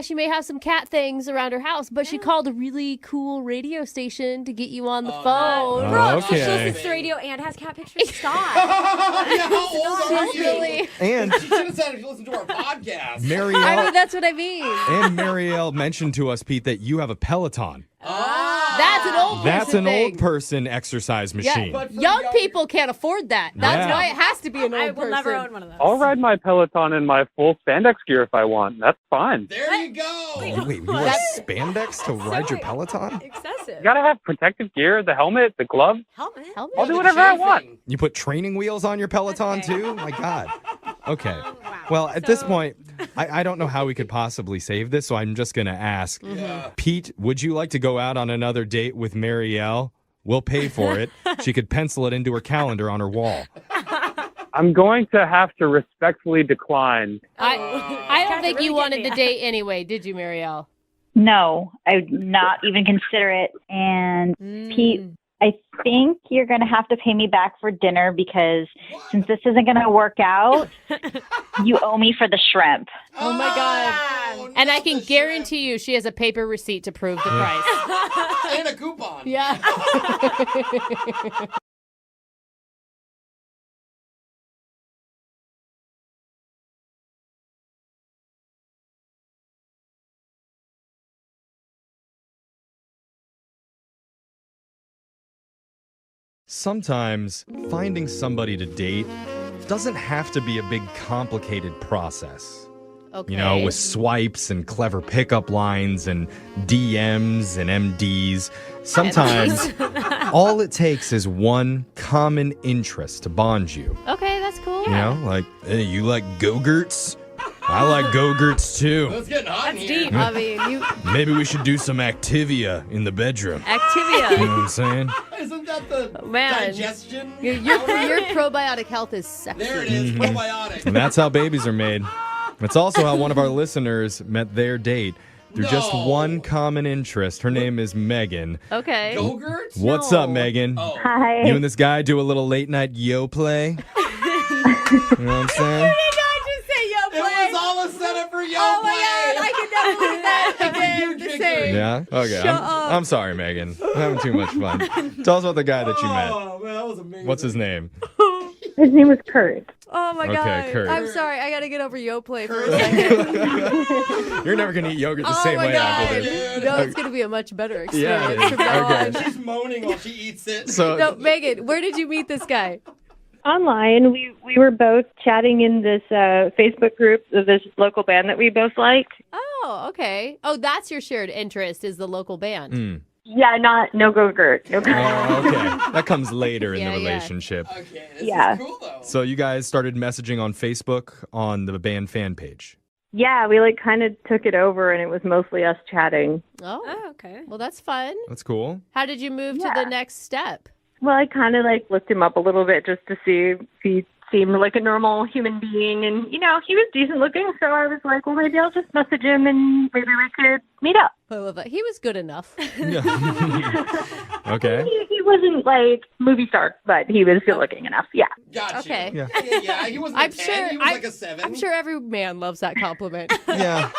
she may have some cat things around her house, but she called a really cool radio station to get you on the phone. Brooke, she listens to radio and has cat pictures. Stop. Yeah, how old are you? Really. And she should have said if you listen to our podcast. Marielle, I mean, that's what I mean. and Marielle mentioned to us, Pete, that you have a Peloton. That's an old person That's an thing. old person exercise machine. Yeah, young people can't afford that. That's Yeah. why it has to be an old I person. will never own one of those. I'll ride my Peloton in my full spandex gear if I want. That's fine. There you go. Wait, you wear spandex to ride your Peloton? Excessive. You gotta have protective gear, the helmet, the gloves. Helmet? I'll do whatever I want. You put training wheels on your Peloton too? My God. Okay. Well, at this point, I don't know how we could possibly save this, so I'm just going to ask. Pete, would you like to go out on another date with Marielle? We'll pay for it. She could pencil it into her calendar on her wall. I'm going to have to respectfully decline. I don't think you wanted the date anyway, did you, Marielle? No, I would not even consider it. And Pete, I think you're going to have to pay me back for dinner because since this isn't going to work out, you owe me for the shrimp. Oh my God. And I can guarantee you she has a paper receipt to prove the price. And a coupon. Yeah. Sometimes finding somebody to date doesn't have to be a big complicated process. Okay. You know, with swipes and clever pickup lines and DMs and MDs. Sometimes all it takes is one common interest to bond you. Okay, that's cool. You know, like, hey, you like Go-Gurts? I like Go-Gurts too. It's getting hot in That's here. deep. I mean, you Maybe we should do some Activia in the bedroom. Activia. You know what I'm saying? Isn't that the Man. digestion? Your probiotic health is sexy. There it is, probiotic. And that's how babies are made. It's also how one of our listeners met their date through just one common interest. Her name is Megan. Okay. Go-Gurts? What's up, Megan? Hi. You and this guy do a little late night yo play? You know what I'm saying? It was all a setup for yo Oh play. my God, I can never believe that again. The same. Yeah? Okay. Shut up. I'm sorry, Megan. I'm having too much fun. Tell us about the guy that you met. Oh, man, that was amazing. What's his name? His name was Kurt. Oh my Okay, God. Kurt. I'm sorry. I got to get over Yoplait for a second. You're never going to eat yogurt the Oh same my way God. after this. No, it's going to be a much better Yeah, experience from now okay. on. She's moaning while she eats it. So, No, Megan, where did you meet this guy? Online, we were both chatting in this Facebook group of this local band that we both like. Oh, okay. Oh, that's your shared interest is the local band. Yeah, no Go-Gurt. No Go-Gurt. Oh, okay. That comes later in Yeah, the yeah. relationship. Okay, this Yeah. is cool, though. So you guys started messaging on Facebook on the band fan page. Yeah, we like kind of took it over, and it was mostly us chatting. Oh, okay. well, that's fun. That's cool. How did you move to the next step? Well, I kind of like looked him up a little bit just to see if he seemed like a normal human being, and he was decent looking. So I was like, well, maybe I'll just message him, and maybe we could meet up. I love that. He was good enough. Okay. He wasn't like movie star, but he was good looking enough. Yeah. Gotcha. Okay. Yeah, he wasn't I'm a 10, sure. he was like a 7. I'm sure every man loves that compliment. Yeah.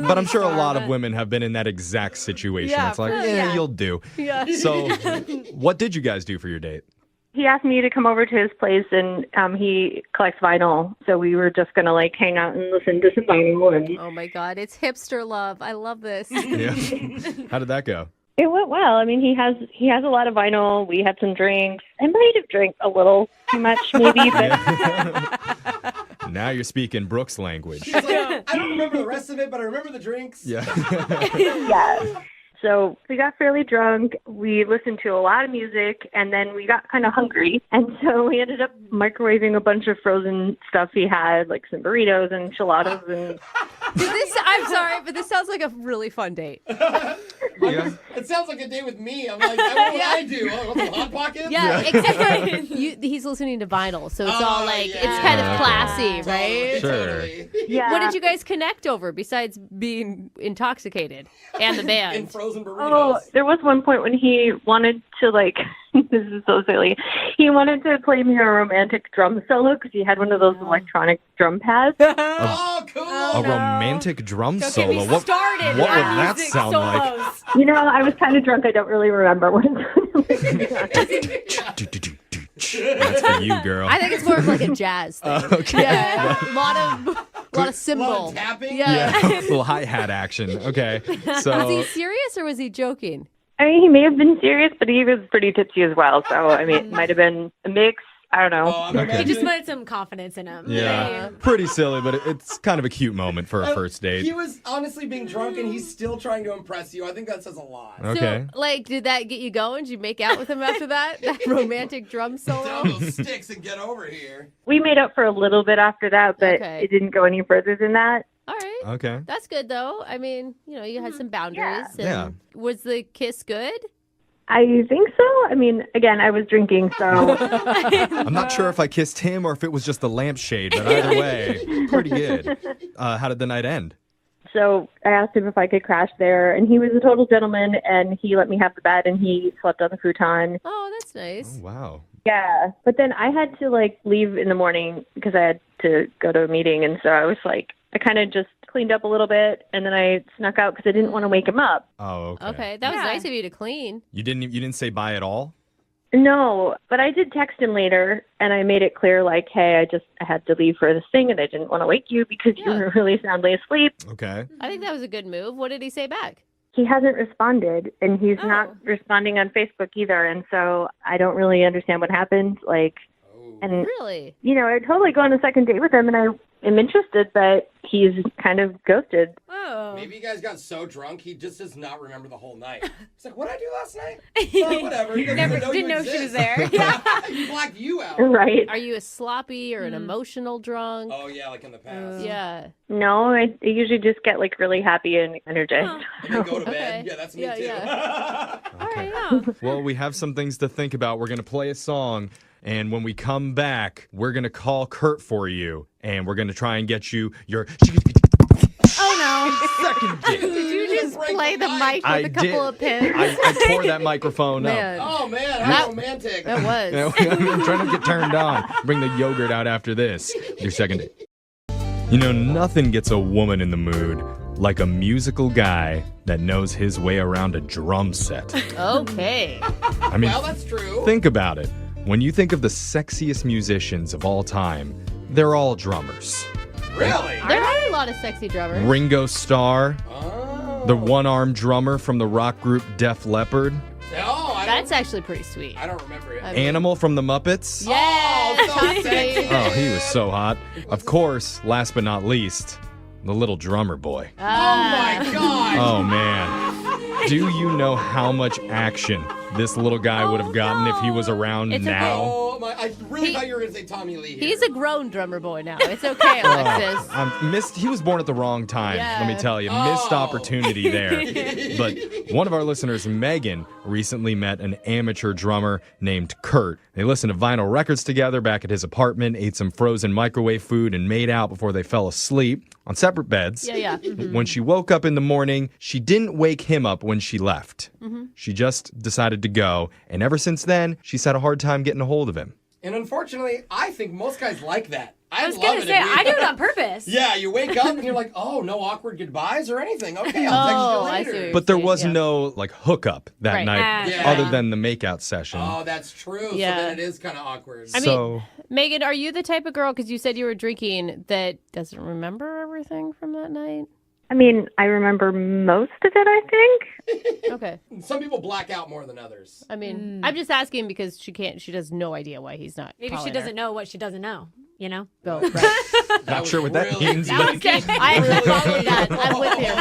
But I'm sure a lot of women have been in that exact situation. Yeah, It's like, yeah. you'll do. Yeah. So what did you guys do for your date? He asked me to come over to his place, and he collects vinyl. So we were just gonna like hang out and listen to some vinyl. And Oh my God, it's hipster love. I love this. Yeah. How did that go? it went well. I mean, he has a lot of vinyl. We had some drinks. I might have drank a little too much, maybe, but Now you're speaking Brooke's language. She's like, I don't remember the rest of it, but I remember the drinks. Yeah. yeah. So we got fairly drunk. We listened to a lot of music, and then we got kind of hungry. And so we ended up microwaving a bunch of frozen stuff he had, like some burritos and enchiladas. And I'm sorry, but this sounds like a really fun date. Yeah. It sounds like a day with me. I'm like, what would I do? Oh, some Hot Pockets? Yeah, except for he's listening to vinyl, so it's all like it's kind of classy, right? Sure. yeah. What did you guys connect over besides being intoxicated and the In band? frozen burritos. Oh, there was one point when he wanted to, like, this is so silly. He wanted to play me a romantic drum solo because he had one of those electronic drum pads. Oh, cool. A romantic drum Don't solo. get me started what would on that music sound like? solos. You know, I was kind of drunk. I don't really remember what it That's for you, girl. I think it's more of like a jazz thing. Okay. Yeah, a lot of cymbal. Lot of tapping? Yeah. Yeah, a little hi-hat action. Okay. So Was he serious or was he joking? I mean, he may have been serious, but he was pretty tipsy as well. So, I mean, it might have been a mix. I don't know. Oh, I'm Okay. He imagining- just wanted some confidence in him. yeah, pretty silly, but it's kind of a cute moment for a first date. He was honestly being drunk, and he's still trying to impress you. I think that says a lot. Okay. So, like, did that get you going? Did you make out with him after that? That romantic drum Down solo? those sticks and get over here. We made up for a little bit after that, but Okay. it didn't go any further than that. All right. Okay. That's good, though. I mean, you had some boundaries. Yeah. And was the kiss good? I think so. I mean, again, I was drinking, so I'm not sure if I kissed him or if it was just the lampshade, but either way, pretty good. How did the night end? So I asked him if I could crash there, and he was a total gentleman, and he let me have the bed, and he slept on the futon. Oh, that's nice. Oh, wow. Yeah, but then I had to like leave in the morning because I had to go to a meeting, and so I was like, I kind of just cleaned up a little bit, and then I snuck out because I didn't want to wake him up. Oh, okay. Okay, that was nice of you to clean. You didn't say bye at all? No, but I did text him later, and I made it clear, like, hey, I had to leave for this thing, and I didn't want to wake you because you were really soundly asleep. Okay. I think that was a good move. What did he say back? He hasn't responded, and he's not responding on Facebook either, and so I don't really understand what happened. Like, and really, you know, I'd totally go on a second date with him, and I am interested, but he's kind of ghosted. Maybe you guys got so drunk he just does not remember the whole night. He's like, what did I do last night? Oh, whatever. He doesn't even know she was exist. there. He blacked you out. Right. Are you a sloppy or an emotional drunk? Oh, yeah, like in the past. Yeah. No, I usually just get like really happy and energized. And then go to bed. Yeah, that's me too. Well, we have some things to think about. We're going to play a song, and when we come back, we're going to call Kurt for you, and we're going to try and get you your... Oh, no. Second date. Did you just play the mic with a couple of pins? I tore that microphone Man. up. Oh, man, how romantic. That was. I'm trying to get turned on. Bring the yogurt out after this. Your second date. You know, nothing gets a woman in the mood like a musical guy that knows his way around a drum set. Okay. I mean, well, that's true. Think about it. When you think of the sexiest musicians of all time, they're all drummers. Really? There are a lot of sexy drummers. Ringo Starr, the one-armed drummer from the rock group Def Leppard. That's actually pretty sweet. I don't remember it. Animal from the Muppets. Yes. Oh, so sexy. Oh, he was so hot. Of course, last but not least, the little drummer boy. Oh, my God. Oh, man. Do you know how much action this little guy would have gotten if he was around now? Oh, my. I really thought you were going to say Tommy Lee here. He's a grown drummer boy now. It's okay, Alexis. He was born at the wrong time, let me tell you. Missed opportunity there. But one of our listeners, Megan, recently met an amateur drummer named Kurt. They listened to vinyl records together back at his apartment, ate some frozen microwave food, and made out before they fell asleep on separate beds. Yeah. When she woke up in the morning, she didn't wake him up when she left. Mm-hmm. She just decided to go, and ever since then, she's had a hard time getting a hold of him. And unfortunately, I think most guys like that. I was going to say, I do it on purpose. Yeah, you wake up and you're like, oh, no awkward goodbyes or anything. Okay, I'll text you later. But there was no hookup that night Yeah. other than the makeout session. Oh, that's true. Yeah. So then it is kind of awkward. I mean, Megan, are you the type of girl, because you said you were drinking, that doesn't remember everything from that night? I mean, I remember most of it, I think. Okay. Some people black out more than others. I mean, I'm just asking because she has no idea why he's not. Maybe she doesn't know what she doesn't know, you know? Oh, right. Not sure what that means. That was okay. I actually followed that. I'm with you.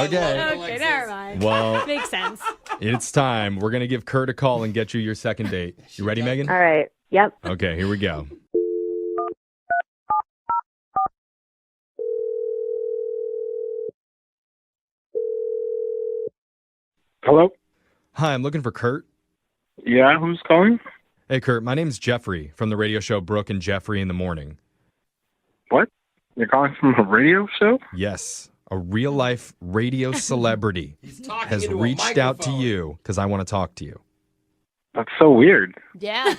Okay. Okay, never mind. Well, Makes sense. it's time. We're going to give Kurt a call and get you your second date. You ready, Megan? All right. Yep. Okay, here we go. Hello? Hi, I'm looking for Kurt. Yeah, who's calling? Hey, Kurt, my name's Jeffrey from the radio show Brooke and Jeffrey in the Morning. What? You're calling from a radio show? Yes, a real-life radio celebrity has into a reached out to you because I want to talk to you. That's so weird. Yeah.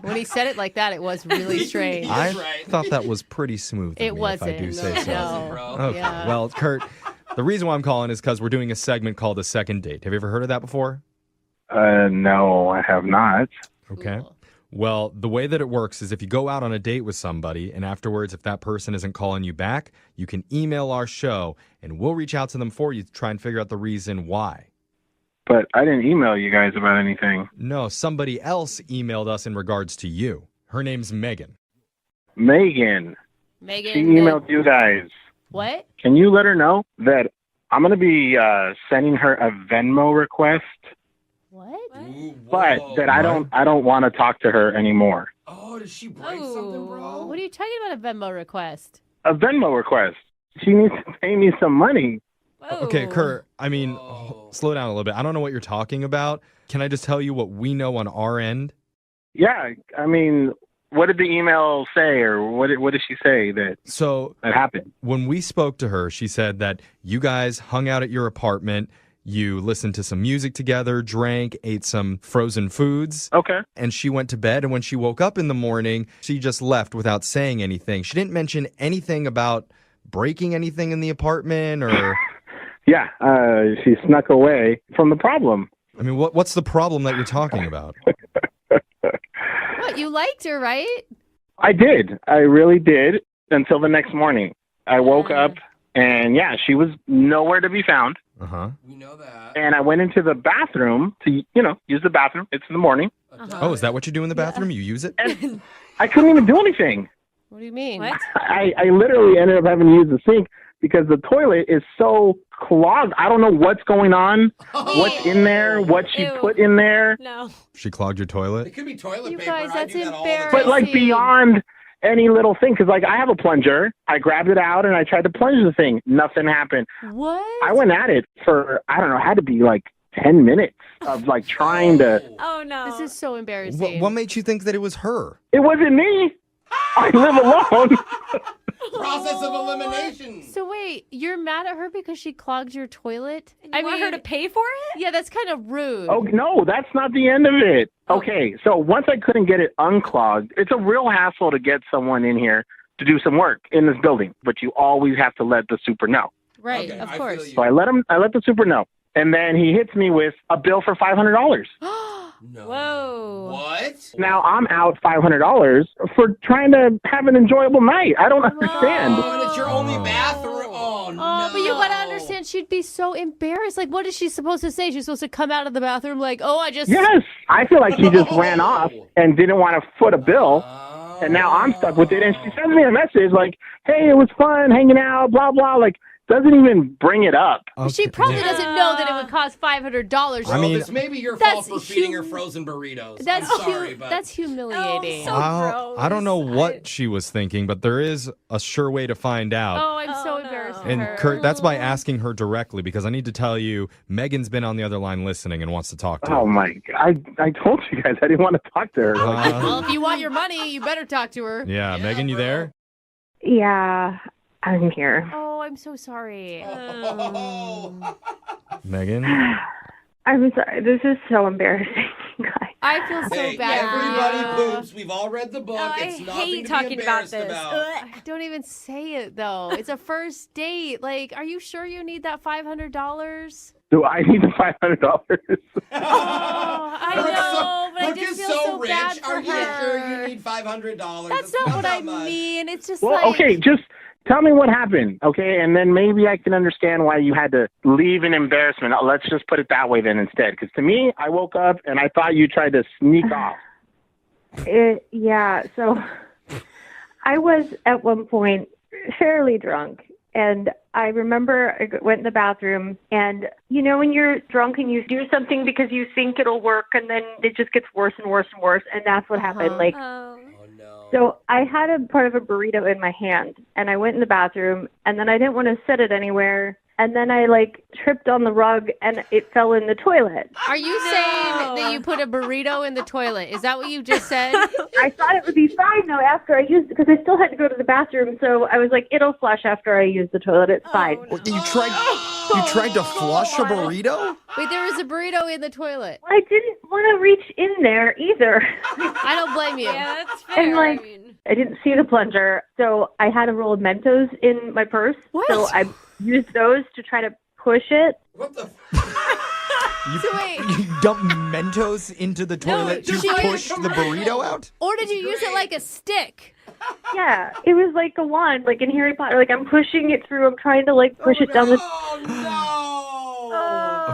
When he said it like that, it was really strange. I thought that was pretty smooth. It of me, wasn't. If I do say so. No. Okay. Yeah. Well, Kurt, the reason why I'm calling is because we're doing a segment called A Second Date. Have you ever heard of that before? No, I have not. Okay. Well, the way that it works is if you go out on a date with somebody and afterwards, if that person isn't calling you back, you can email our show and we'll reach out to them for you to try and figure out the reason why. But I didn't email you guys about anything. No, somebody else emailed us in regards to you. Her name's Megan. Megan. Megan. She emailed you guys. What? Can you let her know that I'm going to be sending her a Venmo request, What? but that I don't want to talk to her anymore. Oh, did she break something, bro? What are you talking about, a Venmo request? A Venmo request. She needs to pay me some money. Okay, Kurt, I mean, slow down a little bit. I don't know what you're talking about. Can I just tell you what we know on our end? Yeah, I mean, What did the email say, or what did she say that happened? When we spoke to her, she said that you guys hung out at your apartment. You listened to some music together, drank, ate some frozen foods. Okay. And she went to bed, and when she woke up in the morning, she just left without saying anything. She didn't mention anything about breaking anything in the apartment or... Yeah, she snuck away from the problem. I mean, what's the problem that you're talking about? What, you liked her, right? I did. I really did until the next morning. I woke up, and yeah, she was nowhere to be found. Uh-huh. We know that. And I went into the bathroom to, use the bathroom. It's in the morning. Oh, is that what you do in the bathroom? You use it? And I couldn't even do anything. What do you mean? What? I literally ended up having to use the sink because the toilet is so clogged. I don't know what's going on, what's in there, what she put in there. No. She clogged your toilet? It could be toilet You paper. guys, I that's do that all the embarrassing. But like beyond any little thing, because like I have a plunger. I grabbed it out and I tried to plunge the thing. Nothing happened. What? I went at it for, I don't know, had to be like 10 minutes of like trying to. Oh, no. This is so embarrassing. What made you think that it was her? It wasn't me. I live alone. Process of elimination. So wait, you're mad at her because she clogged your toilet? I want her to pay for it? Yeah, that's kind of rude. Oh, no, that's not the end of it. Okay, so once I couldn't get it unclogged, it's a real hassle to get someone in here to do some work in this building, but you always have to let the super know. Right, Okay, of I course. feel So I let the super know. And then he hits me with a bill for $500. No. Whoa. What? Now I'm out $500 for trying to have an enjoyable night. I don't understand. Oh, and it's your only bathroom. Oh, no. Oh, but you gotta understand, she'd be so embarrassed. Like, what is she supposed to say? She's supposed to come out of the bathroom like, oh, I just... Yes, I feel like she just ran off and didn't want to foot a bill. And now I'm stuck with it. And she sends me a message like, hey, it was fun hanging out, blah, blah. Like, doesn't even bring it up. She probably doesn't know that it would cost $500. I mean, It's maybe your fault for feeding her frozen burritos. That's I'm sorry, but that's humiliating. I don't know what she was thinking, but there is a sure way to find out. Oh, I'm so embarrassed for And her. Kurt, that's by asking her directly, because I need to tell you, Megan's been on the other line listening and wants to talk to Oh, her. my God. I told you guys I didn't want to talk to her. Well, if you want your money, you better talk to her. Yeah, Megan, you there? Yeah, I'm here. Oh, I'm so sorry. Megan? I'm sorry. This is so embarrassing, guys. I feel so hey, bad. everybody poops. We've all read the book. It's I nothing hate to talking be about embarrassed this. about. Don't even say it, though. It's a first date. Like, are you sure you need that $500? Do I need the $500? Oh, I know, but I Brooke just is feel so so rich. bad for Are you her. sure you need $500? That's It's not what I that much. mean. It's just Well, like... okay, just tell me what happened, okay? And then maybe I can understand why you had to leave in embarrassment. Let's just put it that way then instead. Because to me, I woke up and I thought you tried to sneak off. Yeah, so I was at one point fairly drunk. And I remember I went in the bathroom, and you know when you're drunk and you do something because you think it'll work, and then it just gets worse and worse and worse, and that's what happened. Like, so I had a part of a burrito in my hand, and I went in the bathroom, and then I didn't want to set it anywhere, and then I like tripped on the rug, and it fell in the toilet. Are you saying that you put a burrito in the toilet? Is that what you just said? I thought it would be fine though after I used it, because I still had to go to the bathroom, so I was like, it'll flush after I use the toilet. It's fine. You tried to flush a burrito? Wait, there was a burrito in the toilet. I didn't want to reach in there either. I don't blame you. Yeah, that's fair. And like, I didn't see the plunger, so I had a roll of Mentos in my purse. What? So I used those to try to push it. What the? You dump Mentos into the toilet to push the burrito out? Or did you use it like a stick? Yeah, it was like a wand, like in Harry Potter. Like I'm pushing it through. I'm trying to like push it down the.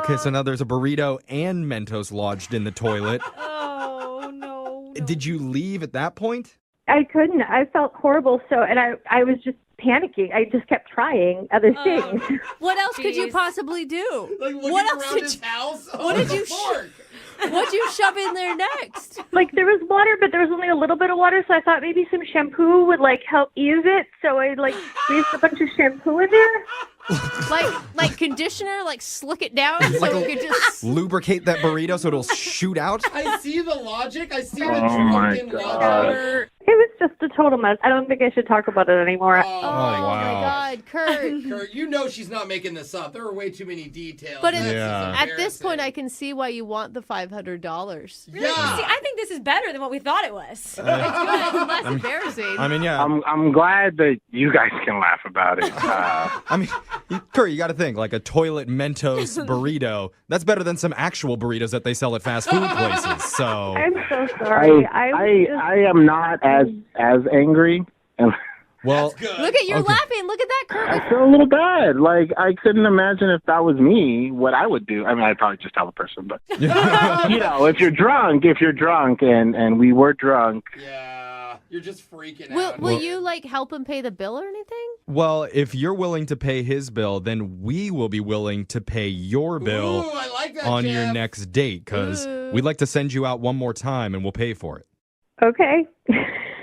Okay, so now there's a burrito and Mentos lodged in the toilet. Oh, no. Did you leave at that point? I couldn't. I felt horrible. So, and I was just panicking. I just kept trying other things. What else could you possibly do? Like looking What else around did his you- house? What did you What'd you shove in there next? Like there was water, but there was only a little bit of water, so I thought maybe some shampoo would like help ease it. So I like squeezed a bunch of shampoo in there. Like conditioner, like slick it down so Like we could just. lubricate that burrito so it'll shoot out? I see the logic. I see the Oh my drunken God. logic. It just a total mess. I don't think I should talk about it anymore. Oh, my God, Kurt. Kurt, you know she's not making this up. There are way too many details. But This is at this point, embarrassing. I can see why you want the $500. Really? See, I think this is better than what we thought it was. It's good. It's less embarrassing. I mean, yeah. I'm glad that you guys can laugh about it. I mean, Kurt, you got to think, like a toilet Mentos burrito, that's better than some actual burritos that they sell at fast food places. So I'm so sorry. I am not as angry. And well, Look at you're laughing. Look at that, Kurt. I feel a little bad. Like, I couldn't imagine if that was me, what I would do. I mean, I'd probably just tell the person, but, you know, if you're drunk, and we were drunk. Yeah, you're just freaking out. Will you, like, help him pay the bill or anything? well, if you're willing to pay his bill, then we will be willing to pay your bill Ooh, I like that, on Jeff. your next date because we'd like to send you out one more time and we'll pay for it. Okay.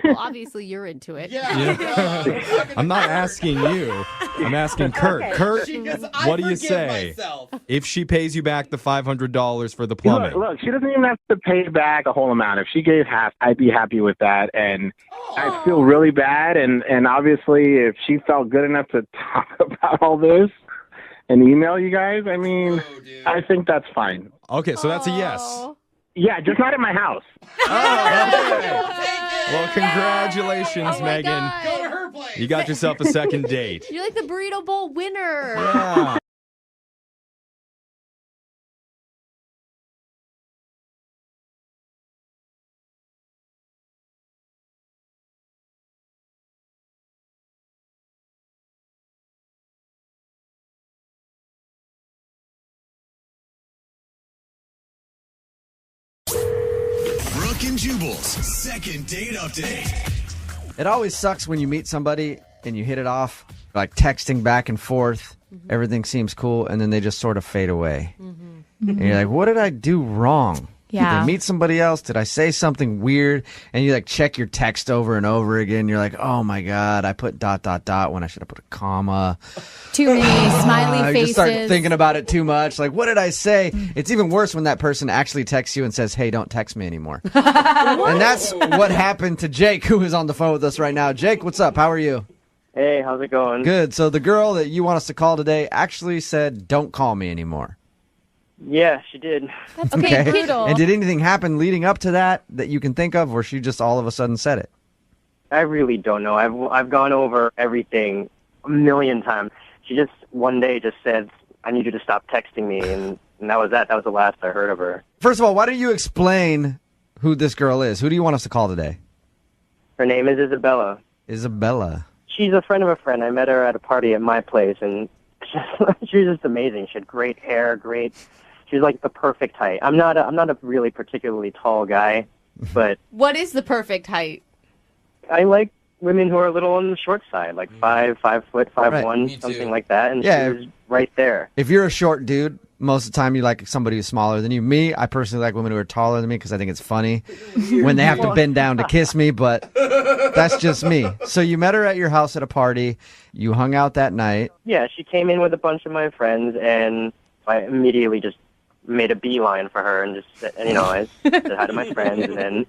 Well, obviously you're into it. I'm not asking you. I'm asking Kurt. Okay. Kurt, She goes, "I what do you forgive say myself." if she pays you back the $500 for the plumbing? Look, she doesn't even have to pay back the whole amount. If she gave half, I'd be happy with that. And I feel really bad. And obviously, if she felt good enough to talk about all this and email you guys, I mean, I think that's fine. Okay, so that's a yes. Yeah, just not at my house. Well, congratulations, Megan. Go to her place. You got yourself a second date. You're like the burrito bowl winner. Yeah. Brooke and Jubal's second date update. It always sucks when you meet somebody and you hit it off, like texting back and forth. Everything seems cool, and then they just sort of fade away. And you're like, what did I do wrong? Did Yeah. I meet somebody else? Did I say something weird? And you like check your text over and over again. You're like, oh my God, I put ... when I should have put a comma. Too many smiley You faces. just start thinking about it too much. Like, what did I say? It's even worse when that person actually texts you and says, hey, don't text me anymore. And that's what happened to Jake, who is on the phone with us right now. Jake, what's up? How are you? Hey, how's it going? Good. So the girl that you want us to call today actually said, don't call me anymore. Yeah, she did. That's okay, poodle. And did anything happen leading up to that you can think of, or she just all of a sudden said it? I really don't know. I've gone over everything a million times. She just one day just said, I need you to stop texting me, and that was that. That was the last I heard of her. First of all, why don't you explain who this girl is? Who do you want us to call today? Her name is Isabella. Isabella. She's a friend of a friend. I met her at a party at my place, and she was just amazing. She had great hair, She was like the perfect height. I'm not a really particularly tall guy, but What is the perfect height? I like women who are a little on the short side, like 5 foot, 5'1", something like that. And Yeah. she was right there. If you're a short dude, most of the time you like somebody who's smaller than you. Me, I personally like women who are taller than me because I think it's funny when they have to bend down to kiss me, but that's just me. So you met her at your house at a party. You hung out that night. Yeah, she came in with a bunch of my friends, and I immediately just made a beeline for her and just said, I said hi to my friends, and then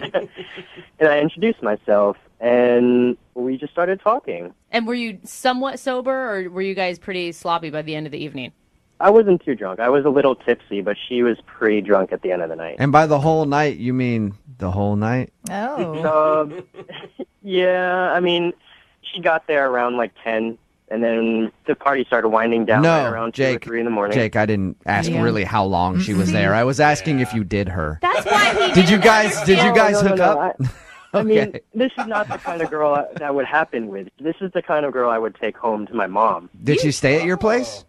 and I introduced myself, and we just started talking. And were you somewhat sober, or were you guys pretty sloppy by the end of the evening? I wasn't too drunk. I was a little tipsy, but she was pretty drunk at the end of the night. And by the whole night, you mean the whole night? Oh. Yeah, I mean, she got there around like 10, and then the party started winding down right around 2 or 3 in the morning. Jake, I didn't ask really how long she was there. I was asking if you did her. That's why he Did you guys hook No, up? I mean, this is not the kind of girl that would happen with. This is the kind of girl I would take home to my mom. Did she stay at your place?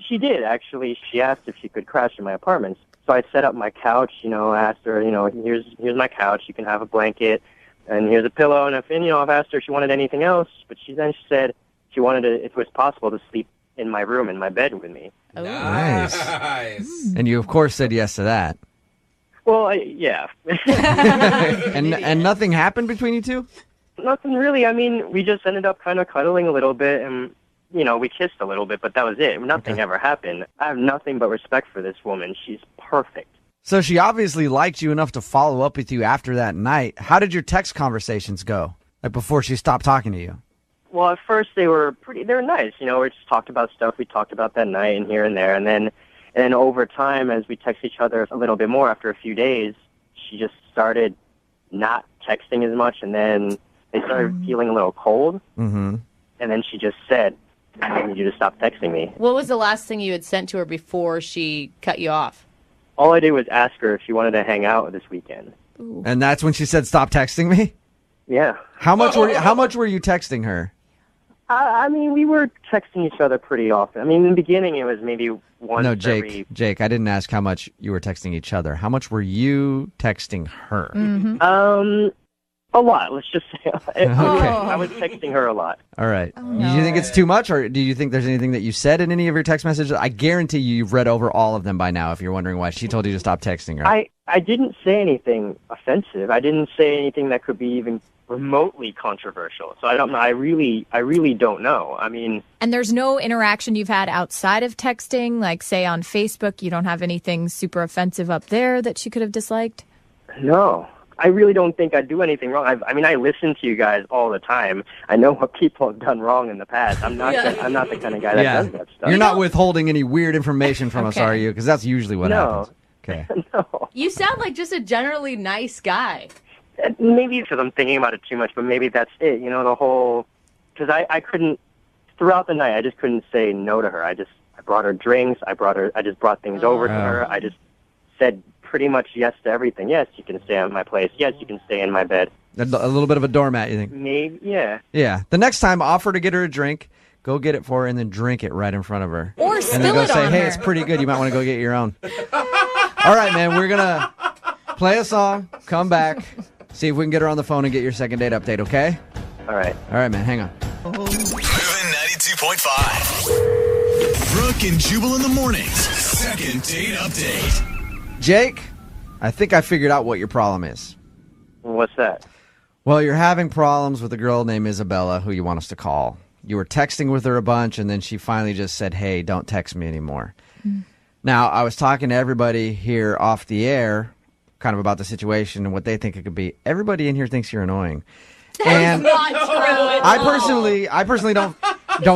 She did, actually. She asked if she could crash in my apartment. So I set up my couch, asked her, here's my couch. You can have a blanket, and here's a pillow. And I've asked her if she wanted anything else, but she said she wanted to, if it was possible, to sleep in my room, in my bed with me. Nice. And you, of course, said yes to that. Well, yeah. And nothing happened between you two? Nothing really. I mean, we just ended up kind of cuddling a little bit, and we kissed a little bit, but that was it. Nothing ever happened. I have nothing but respect for this woman. She's perfect. So she obviously liked you enough to follow up with you after that night. How did your text conversations go? Like before she stopped talking to you? Well, at first they were nice. You know, we just talked about stuff we talked about that night and here and there. And then over time, as we text each other a little bit more after a few days, she just started not texting as much. And then they started feeling a little cold. Mm-hmm. And then she just said, I need you to stop texting me. What was the last thing you had sent to her before she cut you off? All I did was ask her if she wanted to hang out this weekend. Ooh. And that's when she said, "Stop texting me"? Yeah. How much were you texting her? I mean, we were texting each other pretty often. I mean, in the beginning, it was maybe once No, Jake, I didn't ask how much you were texting each other. How much were you texting her? A lot, let's just say. I was texting her a lot. All right. Do you think it's too much, or do you think there's anything that you said in any of your text messages? I guarantee you've read over all of them by now if you're wondering why she told you to stop texting her. I didn't say anything offensive. I didn't say anything that could be even remotely controversial. So I don't know. I really don't know. I mean... And there's no interaction you've had outside of texting? Like, say, on Facebook, you don't have anything super offensive up there that she could have disliked? No. I really don't think I do anything wrong. I mean, I listen to you guys all the time. I know what people have done wrong in the past. I'm not I'm not the kind of guy that does that stuff. You're not withholding any weird information from us, are you? Because that's usually what happens. Okay. You sound like just a generally nice guy. Maybe because I'm thinking about it too much, but maybe that's it. You know, the whole... Because I couldn't... Throughout the night, I just couldn't say no to her. I brought her drinks. I just brought things over to her. I just said pretty much yes to everything. Yes, you can stay at my place. Yes, you can stay in my bed. A little bit of a doormat, you think? Maybe, yeah. Yeah. The next time, offer to get her a drink, go get it for her, and then drink it right in front of her. Or spill and then go it say, on hey, her. it's pretty good. You might want to go get your own. All right, man. We're going to play a song, come back, see if we can get her on the phone and get your second date update, okay? All right. All right, man. Hang on. Moving 92.5. Brooke and Jubal in the mornings. Second date update. Jake, I think I figured out what your problem is. What's that? Well, you're having problems with a girl named Isabella who you want us to call. You were texting with her a bunch, and then she finally just said, hey, don't text me anymore. Now, I was talking to everybody here off the air kind of about the situation and what they think it could be. Everybody in here thinks you're annoying. And not true. I personally don't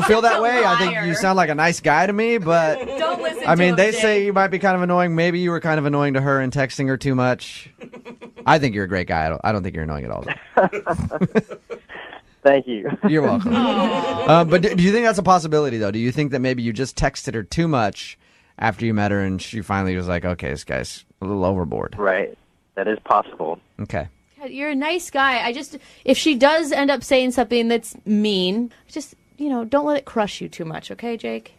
feel that way. I think you sound like a nice guy to me, but Don't listen I mean, to they him, say Jake. you might be kind of annoying. Maybe you were kind of annoying to her and texting her too much. I think you're a great guy. I don't think you're annoying at all. Thank you. You're welcome. But do you think that's a possibility, though? Do you think that maybe you just texted her too much after you met her and she finally was like, okay, this guy's a little overboard? Right. That is possible. Okay. God, you're a nice guy. If she does end up saying something that's mean, just, don't let it crush you too much, okay, Jake?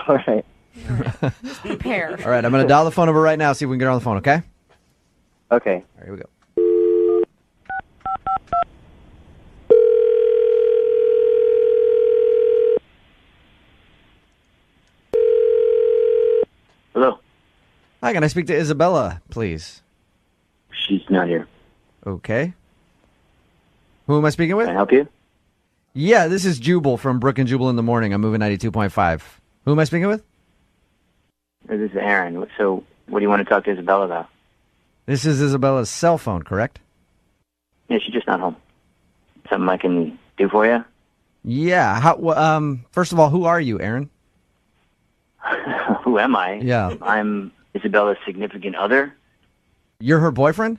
All right. Just prepare. All right, I'm going to dial the phone number right now, see if we can get her on the phone, okay? Okay. All right, here we go. Hello. Hi, can I speak to Isabella, please? She's not here. Okay. Who am I speaking with? Can I help you? Yeah, this is Jubal from Brooke and Jubal in the morning. I'm moving 92.5. Who am I speaking with? This is Aaron. So, what do you want to talk to Isabella about? This is Isabella's cell phone, correct? Yeah, she's just not home. Something I can do for you? Yeah. First of all, who are you, Aaron? Who am I? Yeah. I'm Isabella's significant other. You're her boyfriend?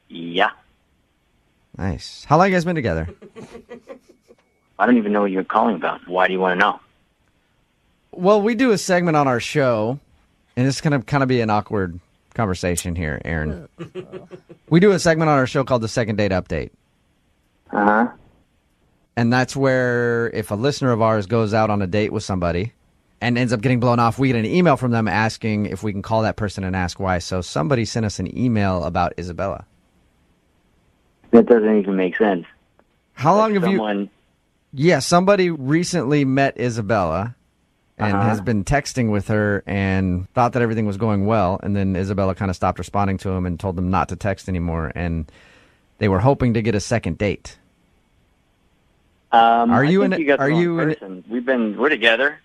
Yeah. Nice. How long you guys been together? I don't even know what you're calling about. Why do you want to know? Well, we do a segment on our show, and it's going to kind of be an awkward conversation here, Aaron. We do a segment on our show called the Second Date Update. Uh-huh. And that's where if a listener of ours goes out on a date with somebody and ends up getting blown off, we get an email from them asking if we can call that person and ask why. So somebody sent us an email about Isabella. That doesn't even make sense. How long have you... Yeah, somebody recently met Isabella and has been texting with her and thought that everything was going well. And then Isabella kind of stopped responding to him and told them not to text anymore. And they were hoping to get a second date. Are you we're together.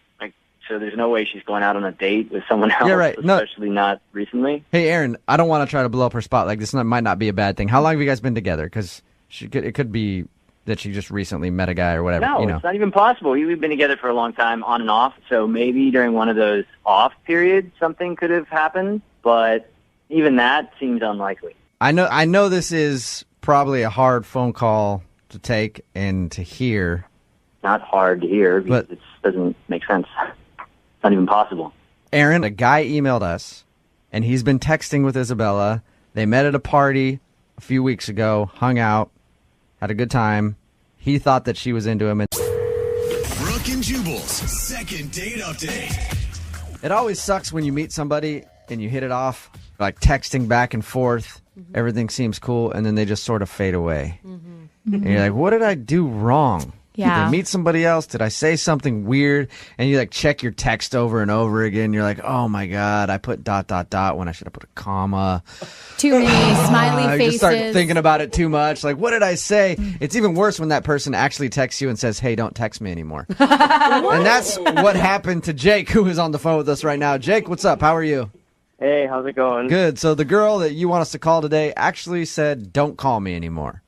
So there's no way she's going out on a date with someone else, Yeah, right. No. especially not recently. Hey, Aaron, I don't want to try to blow up her spot. Like, this might not be a bad thing. How long have you guys been together? Because it could be that she just recently met a guy or whatever. No, you know. it's not even possible. We've been together for a long time, on and off. So maybe during one of those off periods, something could have happened. But even that seems unlikely. I know this is probably a hard phone call to take and to hear. Not hard to hear because it doesn't make sense. It's not even possible. Aaron, a guy emailed us, and he's been texting with Isabella. They met at a party a few weeks ago, hung out, had a good time. He thought that she was into him. Brooke and Jubal's second date update. It always sucks when you meet somebody and you hit it off, like texting back and forth. Everything seems cool, and then they just sort of fade away. And you're like, what did I do wrong? Yeah. Did I meet somebody else? Did I say something weird? And you like check your text over and over again. You're like, oh my God, I put ... when I should have put a comma. Too many smiley I faces. just start thinking about it too much. Like, what did I say? It's even worse when that person actually texts you and says, hey, don't text me anymore. And that's what happened to Jake, who is on the phone with us right now. Jake, what's up? How are you? Hey, how's it going? Good. So the girl that you want us to call today actually said, don't call me anymore.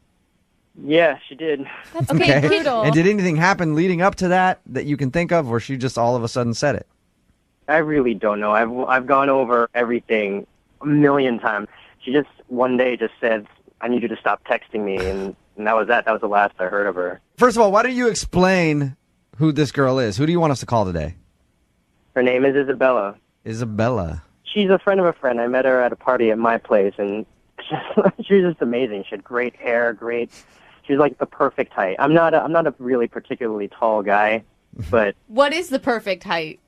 Yeah, she did. That's okay, brutal. And did anything happen leading up to that you can think of, or she just all of a sudden said it? I really don't know. I've gone over everything a million times. She just one day just said, I need you to stop texting me, and that was that. That was the last I heard of her. First of all, why don't you explain who this girl is? Who do you want us to call today? Her name is Isabella. Isabella. She's a friend of a friend. I met her at a party at my place, and she was just amazing. She had great hair, she was like the perfect height. I'm not a really particularly tall guy, but What is the perfect height?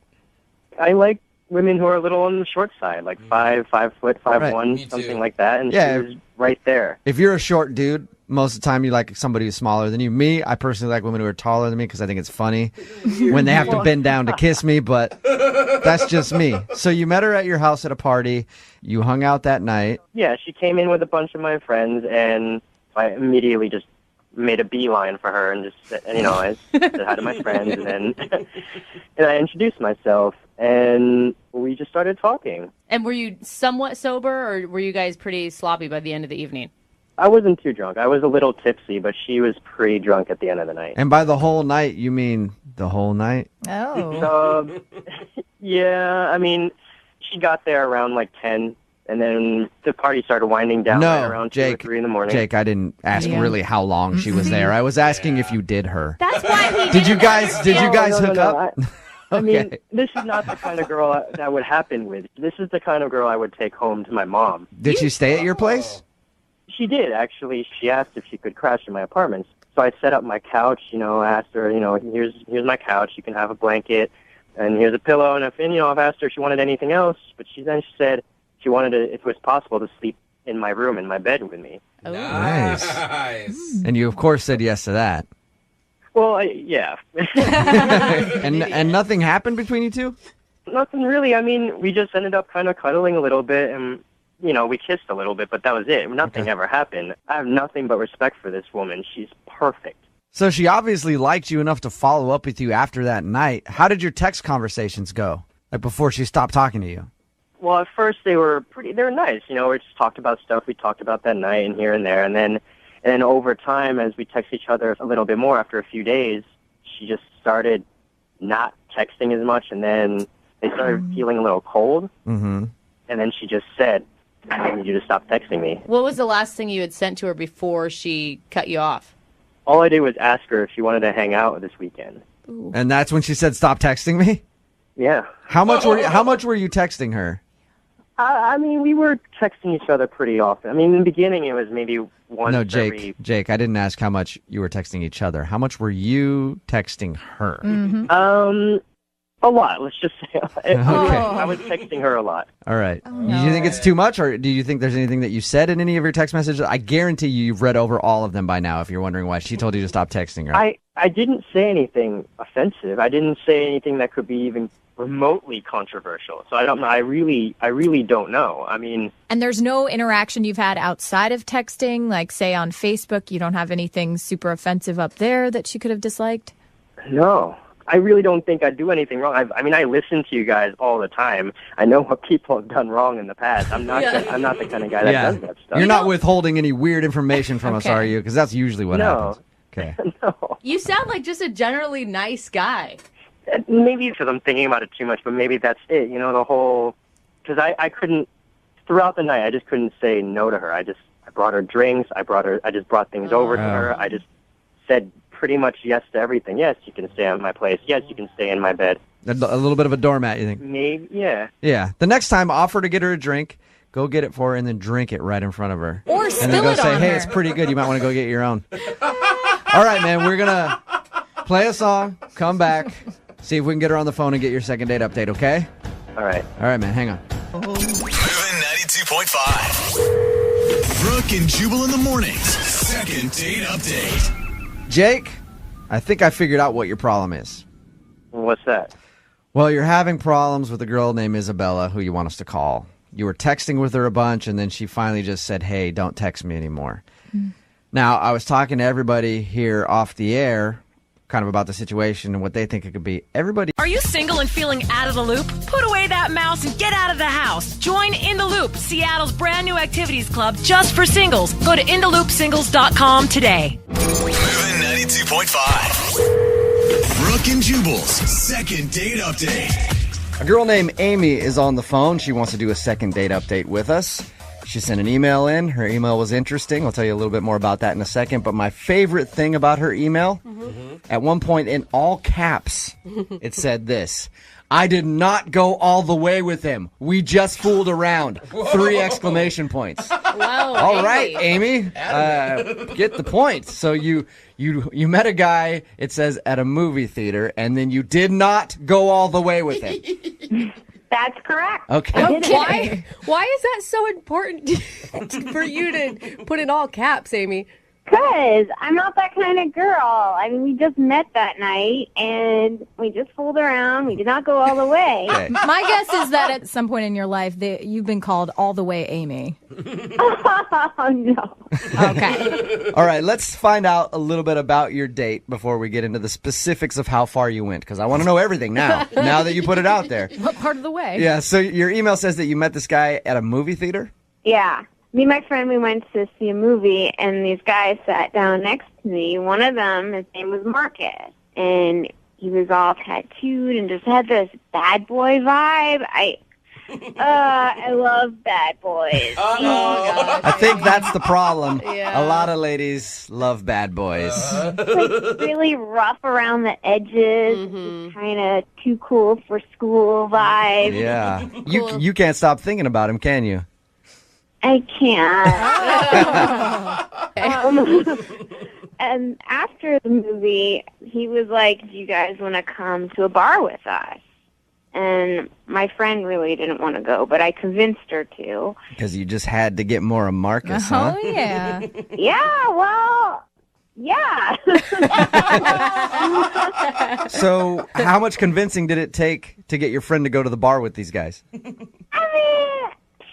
I like women who are a little on the short side, like 5 foot, 5'1", something like that. And Yeah. she was right there. If you're a short dude, most of the time you like somebody who's smaller than you. Me, I personally like women who are taller than me because I think it's funny when they have to bend down to kiss me, but that's just me. So you met her at your house at a party. You hung out that night. Yeah, she came in with a bunch of my friends, and I immediately just made a beeline for her and just said, I said hi to my friends, and then and I introduced myself, and we just started talking. And were you somewhat sober, or were you guys pretty sloppy by the end of the evening? I wasn't too drunk. I was a little tipsy, but she was pretty drunk at the end of the night. And by the whole night, you mean the whole night? Oh. Yeah, I mean, she got there around like 10, and then the party started winding down right around 2 or 3 in the morning. Jake, I didn't ask really how long she was there. I was asking if you did her. That's why he Did you guys hook No, up? I mean, Okay. this is not the kind of girl that would happen with. This is the kind of girl I would take home to my mom. Did she stay at your place? She did, actually. She asked if she could crash in my apartment. So I set up my couch, asked her, here's my couch. You can have a blanket, and here's a pillow. And I've asked her if she wanted anything else, but she said she wanted to, if it was possible, to sleep in my room, in my bed with me. Nice. And you, of course, said yes to that. Well, yeah. And nothing happened between you two? Nothing really. I mean, we just ended up kind of cuddling a little bit, and we kissed a little bit, but that was it. Nothing ever happened. I have nothing but respect for this woman. She's perfect. So she obviously liked you enough to follow up with you after that night. How did your text conversations go? Like before she stopped talking to you? Well, at first they were nice. We just talked about stuff we talked about that night and here and there. And then over time, as we text each other a little bit more after a few days, she just started not texting as much. And then they started feeling a little cold. Mm-hmm. And then she just said, I need you to stop texting me. What was the last thing you had sent to her before she cut you off? All I did was ask her if she wanted to hang out this weekend. And that's when she said, stop texting me? Yeah. How much were you texting her? I mean, we were texting each other pretty often. I mean, in the beginning, it was maybe once No, Jake, I didn't ask how much you were texting each other. How much were you texting her? A lot, let's just say. I was texting her a lot. All right. Do you think it's too much, or do you think there's anything that you said in any of your text messages? I guarantee you've read over all of them by now if you're wondering why she told you to stop texting her. I didn't say anything offensive. I didn't say anything that could be even remotely controversial. So I don't know. I really don't know. I mean... And there's no interaction you've had outside of texting, like say on Facebook, you don't have anything super offensive up there that she could have disliked? No. I really don't think I do anything wrong. I listen to you guys all the time. I know what people have done wrong in the past. I'm not the kind of guy that does that stuff. You're not withholding any weird information from us, are you? Because that's usually what happens. Okay. You sound like just a generally nice guy. Maybe because I'm thinking about it too much, but maybe that's it. You know, the whole, because I couldn't, throughout the night, I just couldn't say no to her. I brought her drinks. I just brought things over to her. I just said pretty much yes to everything. Yes, you can stay at my place. Yes, you can stay in my bed. A little bit of a doormat, you think? Maybe, yeah. Yeah. The next time, offer to get her a drink. Go get it for her and then drink it right in front of her. Or and spill then go it say, on hey, her. it's pretty good. You might want to go get your own. All right, man. We're going to play a song, come back, see if we can get her on the phone and get your second date update, okay? All right. All right, man. Hang on. Moving 92.5. Brooke and Jubal in the mornings. Second date update. Jake, I think I figured out what your problem is. What's that? Well, you're having problems with a girl named Isabella who you want us to call. You were texting with her a bunch, and then she finally just said, hey, don't text me anymore. Now, I was talking to everybody here off the air kind of about the situation and what they think it could be. Everybody... Are you single and feeling out of the loop? Put away that mouse and get out of the house. Join In the Loop, Seattle's brand new activities club just for singles. Go to intheloopsingles.com today. Moving 92.5. Brooke and Jubal's second date update. A girl named Amy is on the phone. She wants to do a second date update with us. She sent an email in. Her email was interesting. I'll tell you a little bit more about that in a second. But my favorite thing about her email, at one point in all caps, it said this: I did not go all the way with him. We just fooled around. 3 exclamation points. Wow. All right, Amy. Get the point. So you met a guy, it says, at a movie theater, and then you did not go all the way with him. That's correct. Okay. Why is that so important for you to put in all caps, Amy? Because I'm not that kind of girl. I mean, we just met that night, and we just fooled around. We did not go all the way. Okay. My guess is that at some point in your life, you've been called all the way Amy. Oh, no. Okay. All right, let's find out a little bit about your date before we get into the specifics of how far you went, because I want to know everything now that you put it out there. What part of the way? Yeah, so your email says that you met this guy at a movie theater? Yeah. Me and my friend, we went to see a movie, and these guys sat down next to me. One of them, his name was Marcus, and he was all tattooed and just had this bad boy vibe. I love bad boys. Oh, gosh. I think that's the problem. Yeah. A lot of ladies love bad boys. Like really rough around the edges, kind of too cool for school vibe. Yeah. You can't stop thinking about him, can you? I can't. And after the movie, he was like, do you guys want to come to a bar with us? And my friend really didn't want to go, but I convinced her to. Because you just had to get more of Marcus, huh? Oh, yeah. Yeah, well, yeah. So how much convincing did it take to get your friend to go to the bar with these guys? I mean,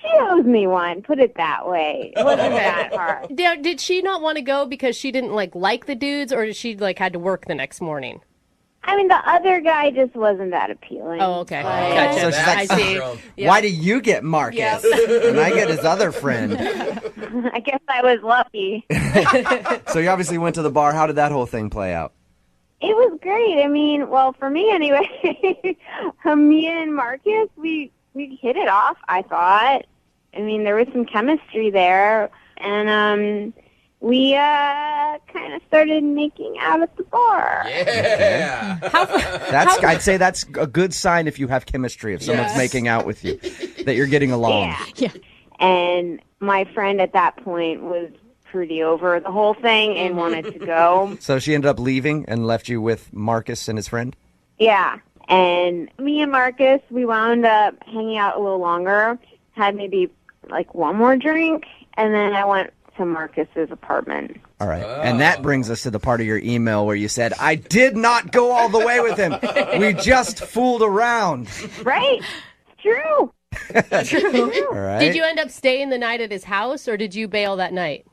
she owes me one, put it that way. It wasn't that hard. Now, did she not want to go because she didn't like the dudes, or did she had to work the next morning? I mean, the other guy just wasn't that appealing. Oh, okay. Gotcha. So she's like, I see. Yeah. Why do you get Marcus? Yep. And I get his other friend. I guess I was lucky. So you obviously went to the bar. How did that whole thing play out? It was great. I mean, well, for me anyway, me and Marcus, we hit it off, I thought. I mean, there was some chemistry there, and we kind of started making out at the bar. Yeah. I'd say that's a good sign if you have chemistry, if someone's making out with you, that you're getting along. Yeah. And my friend at that point was pretty over the whole thing and wanted to go. So she ended up leaving and left you with Marcus and his friend? Yeah. And me and Marcus, we wound up hanging out a little longer, had maybe one more drink, and then I went to Marcus's apartment. All right. And that brings us to the part of your email where you said, I did not go all the way with him. We just fooled around. Right? True. True. All right. Did you end up staying the night at his house, or did you bail that night?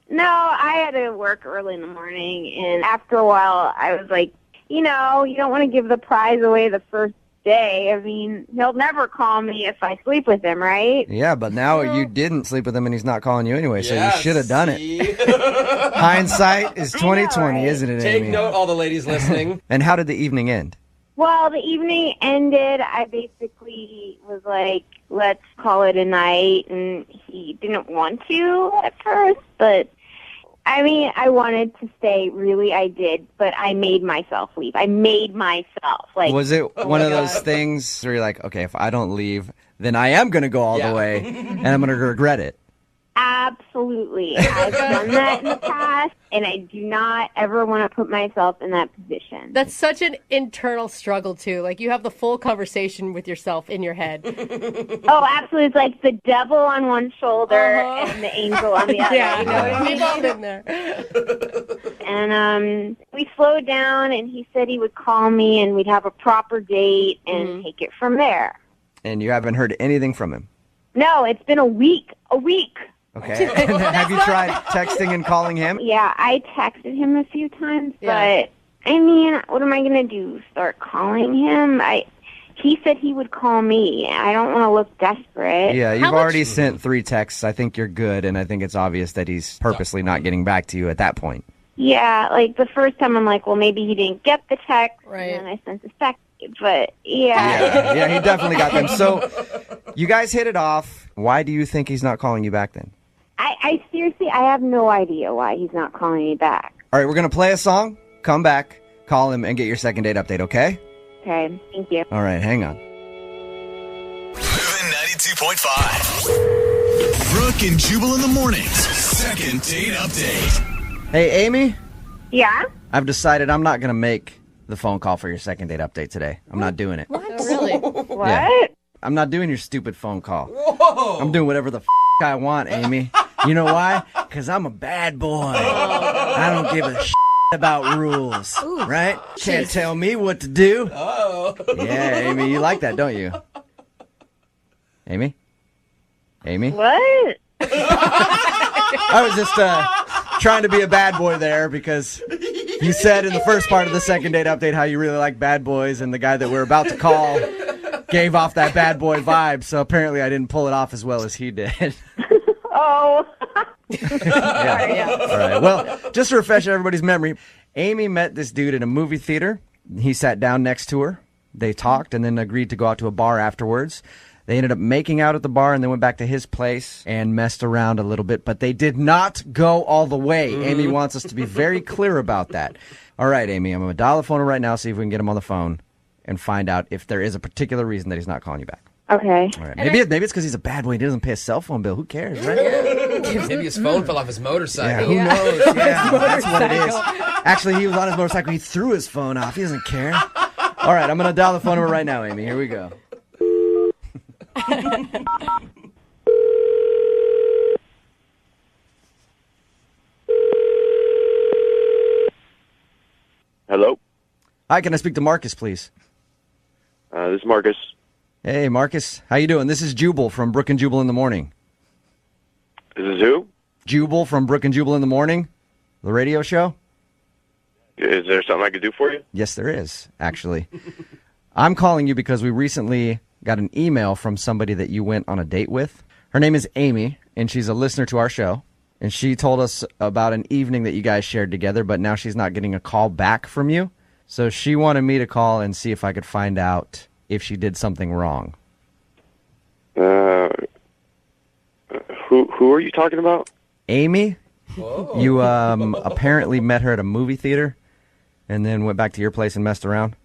No, I had to work early in the morning, and after a while, I was like, you don't want to give the prize away the first day. I mean, he'll never call me if I sleep with him, right? Yeah, but now you didn't sleep with him and he's not calling you anyway, so you should have done it. see? Hindsight is 2020, isn't it, Take Amy? note, all the ladies listening. And how did the evening end? Well, the evening ended. I basically was like, let's call it a night, and he didn't want to at first, but I mean, I wanted to stay, really, I did, but I made myself leave. I made myself. Like, Was it oh one my of those God. things where you're like, okay, if I don't leave, then I am going to go all the way, and I'm going to regret it? Absolutely. I've done that in the past, and I do not ever want to put myself in that position. That's such an internal struggle, too. Like, you have the full conversation with yourself in your head. Oh, absolutely. It's like the devil on one shoulder and the angel on the other. Yeah, you know what I mean? we've all been there. And we slowed down, and he said he would call me, and we'd have a proper date and take it from there. And you haven't heard anything from him? No, it's been a week. A week. Okay. Have you tried texting and calling him? Yeah, I texted him a few times, Yeah. but I mean, what am I going to do? Start calling him? He said he would call me. I don't want to look desperate. Yeah, you've already sent 3 texts. I think you're good, and I think it's obvious that he's purposely not getting back to you at that point. Yeah, like the first time I'm like, well, maybe he didn't get the text, and then I sent the second. But Yeah, he definitely got them. So you guys hit it off. Why do you think he's not calling you back then? I seriously, I have no idea why he's not calling me back. All right, we're going to play a song, come back, call him, and get your second date update, okay? Okay, thank you. All right, hang on. Moving 92.5. Brooke and Jubal in the mornings. Second date update. Hey, Amy, Yeah? I've decided I'm not going to make the phone call for your second date update today. I'm not doing it. Really? What? Yeah. I'm not doing your stupid phone call. Whoa. I'm doing whatever the I want, Amy. You know why? Because I'm a bad boy. I don't give a about rules, right? Can't tell me what to do. Oh. Yeah, Amy, you like that, don't you? Amy? Amy? What? I was just trying to be a bad boy there because you said in the first part of the second date update how you really like bad boys, and the guy that we're about to call gave off that bad boy vibe, so apparently I didn't pull it off as well as he did. Oh. Yeah. All right. Well, just to refresh everybody's memory, Amy met this dude in a movie theater. He sat down next to her. They talked and then agreed to go out to a bar afterwards. They ended up making out at the bar and then went back to his place and messed around a little bit, but they did not go all the way. Amy wants us to be very clear about that. All right, Amy, I'm going to dial the phone right now, see if we can get him on the phone and find out if there is a particular reason that he's not calling you back. Okay. All right. Maybe it's because he's a bad boy and he doesn't pay his cell phone bill. Who cares, right? Maybe his phone fell off his motorcycle. Yeah, who knows? Yeah, that's what it is. Actually, he was on his motorcycle. He threw his phone off. He doesn't care. All right, I'm going to dial the phone number right now, Amy. Here we go. Hello? Hi, can I speak to Marcus, please? This is Marcus. Hey, Marcus. How you doing? This is Jubal from Brooke and Jubal in the Morning. This is who? Jubal from Brooke and Jubal in the Morning, the radio show. Is there something I could do for you? Yes, there is, actually. I'm calling you because we recently got an email from somebody that you went on a date with. Her name is Amy, and she's a listener to our show. And she told us about an evening that you guys shared together, but now she's not getting a call back from you. So she wanted me to call and see if I could find out if she did something wrong. Who are you talking about? Amy? You apparently met her at a movie theater and then went back to your place and messed around?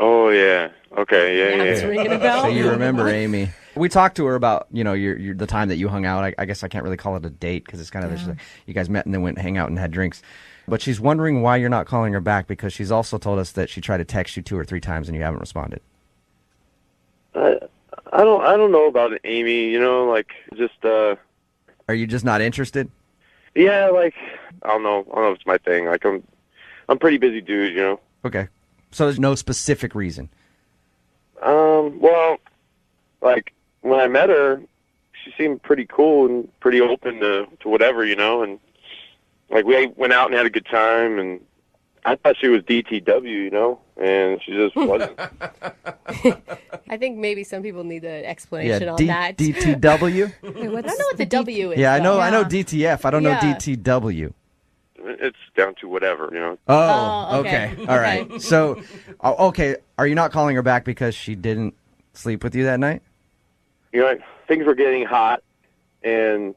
Oh, yeah. Okay, yeah. It's ringing a bell. So you remember Amy. We talked to her about, your the time that you hung out. I guess I can't really call it a date because it's kind of just like you guys met and then went hang out and had drinks. But she's wondering why you're not calling her back because she's also told us that she tried to text you 2 or 3 times and you haven't responded. I don't know about it, Amy. Just Are you just not interested? yeah, I don't know if it's my thing. I'm pretty busy dude, Okay. So there's no specific reason. Well, when I met her, she seemed pretty cool and pretty open to whatever, and we went out and had a good time, and I thought she was DTW, and she just wasn't. I think maybe some people need an explanation on D- that. DTW? I don't know what the W is. Yeah, I though. know DTF. I don't know DTW. It's down to whatever. Oh, okay. All right. So, okay, are you not calling her back because she didn't sleep with you that night? Things were getting hot, and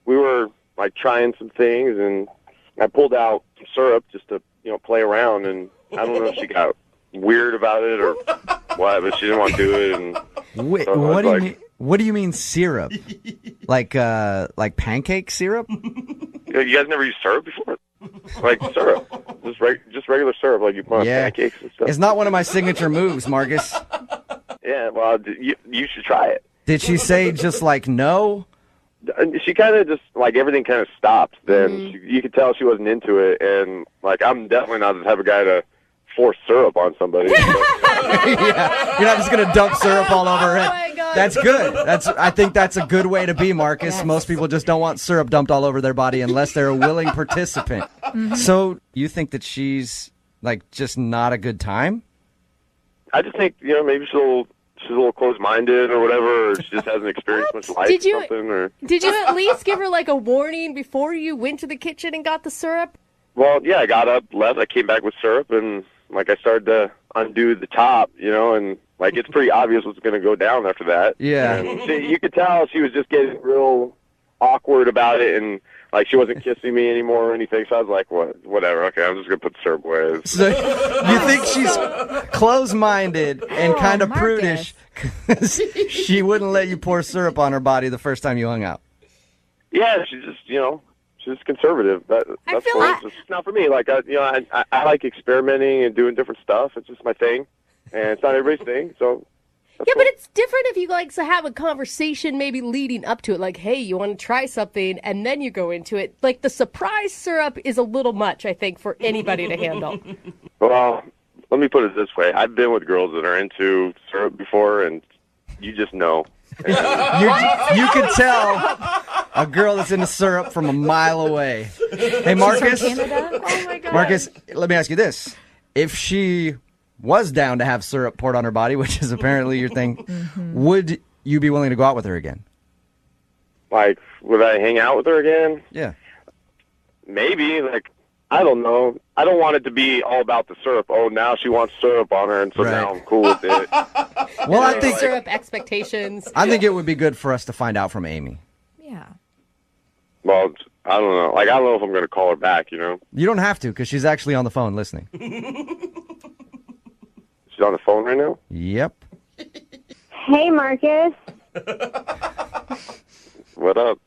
we were like trying some things, and I pulled out some syrup just to play around, and I don't know if she got weird about it or what, but she didn't want to do it. And Wait, so what do you mean? What do you mean syrup? like pancake syrup? You guys never used syrup before? Like syrup, just regular syrup, like you put on pancakes and stuff. It's not one of my signature moves, Marcus. Yeah, well, you should try it. Did she say just like no? She kind of just everything kind of stopped. Then you could tell she wasn't into it, and I'm definitely not the type of guy to force syrup on somebody. Yeah, you're not just gonna dump syrup all over her head. That's good. I think that's a good way to be, Marcus. Yes. Most people just don't want syrup dumped all over their body unless they're a willing participant. So you think that she's just not a good time? I just think maybe she's a little closed-minded or whatever, or she just hasn't experienced much life or something. Or... Did you at least give her a warning before you went to the kitchen and got the syrup? Well, yeah, I got up, left, I came back with syrup, and I started to undo the top, and it's pretty obvious what's going to go down after that. Yeah. And you could tell she was just getting real awkward about it, and she wasn't kissing me anymore or anything. So I was like, whatever. Okay, I'm just going to put the syrup away. So you think she's closed-minded and kind of prudish because she wouldn't let you pour syrup on her body the first time you hung out? Yeah, she's just, she's conservative. That's it's just not for me. I like experimenting and doing different stuff. It's just my thing, and it's not everybody's thing. So. Yeah, but it's different if you to have a conversation maybe leading up to it, hey, you want to try something, and then you go into it. The surprise syrup is a little much, I think, for anybody to handle. Well, let me put it this way. I've been with girls that are into syrup before, and you just know. You can tell a girl that's into syrup from a mile away. Hey, Marcus. She's from Canada? Oh, my God. Marcus, let me ask you this. If she was down to have syrup poured on her body, which is apparently your thing, would you be willing to go out with her again? Would I hang out with her again? Yeah. Maybe. I don't know. I don't want it to be all about the syrup. Oh, now she wants syrup on her, and so now I'm cool with it. Well, I think syrup expectations. I think it would be good for us to find out from Amy. Yeah. Well, I don't know. I don't know if I'm going to call her back, You don't have to, because she's actually on the phone listening. She's on the phone right now? Yep. Hey, Marcus. What up?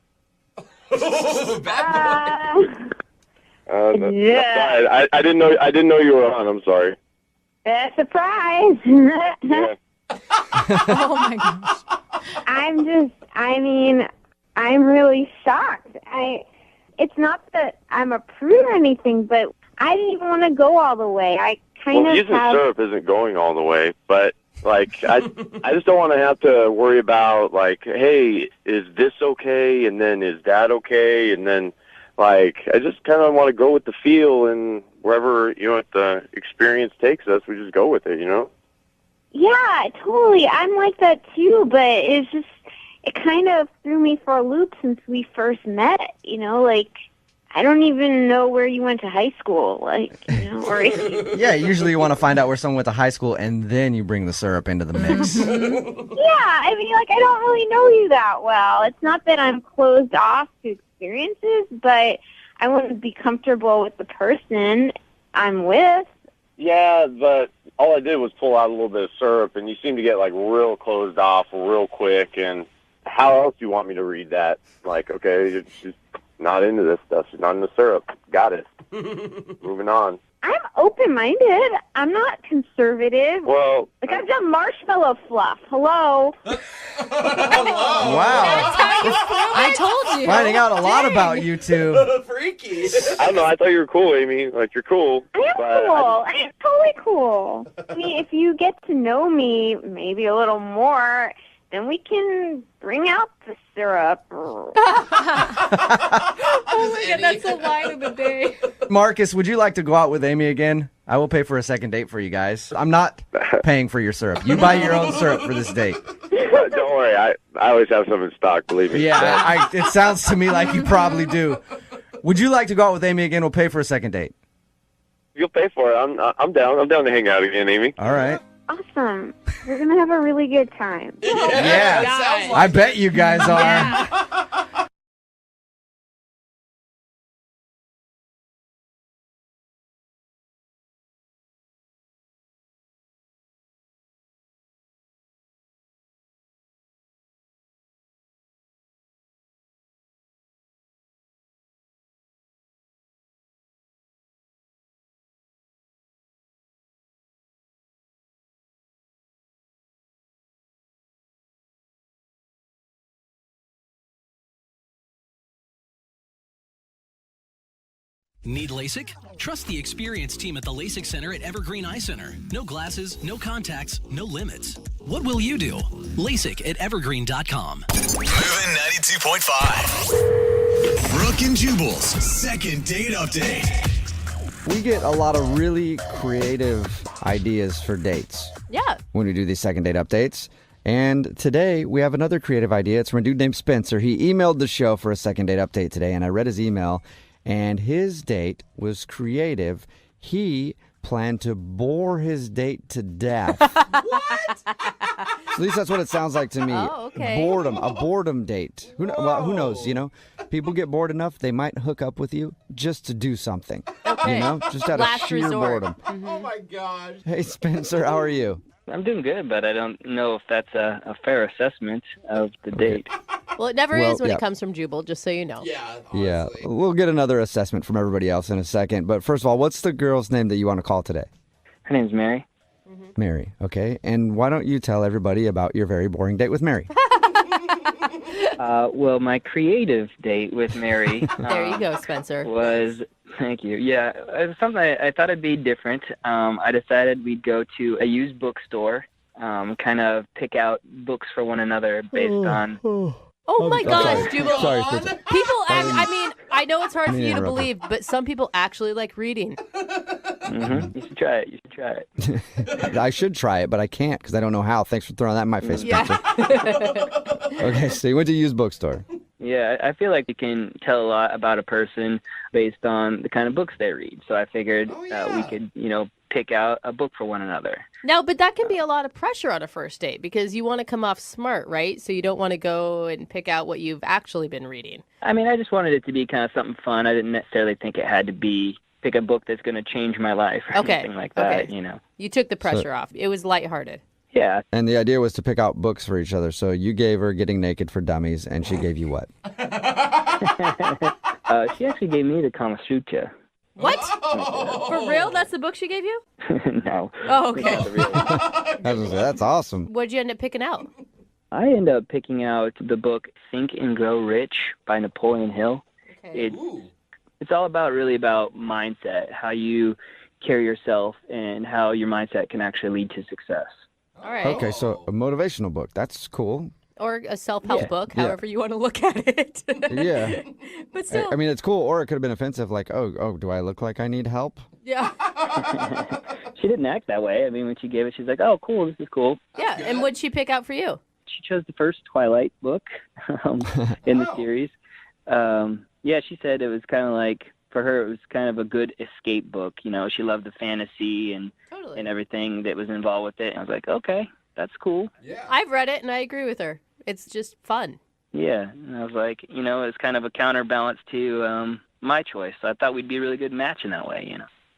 Yeah. I didn't know you were on. I'm sorry. Surprise. Yeah. Oh, my gosh. I'm really shocked. It's not that I'm a prude or anything, but I didn't even want to go all the way. Using syrup isn't going all the way, but I just don't want to have to worry about hey, is this okay, and then is that okay, and then I just kind of want to go with the feel, and wherever the experience takes us, we just go with it, Yeah, totally. I'm like that too, but it kind of threw me for a loop since we first met. I don't even know where you went to high school, or yeah, usually you want to find out where someone went to high school, and then you bring the syrup into the mix. Yeah, I don't really know you that well. It's not that I'm closed off to experiences, but I want to be comfortable with the person I'm with. Yeah, but all I did was pull out a little bit of syrup, and you seem to get real closed off real quick, and how else do you want me to read that? Okay, you're just not into this stuff. She's not into syrup. Got it. Moving on. I'm open-minded. I'm not conservative. Well, I've done marshmallow fluff. Hello. Wow. That's how you prove I told you. Finding out a lot about you two. Freaky. I don't know. I thought you were cool, Amy. You're cool. I am cool. I am totally cool. If you get to know me maybe a little more, then we can bring out the syrup. Oh my God, that's the line of the day. Marcus, would you like to go out with Amy again? I will pay for a second date for you guys. I'm not paying for your syrup. You buy your own syrup for this date. Don't worry, I always have some in stock, believe me. Yeah, it sounds to me like you probably do. Would you like to go out with Amy again? We'll pay for a second date. You'll pay for it. I'm down. I'm down to hang out again, Amy. All right. Awesome. We're going to have a really good time. Yeah, I bet you guys are. Need LASIK? Trust the experienced team at the LASIK Center at Evergreen Eye Center. No glasses, no contacts, no limits. What will you do? LASIK at evergreen.com. Moving 92.5. Brooke and Jubal's second date update. We get a lot of really creative ideas for dates. Yeah. When we do these second date updates. And today we have another creative idea. It's from a dude named Spencer. He emailed the show for a second date update today, and I read his email, and his date was creative. He planned to bore his date to death. What? At least that's what it sounds like to me. Oh, okay. Boredom, a boredom date. Who knows, you know? People get bored enough, they might hook up with you just to do something. Okay. You know? Just out Last of sheer resort. boredom. Oh my gosh. Hey, Spencer, how are you? I'm doing good, but I don't know if that's a fair assessment of the date. Well, it never Well, is when yeah. it comes from Jubal, just so you know. Yeah, we'll get another assessment from everybody else in a second. But first of all, what's the girl's name that you want to call today? Her name's Mary. Mary, okay. And why don't you tell everybody about your very boring date with Mary? Well, my creative date with Mary There you go, Spencer. was, thank you. Yeah, it was something I thought it'd be different. I decided we'd go to a used bookstore, kind of pick out books for one another based on. Oh my gosh, sorry. Jubal. Sorry, Spencer. People, I mean, I know it's hard for mean to you to interrupt believe, but some people actually like reading. You should try it. You should try it. I should try it, but I can't because I don't know how. Thanks for throwing that in my face, Yeah. Spencer. Okay, so you went to a used bookstore. Yeah, I feel like you can tell a lot about a person based on the kind of books they read. So I figured we could, pick out a book for one another. No, but that can be a lot of pressure on a first date because you want to come off smart, right? So you don't want to go and pick out what you've actually been reading. I mean, I just wanted it to be kind of something fun. I didn't necessarily think it had to be pick a book that's going to change my life or anything like that, You took the pressure off. It was lighthearted. Yeah. And the idea was to pick out books for each other. So you gave her Getting Naked for Dummies, and she gave you what? She actually gave me the Kama Sutra. What? For real? That's the book she gave you? No. Oh, okay. That's awesome. What'd you end up picking out? I ended up picking out the book Think and Grow Rich by Napoleon Hill. Okay. It's all really about mindset, how you carry yourself and how your mindset can actually lead to success. All right. Okay, so a motivational book. That's cool. Or a self-help book, Yeah. however you want to look at it. Yeah. But still. I mean, it's cool, or it could have been offensive, like, oh, do I look like I need help? Yeah. She didn't act that way. I mean, when she gave it, she's like, oh, cool, this is cool. Yeah, and what'd she pick out for you? She chose the first Twilight book in the series. Yeah, she said it was kind of like, for her, it was kind of a good escape book. She loved the fantasy and everything that was involved with it. And I was like, okay, that's cool. Yeah. I've read it, and I agree with her. It's just fun. Yeah, and I was like, it's kind of a counterbalance to my choice. So I thought we'd be a really good match in that way,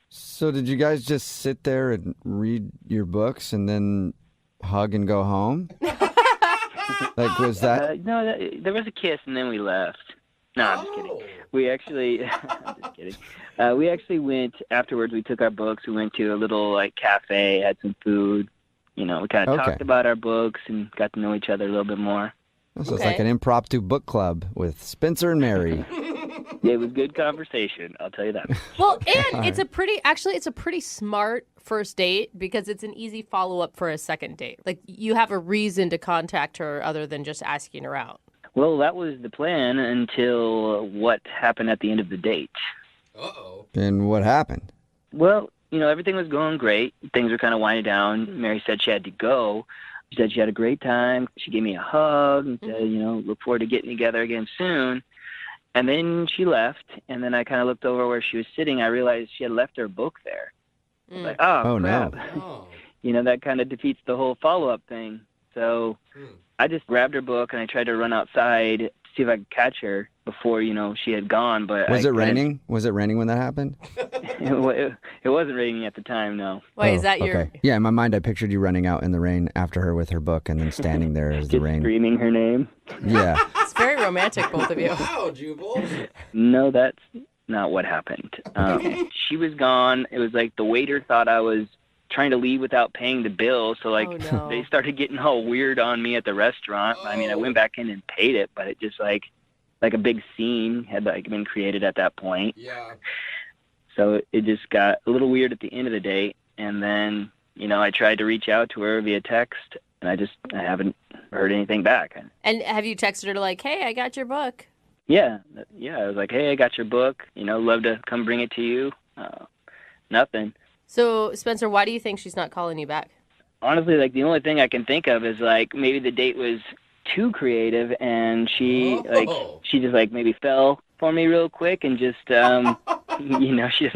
So did you guys just sit there and read your books and then hug and go home? Like, was that... No, there was a kiss, and then we left. No, I'm just kidding. We actually, I'm just kidding. We actually went, afterwards, we took our books, we went to a little, cafe, had some food. We kind of talked about our books and got to know each other a little bit more. So it's like an impromptu book club with Spencer and Mary. It was good conversation, I'll tell you that. Well, and it's a pretty smart first date because it's an easy follow-up for a second date. Like, you have a reason to contact her other than just asking her out. Well, that was the plan until what happened at the end of the date. Uh-oh. And what happened? Well, everything was going great. Things were kind of winding down. Mary said she had to go. She said she had a great time. She gave me a hug and said, look forward to getting together again soon. And then she left, and then I kind of looked over where she was sitting. I realized she had left her book there. I was like, oh crap. No. That kind of defeats the whole follow-up thing. So I just grabbed her book, and I tried to run outside to see if I could catch her before, she had gone. But Was it raining? Was it raining when that happened? It wasn't raining at the time, no. Wait, is that your... Okay. Yeah, in my mind, I pictured you running out in the rain after her with her book and then standing there as the Just rain. screaming her name. Yeah. It's very romantic, both of you. Wow, Jubal. No, that's not what happened. She was gone. It was like the waiter thought I was trying to leave without paying the bill, so they started getting all weird on me at the restaurant. I mean, I went back in and paid it, but it just like a big scene had been created at that point. Yeah. So it just got a little weird at the end of the date, and then I tried to reach out to her via text, and I haven't heard anything back. And have you texted her like, hey, I got your book? Yeah, I was like, hey, I got your book. Love to come bring it to you. Nothing. So, Spencer, why do you think she's not calling you back? Honestly, the only thing I can think of is maybe the date was too creative, and she just maybe fell for me real quick and just she doesn't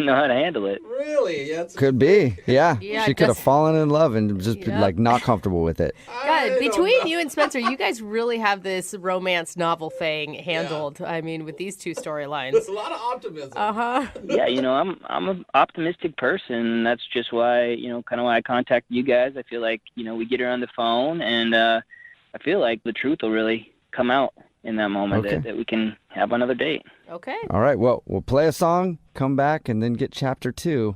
know how to handle it. Really? Yeah, Could be. Yeah. Yeah, She could have fallen in love and just not comfortable with it. God, between you and Spencer, you guys really have this romance novel thing handled. I mean, with these two storylines. There's a lot of optimism. Uh-huh. Yeah, I'm an optimistic person. That's just why, kind of why I contacted you guys. I feel like, we get her on the phone, and I feel like the truth will really come out in that moment, Okay. that we can have another date. Okay. All right. Well, we'll play a song, come back, and then get chapter 2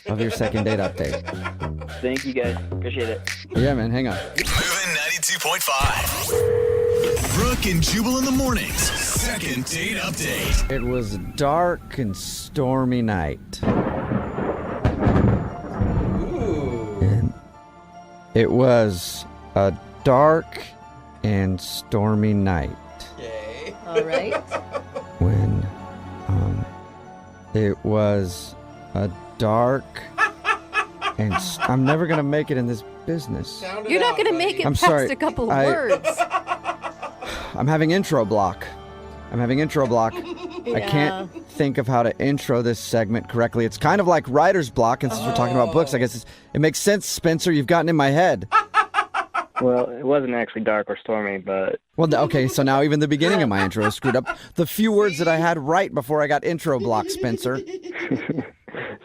of your second date update. Thank you, guys. Appreciate it. Yeah, man. Hang on. Moving 92.5. Brooke and Jubal in the mornings. Second date update. It was a dark and stormy night. And it was a dark and stormy night. All right. When it was a dark and I'm never gonna make it in this business. You're not going to make it I'm past sorry, a couple I- words. I'm having intro block. I Yeah. can't think of how to intro this segment correctly. It's kind of like writer's block, and since we're talking about books, I guess it makes sense, Spencer. You've gotten in my head. Well, it wasn't actually dark or stormy, but... Well, okay, so now even the beginning of my intro is screwed up. The few words that I had right before I got intro block, Spencer.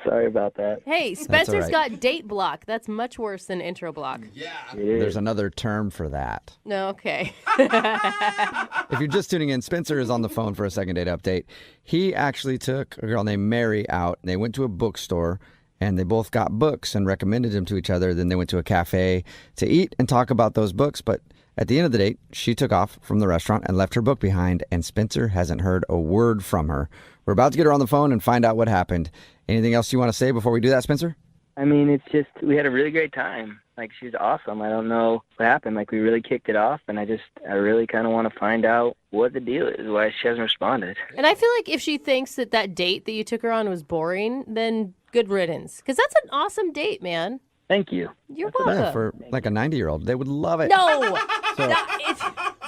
Sorry about that. Hey, Spencer's got date block. That's much worse than intro block. Yeah. There's another term for that. No, okay. If you're just tuning in, Spencer is on the phone for a second date update. He actually took a girl named Mary out, and they went to a bookstore, and they both got books and recommended them to each other. Then they went to a cafe to eat and talk about those books. But at the end of the date, she took off from the restaurant and left her book behind, and Spencer hasn't heard a word from her. We're about to get her on the phone and find out what happened. Anything else you want to say before we do that, Spencer? I mean, it's just, we had a really great time. She's awesome. I don't know what happened. We really kicked it off, and I really kind of want to find out what the deal is, why she hasn't responded. And I feel like if she thinks that date that you took her on was boring, then good riddance. Because that's an awesome date, man. Thank you. You're welcome. Yeah, for like a 90-year-old. They would love it. No! So- No, it's...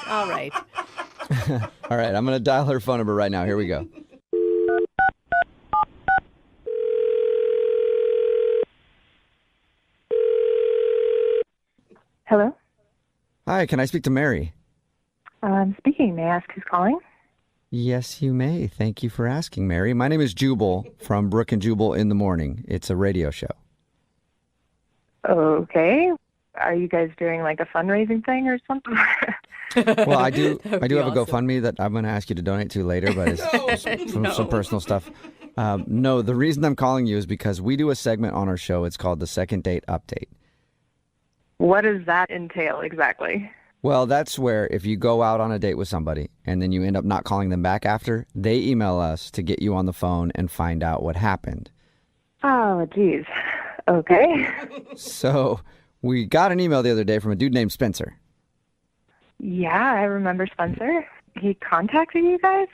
All right. All right, I'm going to dial her phone number right now. Here we go. Hello? Hi, can I speak to Mary? Speaking. May I ask who's calling? Yes, you may. Thank you for asking, Mary. My name is Jubal from Brooke and Jubal in the Morning. It's a radio show. Okay. Are you guys doing like a fundraising thing or something? Well, I do That would have be a awesome. GoFundMe that I'm going to ask you to donate to later, but it's some personal stuff. No, the reason I'm calling you is because we do a segment on our show. It's called the Second Date Update. What does that entail exactly? Well, that's where if you go out on a date with somebody and then you end up not calling them back after, they email us to get you on the phone and find out what happened. Oh, geez. Okay. So we got an email the other day from a dude named Spencer. Yeah, I remember Spencer. He contacted you guys?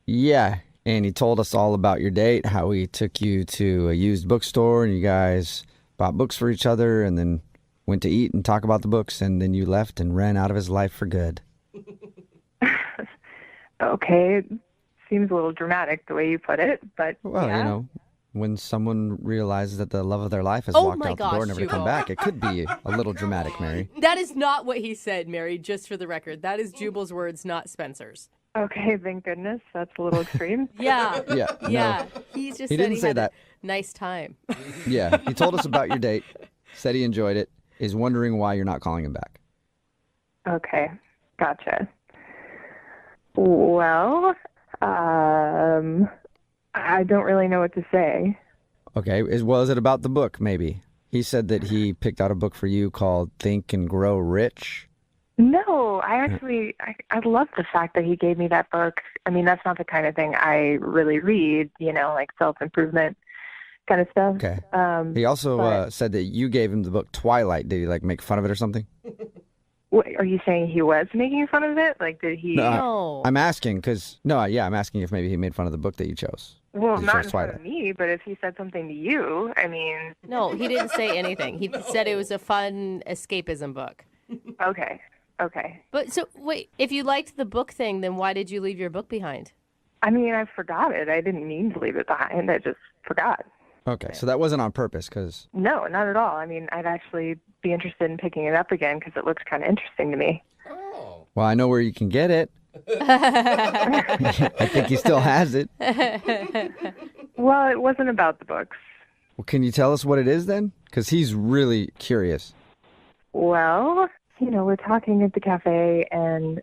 Yeah, and he told us all about your date, how he took you to a used bookstore and you guys bought books for each other and then went to eat and talk about the books, and then you left and ran out of his life for good. Okay. Seems a little dramatic the way you put it, but Well, yeah. you know, when someone realizes that the love of their life has Oh walked my out the door gosh, and never to come Jubal. back, it could be a little dramatic, Mary. That is not what he said, Mary, just for the record. That is Jubal's words, not Spencer's. Okay, thank goodness. That's a little extreme. Yeah. Yeah, no. Yeah. He's just He said didn't he say had that. a nice time. Yeah, he told us about your date, said he enjoyed it, is wondering why you're not calling him back. Okay, gotcha. Well, I don't really know what to say. Okay, was it about the book, maybe? He said that he picked out a book for you called Think and Grow Rich. No, I love the fact that he gave me that book. I mean, that's not the kind of thing I really read, like self-improvement kind of stuff. Okay. He also said that you gave him the book Twilight. Did he, make fun of it or something? What, are you saying he was making fun of it? Did he? No. I'm asking because, I'm asking if maybe he made fun of the book that you chose. Well, You not chose in front Twilight. of me, but if he said something to you, I mean... No, he didn't say anything. He said it was a fun escapism book. Okay. But so, wait, if you liked the book thing, then why did you leave your book behind? I mean, I forgot it. I didn't mean to leave it behind. I just forgot. Okay, so that wasn't on purpose because... No, not at all. I mean, I'd actually be interested in picking it up again because it looks kind of interesting to me. Well, I know where you can get it. I think he still has it. Well, it wasn't about the books. Well, can you tell us what it is then? Because he's really curious. Well, we're talking at the cafe, and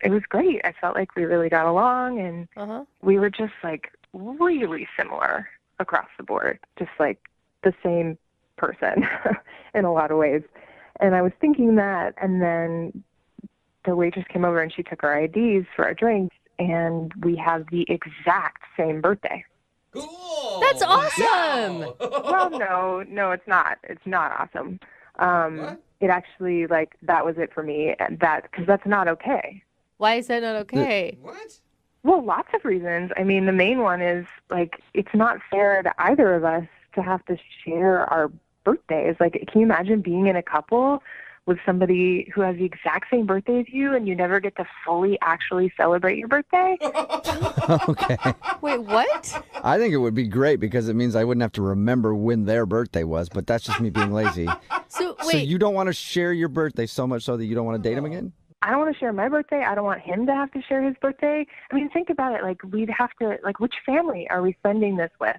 it was great. I felt like we really got along, and we were just, really similar across the board. Just, the same person in a lot of ways. And I was thinking that, and then the waitress came over, and she took our IDs for our drinks, and we have the exact same birthday. Cool. That's awesome. Well, no, it's not. It's not awesome. It actually, that was it for me, because that's not okay. Why is that not okay? What? Well, lots of reasons. I mean, the main one is, it's not fair to either of us to have to share our birthdays. Can you imagine being in a couple with somebody who has the exact same birthday as you and you never get to fully actually celebrate your birthday? Okay. Wait, what? I think it would be great because it means I wouldn't have to remember when their birthday was, but that's just me being lazy. So, wait. So you don't want to share your birthday so much so that you don't want to date him again? I don't want to share my birthday. I don't want him to have to share his birthday. I mean, think about it. We'd have to, which family are we spending this with?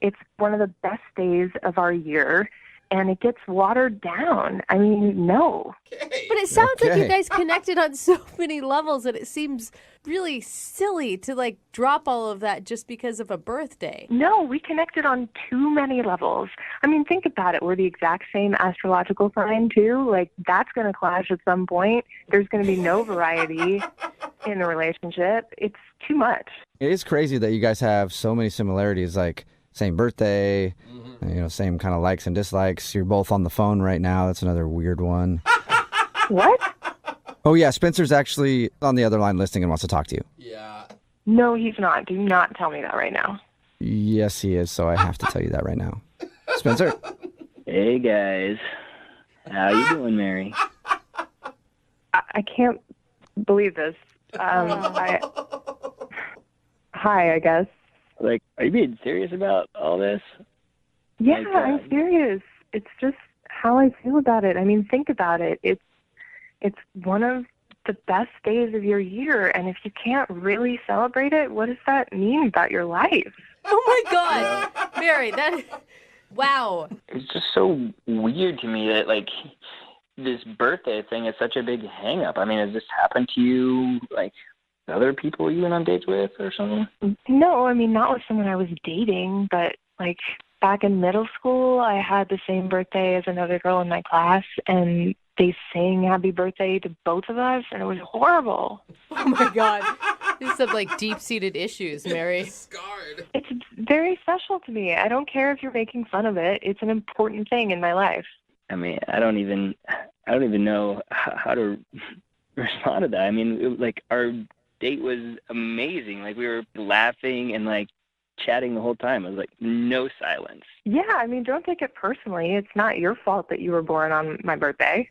It's one of the best days of our year, and it gets watered down. I mean, no. But it sounds like you Okay. guys connected on so many levels that it seems really silly to drop all of that just because of a birthday. No, we connected on too many levels. I mean, think about it. We're the exact same astrological sign, too. That's going to clash at some point. There's going to be no variety in the relationship. It's too much. It is crazy that you guys have so many similarities, same birthday, same kind of likes and dislikes. You're both on the phone right now. That's another weird one. What? Oh, yeah, Spencer's actually on the other line listening and wants to talk to you. Yeah. No, he's not. Do not tell me that right now. Yes, he is, so I have to tell you that right now. Spencer? Hey guys, how you doing, Mary? I can't believe this. Hi, I guess. Are you being serious about all this? Yeah, Like, I'm serious. It's just how I feel about it. I mean, think about it. It's one of the best days of your year, and if you can't really celebrate it, what does that mean about your life? Oh my God, Mary, wow. It's just so weird to me that this birthday thing is such a big hang up. I mean, has this happened to you other people you went on dates with or something? No, I mean, not with someone I was dating, but back in middle school, I had the same birthday as another girl in my class, and they sang happy birthday to both of us, and it was horrible. Oh my God. There's some like deep-seated issues, Mary. Scarred. It's very special to me. I don't care if you're making fun of it. It's an important thing in my life. I mean, I don't even know how to respond to that. I mean, our date was amazing. Like we were laughing and like chatting the whole time. It was like no silence. Yeah, I mean, don't take it personally. It's not your fault that you were born on my birthday.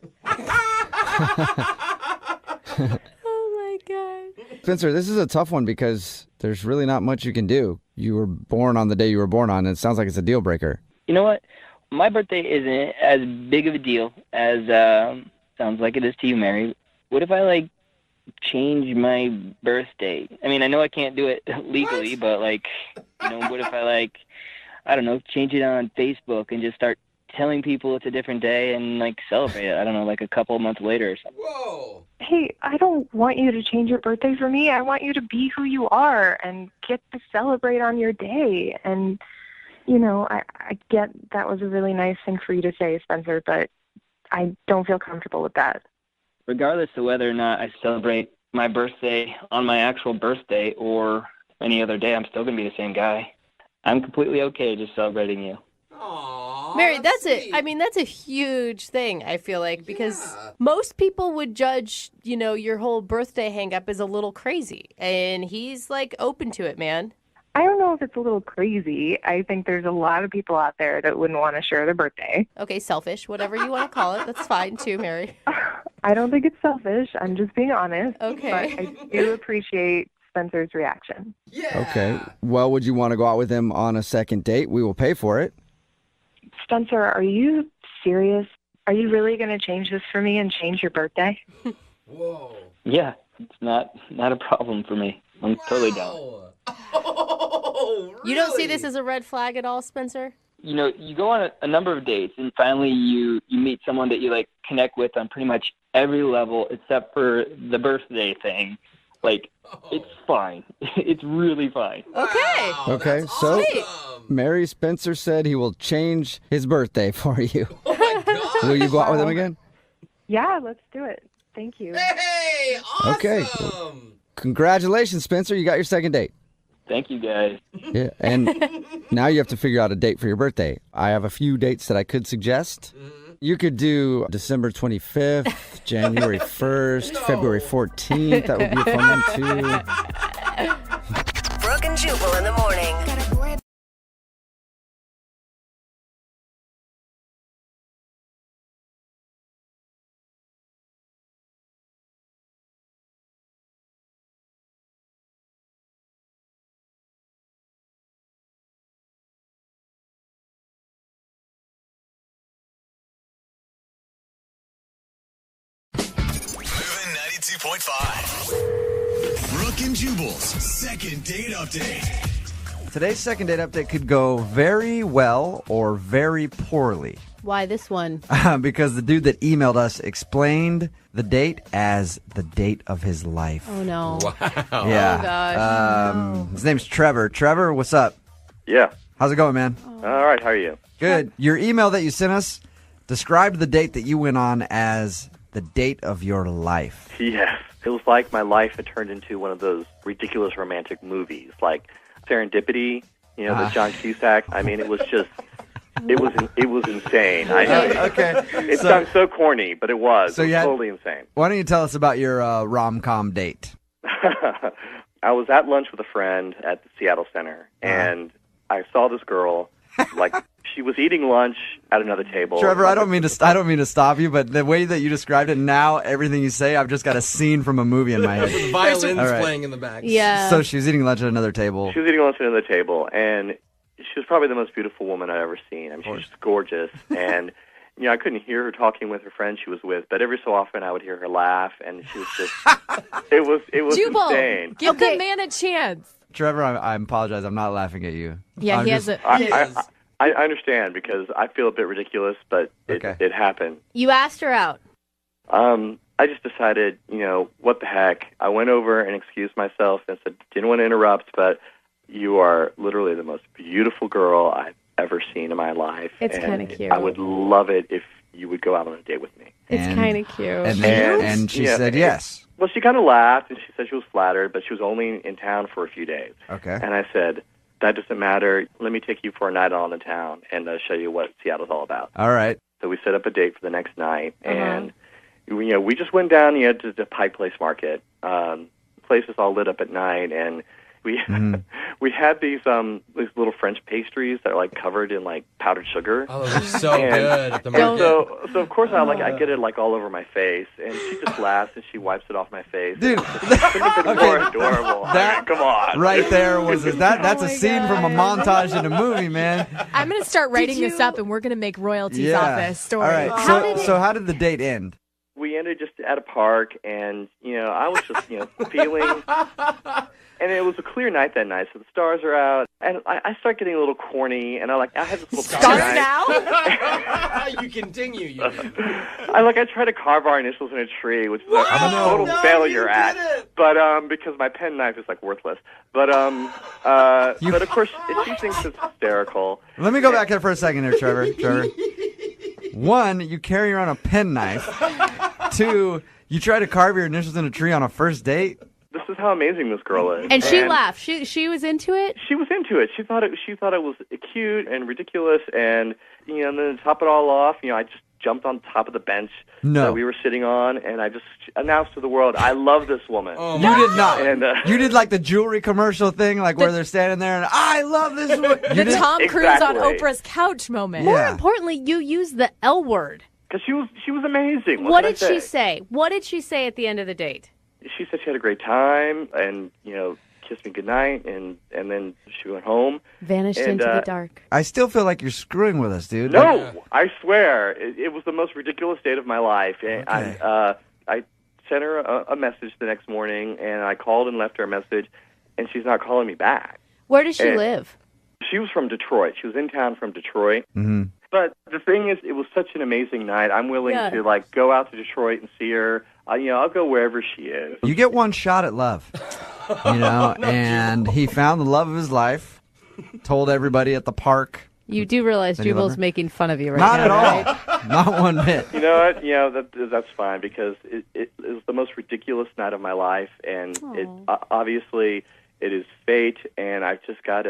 Oh my God. Spencer, this is a tough one because there's really not much you can do. You were born on the day you were born on, and it sounds like it's a deal breaker. You know what? My birthday isn't as big of a deal as sounds like it is to you, Mary. What if I change my birthday? I mean, I know I can't do it legally, but what if I I don't know, change it on Facebook and just start telling people it's a different day and celebrate it. I don't know, a couple months later or something. Whoa. Hey, I don't want you to change your birthday for me. I want you to be who you are and get to celebrate on your day. And, I get that was a really nice thing for you to say, Spencer, but I don't feel comfortable with that. Regardless of whether or not I celebrate my birthday on my actual birthday or any other day, I'm still going to be the same guy. I'm completely okay just celebrating you. Aww, Mary, that's it. I mean, that's a huge thing, I feel like, because most people would judge, your whole birthday hang-up as a little crazy. And he's, open to it, man. I don't know if it's a little crazy. I think there's a lot of people out there that wouldn't want to share their birthday. Okay, selfish, whatever you want to call it. That's fine, too, Mary. I don't think it's selfish. I'm just being honest. Okay. But I do appreciate Spencer's reaction. Yeah. Okay. Well, would you want to go out with him on a second date? We will pay for it. Spencer, are you serious? Are you really going to change this for me and change your birthday? Whoa. Yeah, it's not a problem for me. I'm totally down. Oh, really? You don't see this as a red flag at all, Spencer? You go on a number of dates, and finally you meet someone that you connect with on pretty much every level except for the birthday thing. It's fine. It's really fine. Okay. Okay, so Mary, Spencer said he will change his birthday for you. Oh my God. Will you go out with him again? Yeah, let's do it. Thank you. Hey, awesome. Okay. Congratulations, Spencer. You got your second date. Thank you, guys. Yeah, and now you have to figure out a date for your birthday. I have a few dates that I could suggest. You could do December 25th, January 1st, February 14th. That would be a fun one, too. Brooke and Jubal in the morning. Moving 92.5. Brooke and Jubal's second date update. Today's second date update could go very well or very poorly. Why this one? Because the dude that emailed us explained the date as the date of his life. Oh, no. Wow. Yeah. Oh, gosh. His name's Trevor. Trevor, what's up? Yeah. How's it going, man? All right. How are you? Good. Your email that you sent us described the date that you went on as the date of your life. Yes. It was like my life had turned into one of those ridiculous romantic movies, like Serendipity, the John Cusack. I mean, it was just, it was insane. I know. Okay. It sounds so corny, but it was. So it was totally insane. Why don't you tell us about your rom-com date? I was at lunch with a friend at the Seattle Center, and I saw this girl, she was eating lunch at another table. Trevor, I don't mean to stop you, but the way that you described it now, everything you say, I've just got a scene from a movie in my head. With violins playing in the back. Yeah. So she was eating lunch at another table. She was eating lunch at another table, and she was probably the most beautiful woman I've ever seen. I mean, she was just gorgeous, and I couldn't hear her talking with her friend she was with, but every so often I would hear her laugh, and she was just, it was Jubal, insane. give the man a chance. Trevor, I apologize. I'm not laughing at you. Yeah, he has a... I understand because I feel a bit ridiculous, but it happened. You asked her out. I just decided, what the heck. I went over and excused myself and said, didn't want to interrupt, but you are literally the most beautiful girl I've ever seen in my life. It's and kind of cute. I would love it if you would go out on a date with me. It's kind of cute. And she said yes. Well, she kind of laughed, and she said she was flattered, but she was only in town for a few days. Okay. And I said, that doesn't matter. Let me take you for a night on the town and show you what Seattle's all about. All right. So we set up a date for the next night, and we just went down to the Pike Place Market. The place is all lit up at night, and we we had these little French pastries that are like covered in like powdered sugar. Oh, those are so good at the and market. so of course I get it like all over my face, and she just laughs and she wipes it off my face. Dude, couldn't have been more adorable. I mean, come on, Right there was that's a scene from a montage in a movie, man. I'm going to start writing this up, and we're going to make royalties off this story. All right. So how did the date end? We ended just at a park, and I was just feeling. And it was a clear night that night, so the stars are out, and I start getting a little corny, and I had this little Stars now? You continue. I try to carve our initials in a tree, which I'm a total failure at, but because my pen knife is like worthless. But but of course she thinks it's hysterical. Let me go back there for a second there, Trevor. One, you carry around a pen knife. Two, you try to carve your initials in a tree on a first date. This is how amazing this girl is. And she laughed. She was into it? She was into it. She thought it was cute and ridiculous, and and then to top it all off, I just jumped on top of the bench that we were sitting on, and I just announced to the world, I love this woman. You did not. And, you did like the jewelry commercial thing, like where they're standing there and I love this woman. The Tom Cruise on Oprah's couch moment. More importantly, you used the L word. Because she was amazing. What did she say? What did she say at the end of the date? She said she had a great time, and kissed me goodnight, and then she went home. Vanished into the dark. I still feel like you're screwing with us, dude. No, I swear, it was the most ridiculous date of my life. And I sent her a message the next morning, and I called and left her a message, and she's not calling me back. Where does she live? She was from Detroit. She was in town from Detroit. Mm-hmm. But the thing is, it was such an amazing night. I'm willing to go out to Detroit and see her. I'll go wherever she is. You get one shot at love, and he found the love of his life, told everybody at the park. You do realize Jubal's making fun of you right Not now, at all. right? Not one bit. You know what? That's fine, because it was the most ridiculous night of my life, and obviously it is fate, and I've got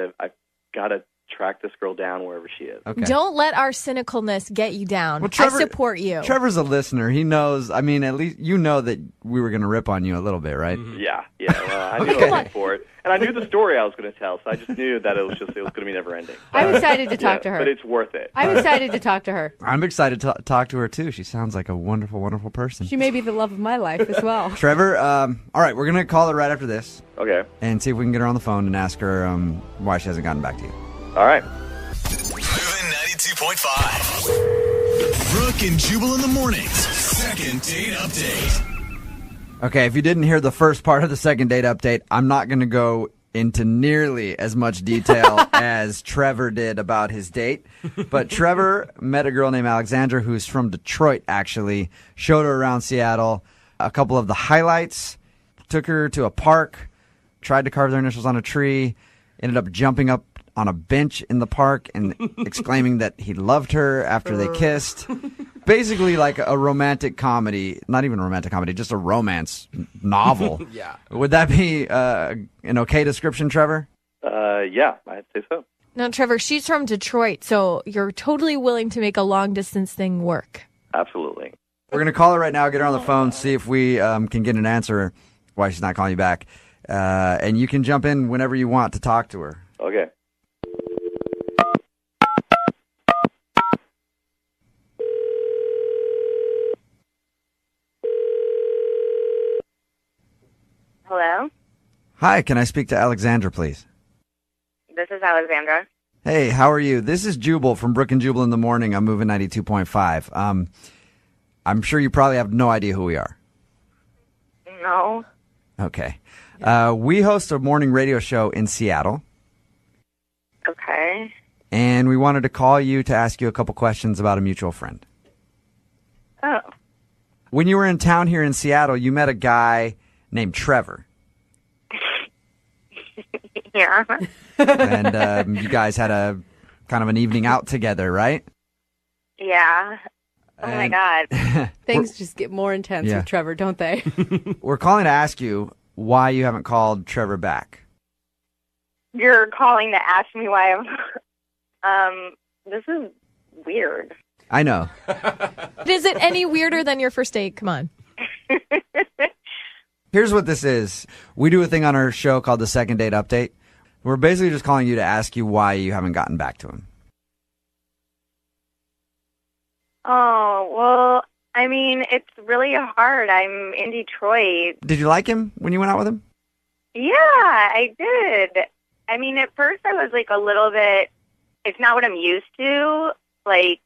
to track this girl down wherever she is. Okay. Don't let our cynicalness get you down. Well, Trevor, I support you. Trevor's a listener. He knows. I mean, at least that we were going to rip on you a little bit, right? Yeah. Well, I knew I was for it, and I knew the story I was going to tell, so I just knew that it was going to be never ending. I'm excited to talk to her. But it's worth it. I'm excited to talk to her. I'm excited to talk to her too. She sounds like a wonderful, wonderful person. She may be the love of my life as well. Trevor, all right, we're going to call her right after this. Okay. And see if we can get her on the phone and ask her why she hasn't gotten back to you. All right. Moving 92.5. Brooke and Jubal in the mornings. Second date update. Okay, if you didn't hear the first part of the second date update, I'm not going to go into nearly as much detail as Trevor did about his date. But Trevor met a girl named Alexandra who's from Detroit, actually. Showed her around Seattle. A couple of the highlights. Took her to a park. Tried to carve their initials on a tree. Ended up jumping up on a bench in the park and exclaiming that he loved her after they kissed. Basically like a romantic comedy. Not even a romantic comedy, just a romance novel. Yeah. Would that be an okay description, Trevor? Yeah, I'd say so. No, Trevor, she's from Detroit, so you're totally willing to make a long-distance thing work. Absolutely. We're going to call her right now, get her on the phone, see if we can get an answer why she's not calling you back. And you can jump in whenever you want to talk to her. Okay. Hello? Hi, can I speak to Alexandra, please? This is Alexandra. Hey, how are you? This is Jubal from Brooke and Jubal in the morning. I'm moving 92.5. I'm sure you probably have no idea who we are. No. Okay. We host a morning radio show in Seattle, Okay. and we wanted to call you to ask you a couple questions about a mutual friend. Oh. When you were in town here in Seattle, you met a guy named Trevor, Yeah. and you guys had a kind of an evening out together, right? Yeah. Oh my God. Things just get more intense Yeah. with Trevor, don't they? We're calling to ask you why you haven't called Trevor back. You're calling to ask me why I'm. This is weird. I know. Is it any weirder than your first date? Come on. Here's what this is. We do a thing on our show called the Second Date Update. We're basically just calling you to ask you why you haven't gotten back to him. Oh, well, I mean, it's really hard. I'm in Detroit. Did you like him when you went out with him? Yeah, I did. I mean, at first I was like a little bit, it's not what I'm used to, like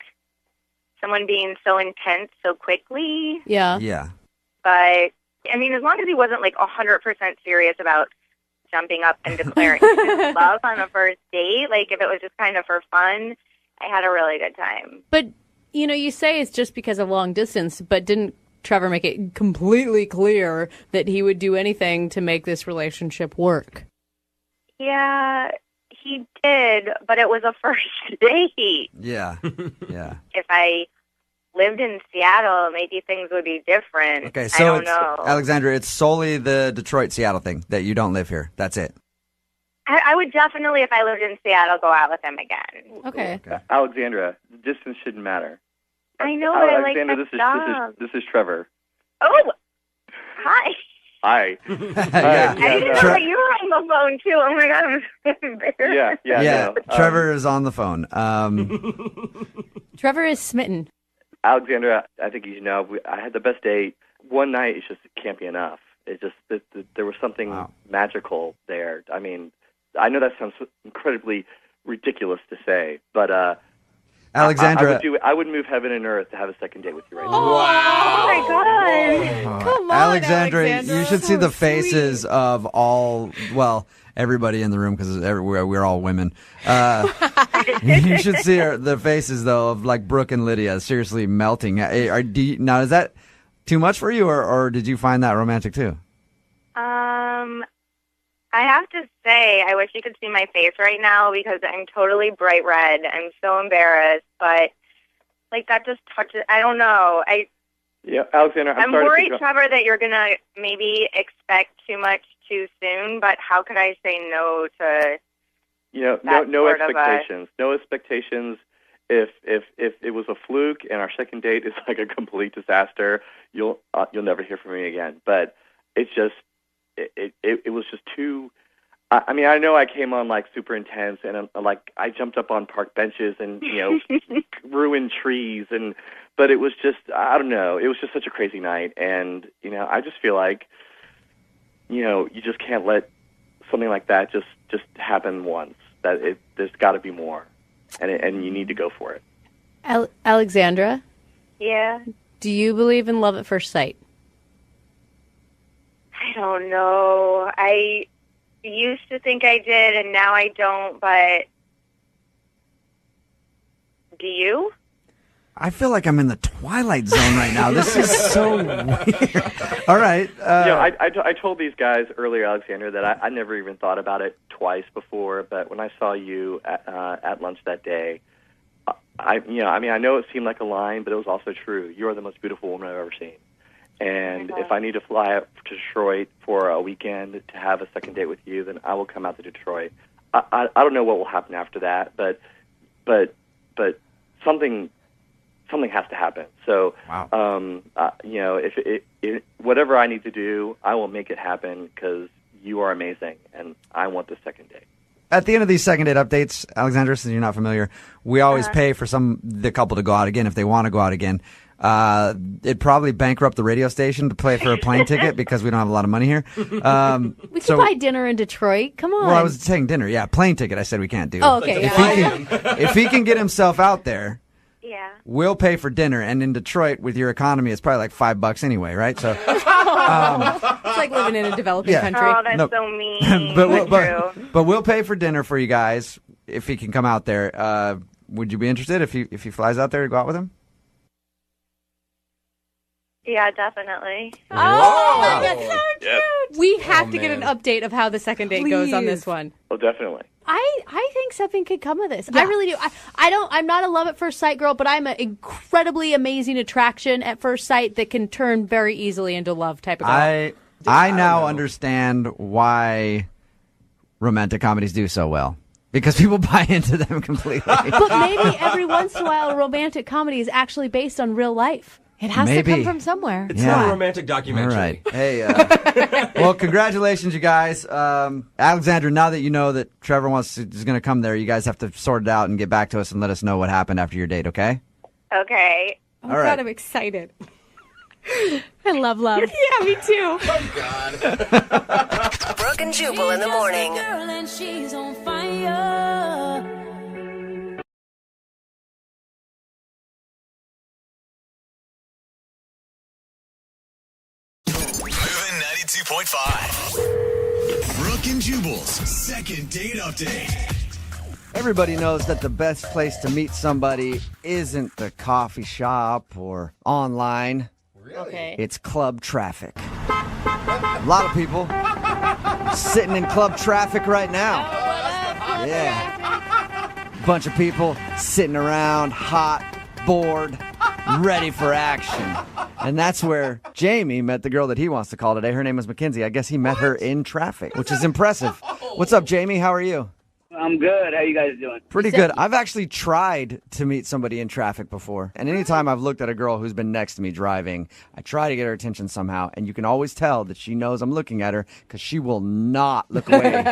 someone being so intense so quickly. Yeah. Yeah. But, I mean, as long as he wasn't like 100% serious about jumping up and declaring his love on a first date, like if it was just kind of for fun, I had a really good time. But, you know, you say it's just because of long distance, but didn't Trevor make it completely clear that he would do anything to make this relationship work? Yeah, he did, but it was a first date. Yeah. Yeah. If I lived in Seattle, maybe things would be different. Okay, I so don't it's, know. Alexandra, it's solely the Detroit-Seattle thing that you don't live here. That's it. I would definitely, if I lived in Seattle, go out with him again. Okay. Alexandra, distance shouldn't matter. I know, but I like Alexandra, that this is Trevor. Oh, hi. Hi. Yeah. I didn't know that you were on the phone, too. Oh, my God, I'm so embarrassed. Yeah. Trevor is on the phone. Trevor is smitten. Alexandra, I think you know, I had the best date. One night, it can't be enough. It's just that there was something magical there. I mean, I know that sounds incredibly ridiculous to say, but Alexandra, I would move heaven and earth to have a second date with you right now. Oh, my God. Come on, Alexandra, Alexandra. you should see the faces of everybody in the room because we're all women. You should see the faces, though, of like Brooke and Lydia seriously melting. Now, is that too much for you, or did you find that romantic, too? I have to say, I wish you could see my face right now because I'm totally bright red. I'm so embarrassed, but like that just touches. I don't know. Yeah, Alexandra, I'm sorry worried, to Trevor, that you're gonna maybe expect too much too soon. But how could I say no to? No sort of expectations. No expectations. If it was a fluke and our second date is like a complete disaster, you'll never hear from me again. But it's just. It was just too. I mean, I know I came on like super intense, and like I jumped up on park benches and ruined trees, but it was just I don't know. It was just such a crazy night, and I just feel like you just can't let something like that just happen once. There's got to be more, and you need to go for it. Alexandra? Yeah. Do you believe in love at first sight? I don't know. I used to think I did, and now I don't, but do you? I feel like I'm in the Twilight Zone right now. This is so weird. All right. I told these guys earlier, Alexander, that I never even thought about it twice before, but when I saw you at lunch that day, I know it seemed like a line, but it was also true. You are the most beautiful woman I've ever seen. And if I need to fly up to Detroit for a weekend to have a second date with you, then I will come out to Detroit. I don't know what will happen after that, but something has to happen. So, if whatever I need to do, I will make it happen because you are amazing, and I want the second date. At the end of these second date updates, Alexandra, since you're not familiar, we always pay for the couple to go out again if they want to go out again. It'd probably bankrupt the radio station to pay for a plane ticket because we don't have a lot of money here. We could buy dinner in Detroit. Come on. Well, I was saying dinner. Yeah, plane ticket I said we can't do. Oh, okay. If he can get himself out there, yeah, we'll pay for dinner. And in Detroit, with your economy, it's probably like $5 anyway, right? So it's like living in a developing country. Oh, that's so mean. but we'll pay for dinner for you guys if he can come out there. Would you be interested if he flies out there to go out with him? Yeah, definitely. Oh, that's so Yes. cute. We have to get an update of how the second date goes on this one. Oh, definitely. I think something could come of this. I really do. I'm not a love at first sight girl, but I'm an incredibly amazing attraction at first sight that can turn very easily into love type of girl. I now understand why romantic comedies do so well. Because people buy into them completely. But maybe every once in a while a romantic comedy is actually based on real life. It has to come from somewhere. It's not a romantic documentary. All right. Hey, well, congratulations, you guys. Alexandra, now that you know that Trevor is going to come there, you guys have to sort it out and get back to us and let us know what happened after your date, okay? Okay. Oh, All right. God, I'm excited. I love love. Yeah, me too. Oh, God. Brooke and Jubal in the morning. Girl and she's on fire. Moving 92.5. Brooke and Jubal's second date update. Everybody knows that the best place to meet somebody isn't the coffee shop or online. Okay. It's club traffic. A lot of people sitting in club traffic right now. Yeah. Bunch of people sitting around, hot, bored, ready for action. And that's where Jamie met the girl that he wants to call today. Her name is Mackenzie. I guess he met her in traffic, which is impressive. What's up, Jamie? How are you? I'm good. How you guys doing? Pretty good. I've actually tried to meet somebody in traffic before. And anytime I've looked at a girl who's been next to me driving, I try to get her attention somehow. And you can always tell that she knows I'm looking at her because she will not look away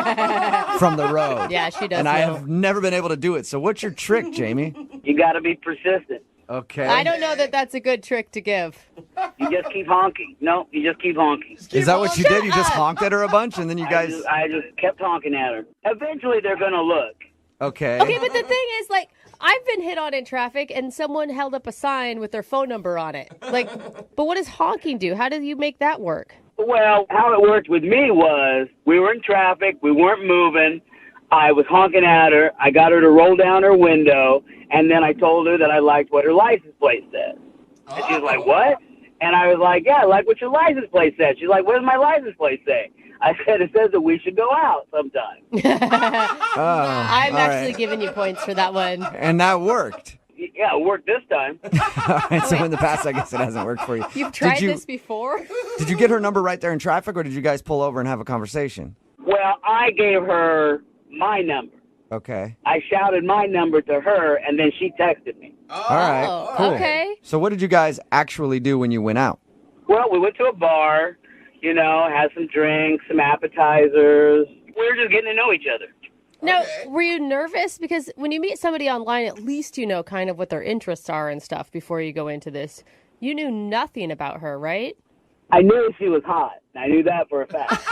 from the road. Yeah, she does. And I have never been able to do it. So what's your trick, Jamie? You got to be persistent. Okay. I don't know that that's a good trick to give. You just keep honking. No, you just keep honking. Is that what you did? You just honked at her a bunch and then you guys... I just kept honking at her. Eventually, they're going to look. Okay. Okay, but the thing is, like, I've been hit on in traffic and someone held up a sign with their phone number on it. Like, but what does honking do? How do you make that work? Well, how it worked with me was we were in traffic. We weren't moving. I was honking at her. I got her to roll down her window, and then I told her that I liked what her license plate said. And she was like, what? And I was like, yeah, I like what your license plate said. She's like, what does my license plate say? I said, it says that we should go out sometime. I'm actually giving you points for that one. And that worked. Yeah, it worked this time. All right, so in the past, I guess it hasn't worked for you. You've tried this before? Did you get her number right there in traffic, or did you guys pull over and have a conversation? Well, I gave her my number. Okay. I shouted my number to her, and then she texted me. All right, cool. Okay. So what did you guys actually do when you went out? Well, we went to a bar, had some drinks, some appetizers. We were just getting to know each other. Now, were you nervous? Because when you meet somebody online, at least you know kind of what their interests are and stuff before you go into this. You knew nothing about her, right? I knew she was hot. I knew that for a fact.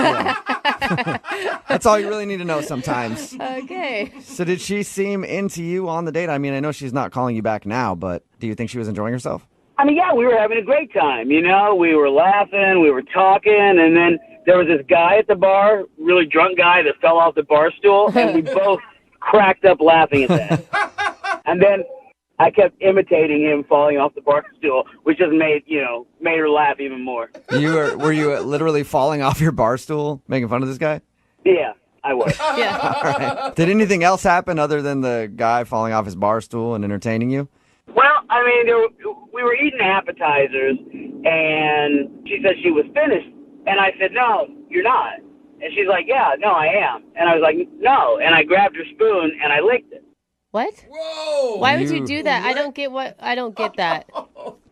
That's all you really need to know sometimes. Okay. So did she seem into you on the date? I mean, I know she's not calling you back now, but do you think she was enjoying herself? I mean, yeah, we were having a great time. We were laughing, we were talking, and then there was this guy at the bar, really drunk guy that fell off the bar stool, and we both cracked up laughing at that. And then I kept imitating him falling off the bar stool, which just made her laugh even more. Were you literally falling off your bar stool, making fun of this guy? Yeah, I was. Yeah. All right. Did anything else happen other than the guy falling off his bar stool and entertaining you? Well, I mean, we were eating appetizers, and she said she was finished. And I said, no, you're not. And she's like, yeah, no, I am. And I was like, no. And I grabbed her spoon, and I licked it. What? Whoa! Why would you do that? I don't get that.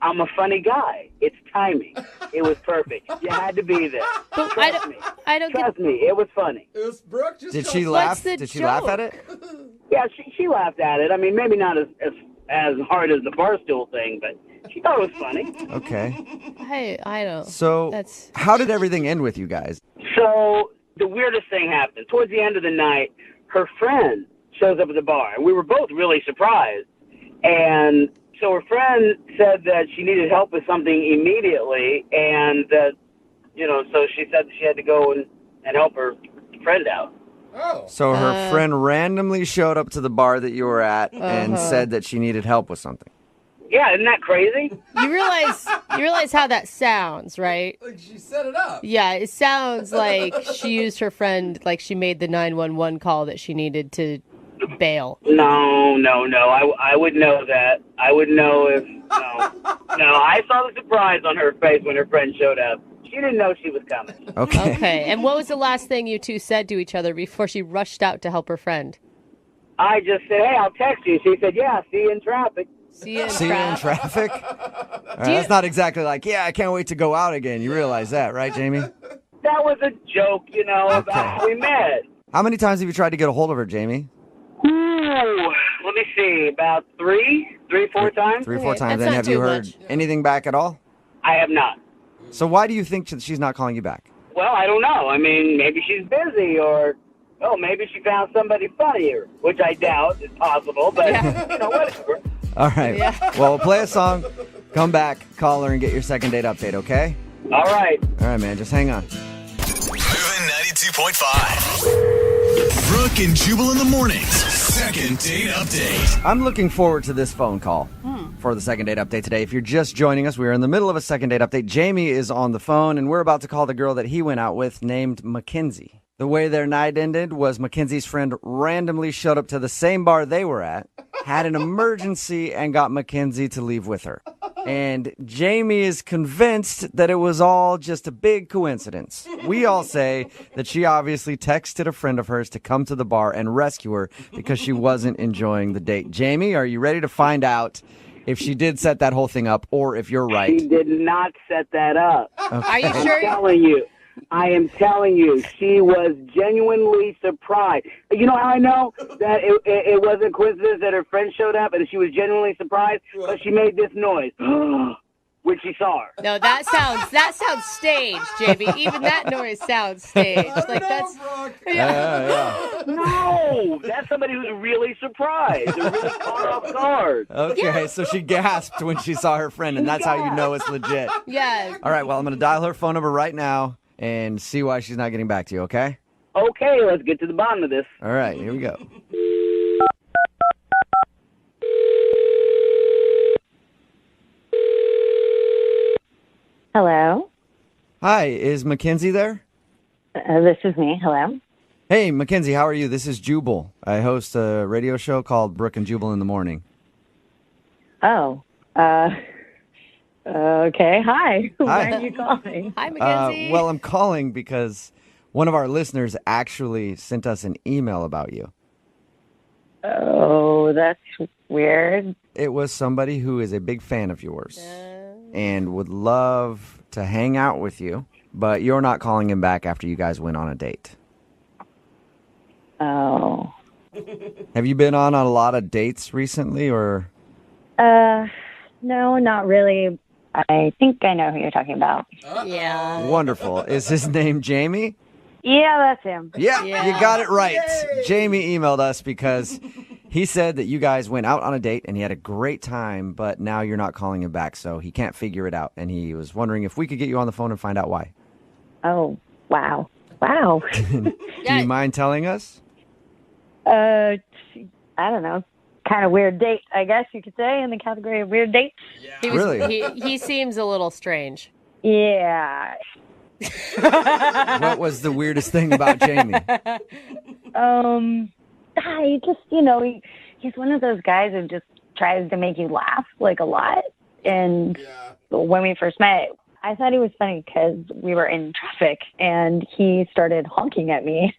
I'm a funny guy. It's timing. It was perfect. You had to be there. But Trust me. Trust me. It was funny. It was Brooke. Did she laugh? Did she laugh at it? Yeah, she laughed at it. I mean, maybe not as hard as the barstool thing, but she thought it was funny. Okay. I don't. So how did everything end with you guys? So the weirdest thing happened. Towards the end of the night, her friend shows up at the bar, and we were both really surprised. And so her friend said that she needed help with something immediately, and that, so she said she had to go and help her friend out. Oh. So her friend randomly showed up to the bar that you were at and said that she needed help with something. Yeah, isn't that crazy? You realize how that sounds, right? Like she set it up. Yeah, it sounds like she used her friend, like she made the 911 call that she needed to bail. No. I would know that. I would know if no. I saw the surprise on her face when her friend showed up. She didn't know she was coming. Okay. Okay, and what was the last thing you two said to each other before she rushed out to help her friend? I just said, "Hey, I'll text you." She said, "Yeah, see you in traffic." See you in See you in traffic? All right, that's not exactly like, yeah, I can't wait to go out again. You realize that, right, Jamie? That was a joke, about how we met. How many times have you tried to get a hold of her, Jamie? Ooh, let me see, about three, 4 times. 3 or 4 times. Then have you heard anything back at all? I have not. So why do you think she's not calling you back? Well, I don't know. I mean, maybe she's busy, or maybe she found somebody funnier, which I doubt is possible. But whatever. All right. Yeah. Well, we'll play a song, come back, call her, and get your second date update, okay? All right. All right, man. Just hang on. Moving 92.5. Brooke and Jubal in the mornings. Second date update. I'm looking forward to this phone call for the second date update today. If you're just joining us, we are in the middle of a second date update. Jamie is on the phone, and we're about to call the girl that he went out with named Mackenzie. The way their night ended was Mackenzie's friend randomly showed up to the same bar they were at, had an emergency, and got Mackenzie to leave with her. And Jamie is convinced that it was all just a big coincidence. We all say that she obviously texted a friend of hers to come to the bar and rescue her because she wasn't enjoying the date. Jamie, are you ready to find out if she did set that whole thing up or if you're right? She did not set that up. Okay. Are you sure? I am telling you, she was genuinely surprised. You know how I know that it wasn't a coincidence that her friend showed up and she was genuinely surprised? Because she made this noise when she saw her. No, that sounds staged, Jamie. Even that noise sounds staged. Like that's No, that's somebody who's really surprised. They're really caught off guard. Okay, so she gasped when she saw her friend, and that's how you know it's legit. Yeah. All right, well, I'm going to dial her phone number right now and see why she's not getting back to you, okay? Okay, let's get to the bottom of this. All right, here we go. Hello. Hi, is Mackenzie there? This is me. Hello. Hey, Mackenzie, how are you? This is Jubal. I host a radio show called Brooke and Jubal in the morning. Oh. Okay. Hi. Hi. Why are you calling? Hi, Mackenzie. Well, I'm calling because one of our listeners actually sent us an email about you. Oh, that's weird. It was somebody who is a big fan of yours and would love to hang out with you, but you're not calling him back after you guys went on a date. Oh. Have you been on a lot of dates recently, or? No, not really. I think I know who you're talking about. Yeah. Wonderful. Is his name Jamie? Yeah, that's him. Yeah, you got it right. Jamie emailed us because he said that you guys went out on a date and he had a great time, but now you're not calling him back, so he can't figure it out. And he was wondering if we could get you on the phone and find out why. Oh, wow. Wow. Do you mind telling us? I don't know. Kind of weird date, I guess you could say, in the category of weird dates. Really? He seems a little strange. Yeah. What was the weirdest thing about Jamie? He just, he's one of those guys who just tries to make you laugh, like, a lot. And when we first met, I thought he was funny because we were in traffic and he started honking at me.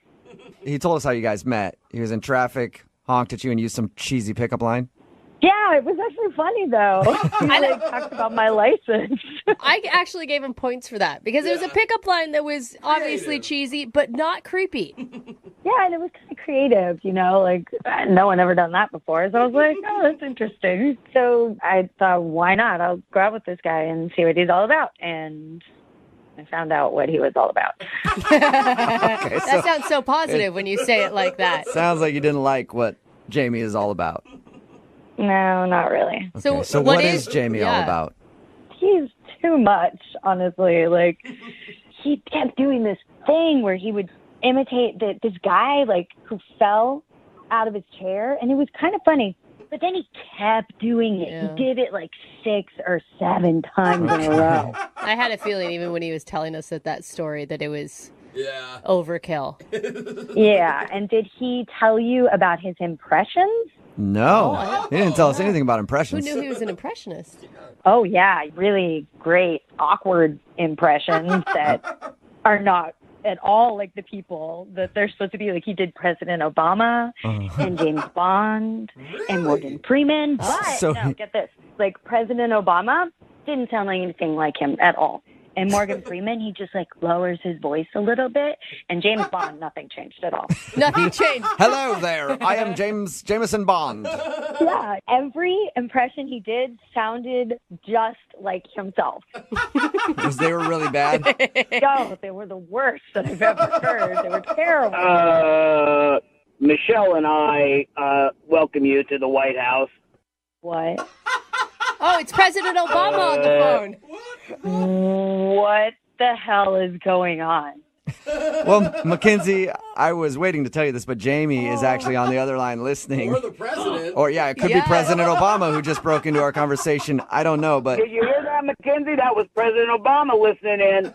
He told us how you guys met. He was in traffic, honked at you, and used some cheesy pickup line. Yeah, it was actually funny, though. He talked about my license. I actually gave him points for that because it was a pickup line that was obviously cheesy, but not creepy. Yeah, and it was kind of creative, like no one ever done that before. So I was like, oh, that's interesting. So I thought, why not? I'll go out with this guy and see what he's all about. And I found out what he was all about. That sounds so positive when you say it like that. Sounds like you didn't like what Jamie is all about. No, not really. Okay, so what is Jamie all about? He's too much, honestly. Like, he kept doing this thing where he would imitate this guy, like, who fell out of his chair, and it was kind of funny. But then he kept doing it. He did it like 6 or 7 times in a row. I had a feeling even when he was telling us that story that it was overkill. Yeah, and did he tell you about his impressions? No, he didn't tell us anything about impressions. Who knew he was an impressionist? Oh, yeah, really great, awkward impressions that are not at all like the people that they're supposed to be. Like, he did President Obama and James Bond and Morgan Freeman. But, no, get this, like, President Obama didn't sound like anything like him at all. And Morgan Freeman, he just, like, lowers his voice a little bit. And James Bond, nothing changed at all. Nothing changed. Hello there. I am Jameson Bond. Yeah, every impression he did sounded just like himself. Because they were really bad? No, they were the worst that I've ever heard. They were terrible. Michelle and I welcome you to the White House. What? Oh, it's President Obama on the phone. What the hell is going on? Well, Mackenzie, I was waiting to tell you this, but Jamie is actually on the other line listening. Or the president. Or, yeah, it could be President Obama who just broke into our conversation. I don't know, but... Did you hear that, Mackenzie? That was President Obama listening in.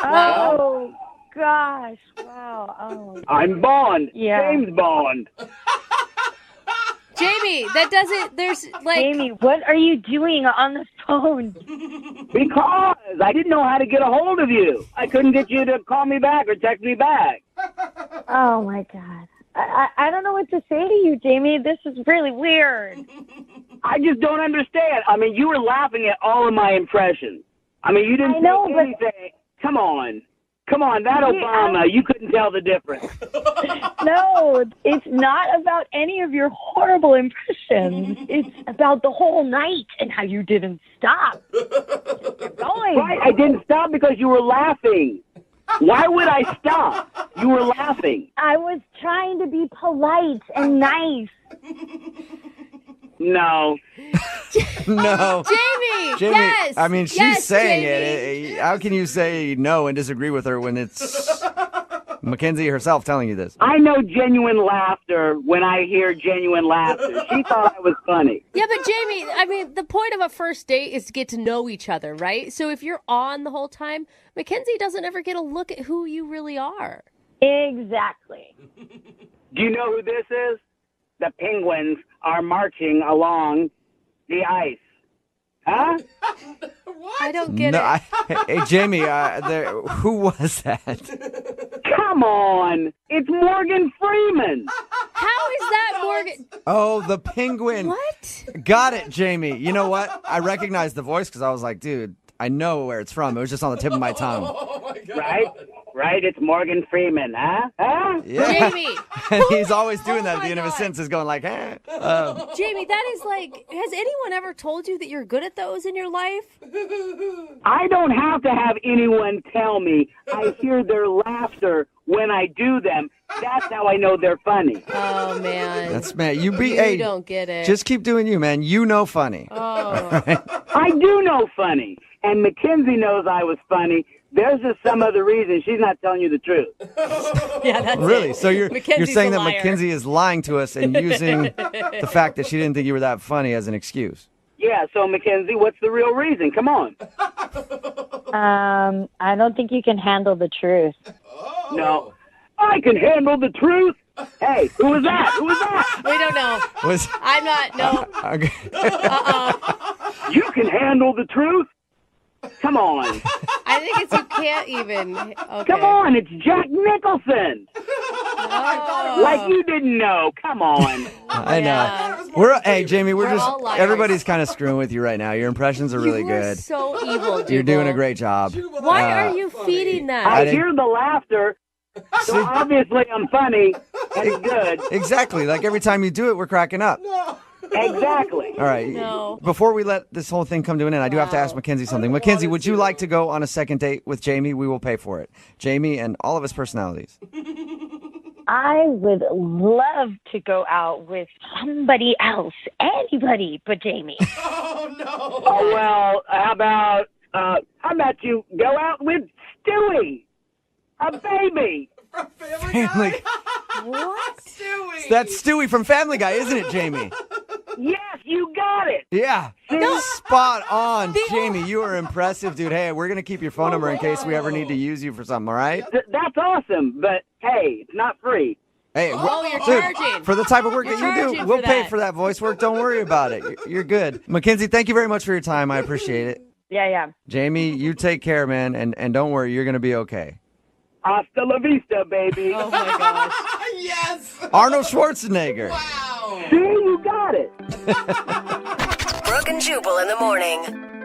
Oh, gosh. Wow. Oh. I'm Bond. Yeah. James Bond. Jamie, that doesn't, there's like... Jamie, what are you doing on the phone? Because I didn't know how to get a hold of you. I couldn't get you to call me back or text me back. Oh, my God. I don't know what to say to you, Jamie. This is really weird. I just don't understand. I mean, you were laughing at all of my impressions. I mean, you didn't say anything. Come on. Come on, that Obama, you couldn't tell the difference. No, it's not about any of your horrible impressions. It's about the whole night and how you didn't stop. Keep going. Right, I didn't stop because you were laughing. Why would I stop? You were laughing. I was trying to be polite and nice. No. No. Jamie, Jamie, yes. I mean, she's yes, saying Jamie. it. How can you say no and disagree with her when it's Mackenzie herself telling you this? I know genuine laughter when I hear genuine laughter. She thought I was funny. Yeah, but Jamie, I mean, the point of a first date is to get to know each other, right? So if you're on the whole time, Mackenzie doesn't ever get a look at who you really are. Exactly. Do you know who this is? The Penguins are marching along the ice. Huh? I don't get it. Hey, Jamie, who was that? Come on. It's Morgan Freeman. How is that Morgan? Oh, the Penguin. What? Got it, Jamie. You know what? I recognized the voice because I was like, dude, I know where it's from. It was just on the tip of my tongue. Oh my God. Right? It's Morgan Freeman, huh? Huh? Yeah. Jamie. And he's always doing that at the end of his sentence, going like, eh. Jamie, that is like, has anyone ever told you that you're good at those in your life? I don't have to have anyone tell me. I hear their laughter when I do them. That's how I know they're funny. Oh, man. That's, man, You hey, don't get it. Just keep doing you, man. You know funny. Oh. Right? I do know funny. And Mackenzie knows I was funny. There's just some other reason she's not telling you the truth. Yeah, that's Really? it. So you're Mackenzie's saying a that liar. Mackenzie is lying to us and using the fact that she didn't think you were that funny as an excuse. Yeah, so Mackenzie, what's the real reason? Come on. I don't think you can handle the truth. No. I can handle the truth. Hey, who was that? Who was that? We don't know. I'm not, no. Okay. You can handle the truth? Come on. I think it's you can't even. Okay. Come on, it's Jack Nicholson. Oh. Like you didn't know. Come on. I know. Hey, Jamie, we're just, all liars. everybody's kind of screwing with you right now. Your impressions are really You were good. so evil, You're doing Jubal. a great job. Why are you feeding that? I hear the laughter, so obviously I'm funny and it's good. Exactly. Like every time you do it, we're cracking up. Exactly. All right. No. Before we let this whole thing come to an end, I do have to ask Mackenzie something. Mackenzie, would you like to go on a second date with Jamie? We will pay for it. Jamie and all of his personalities. I would love to go out with somebody else, anybody but Jamie. Oh no. Oh well, how about you go out with Stewie, a baby? Family. What? Stewie. That's Stewie from Family Guy, isn't it, Jamie? Yes, you got it. Yeah. Spot on, Jamie. You are impressive, dude. Hey, we're going to keep your phone number in case we ever need to use you for something, all right? That's awesome, but hey, it's not free. Hey, you're dude, charging. for the type of work You're that you do, charging we'll for pay that. for that voice work. Don't worry about it. You're good. Mackenzie, thank you very much for your time. I appreciate it. Yeah. Jamie, you take care, man, and don't worry. You're going to be okay. Hasta la vista, baby. Oh my gosh. Yes. Arnold Schwarzenegger. See, you got it. Brooke and Jubal in the morning.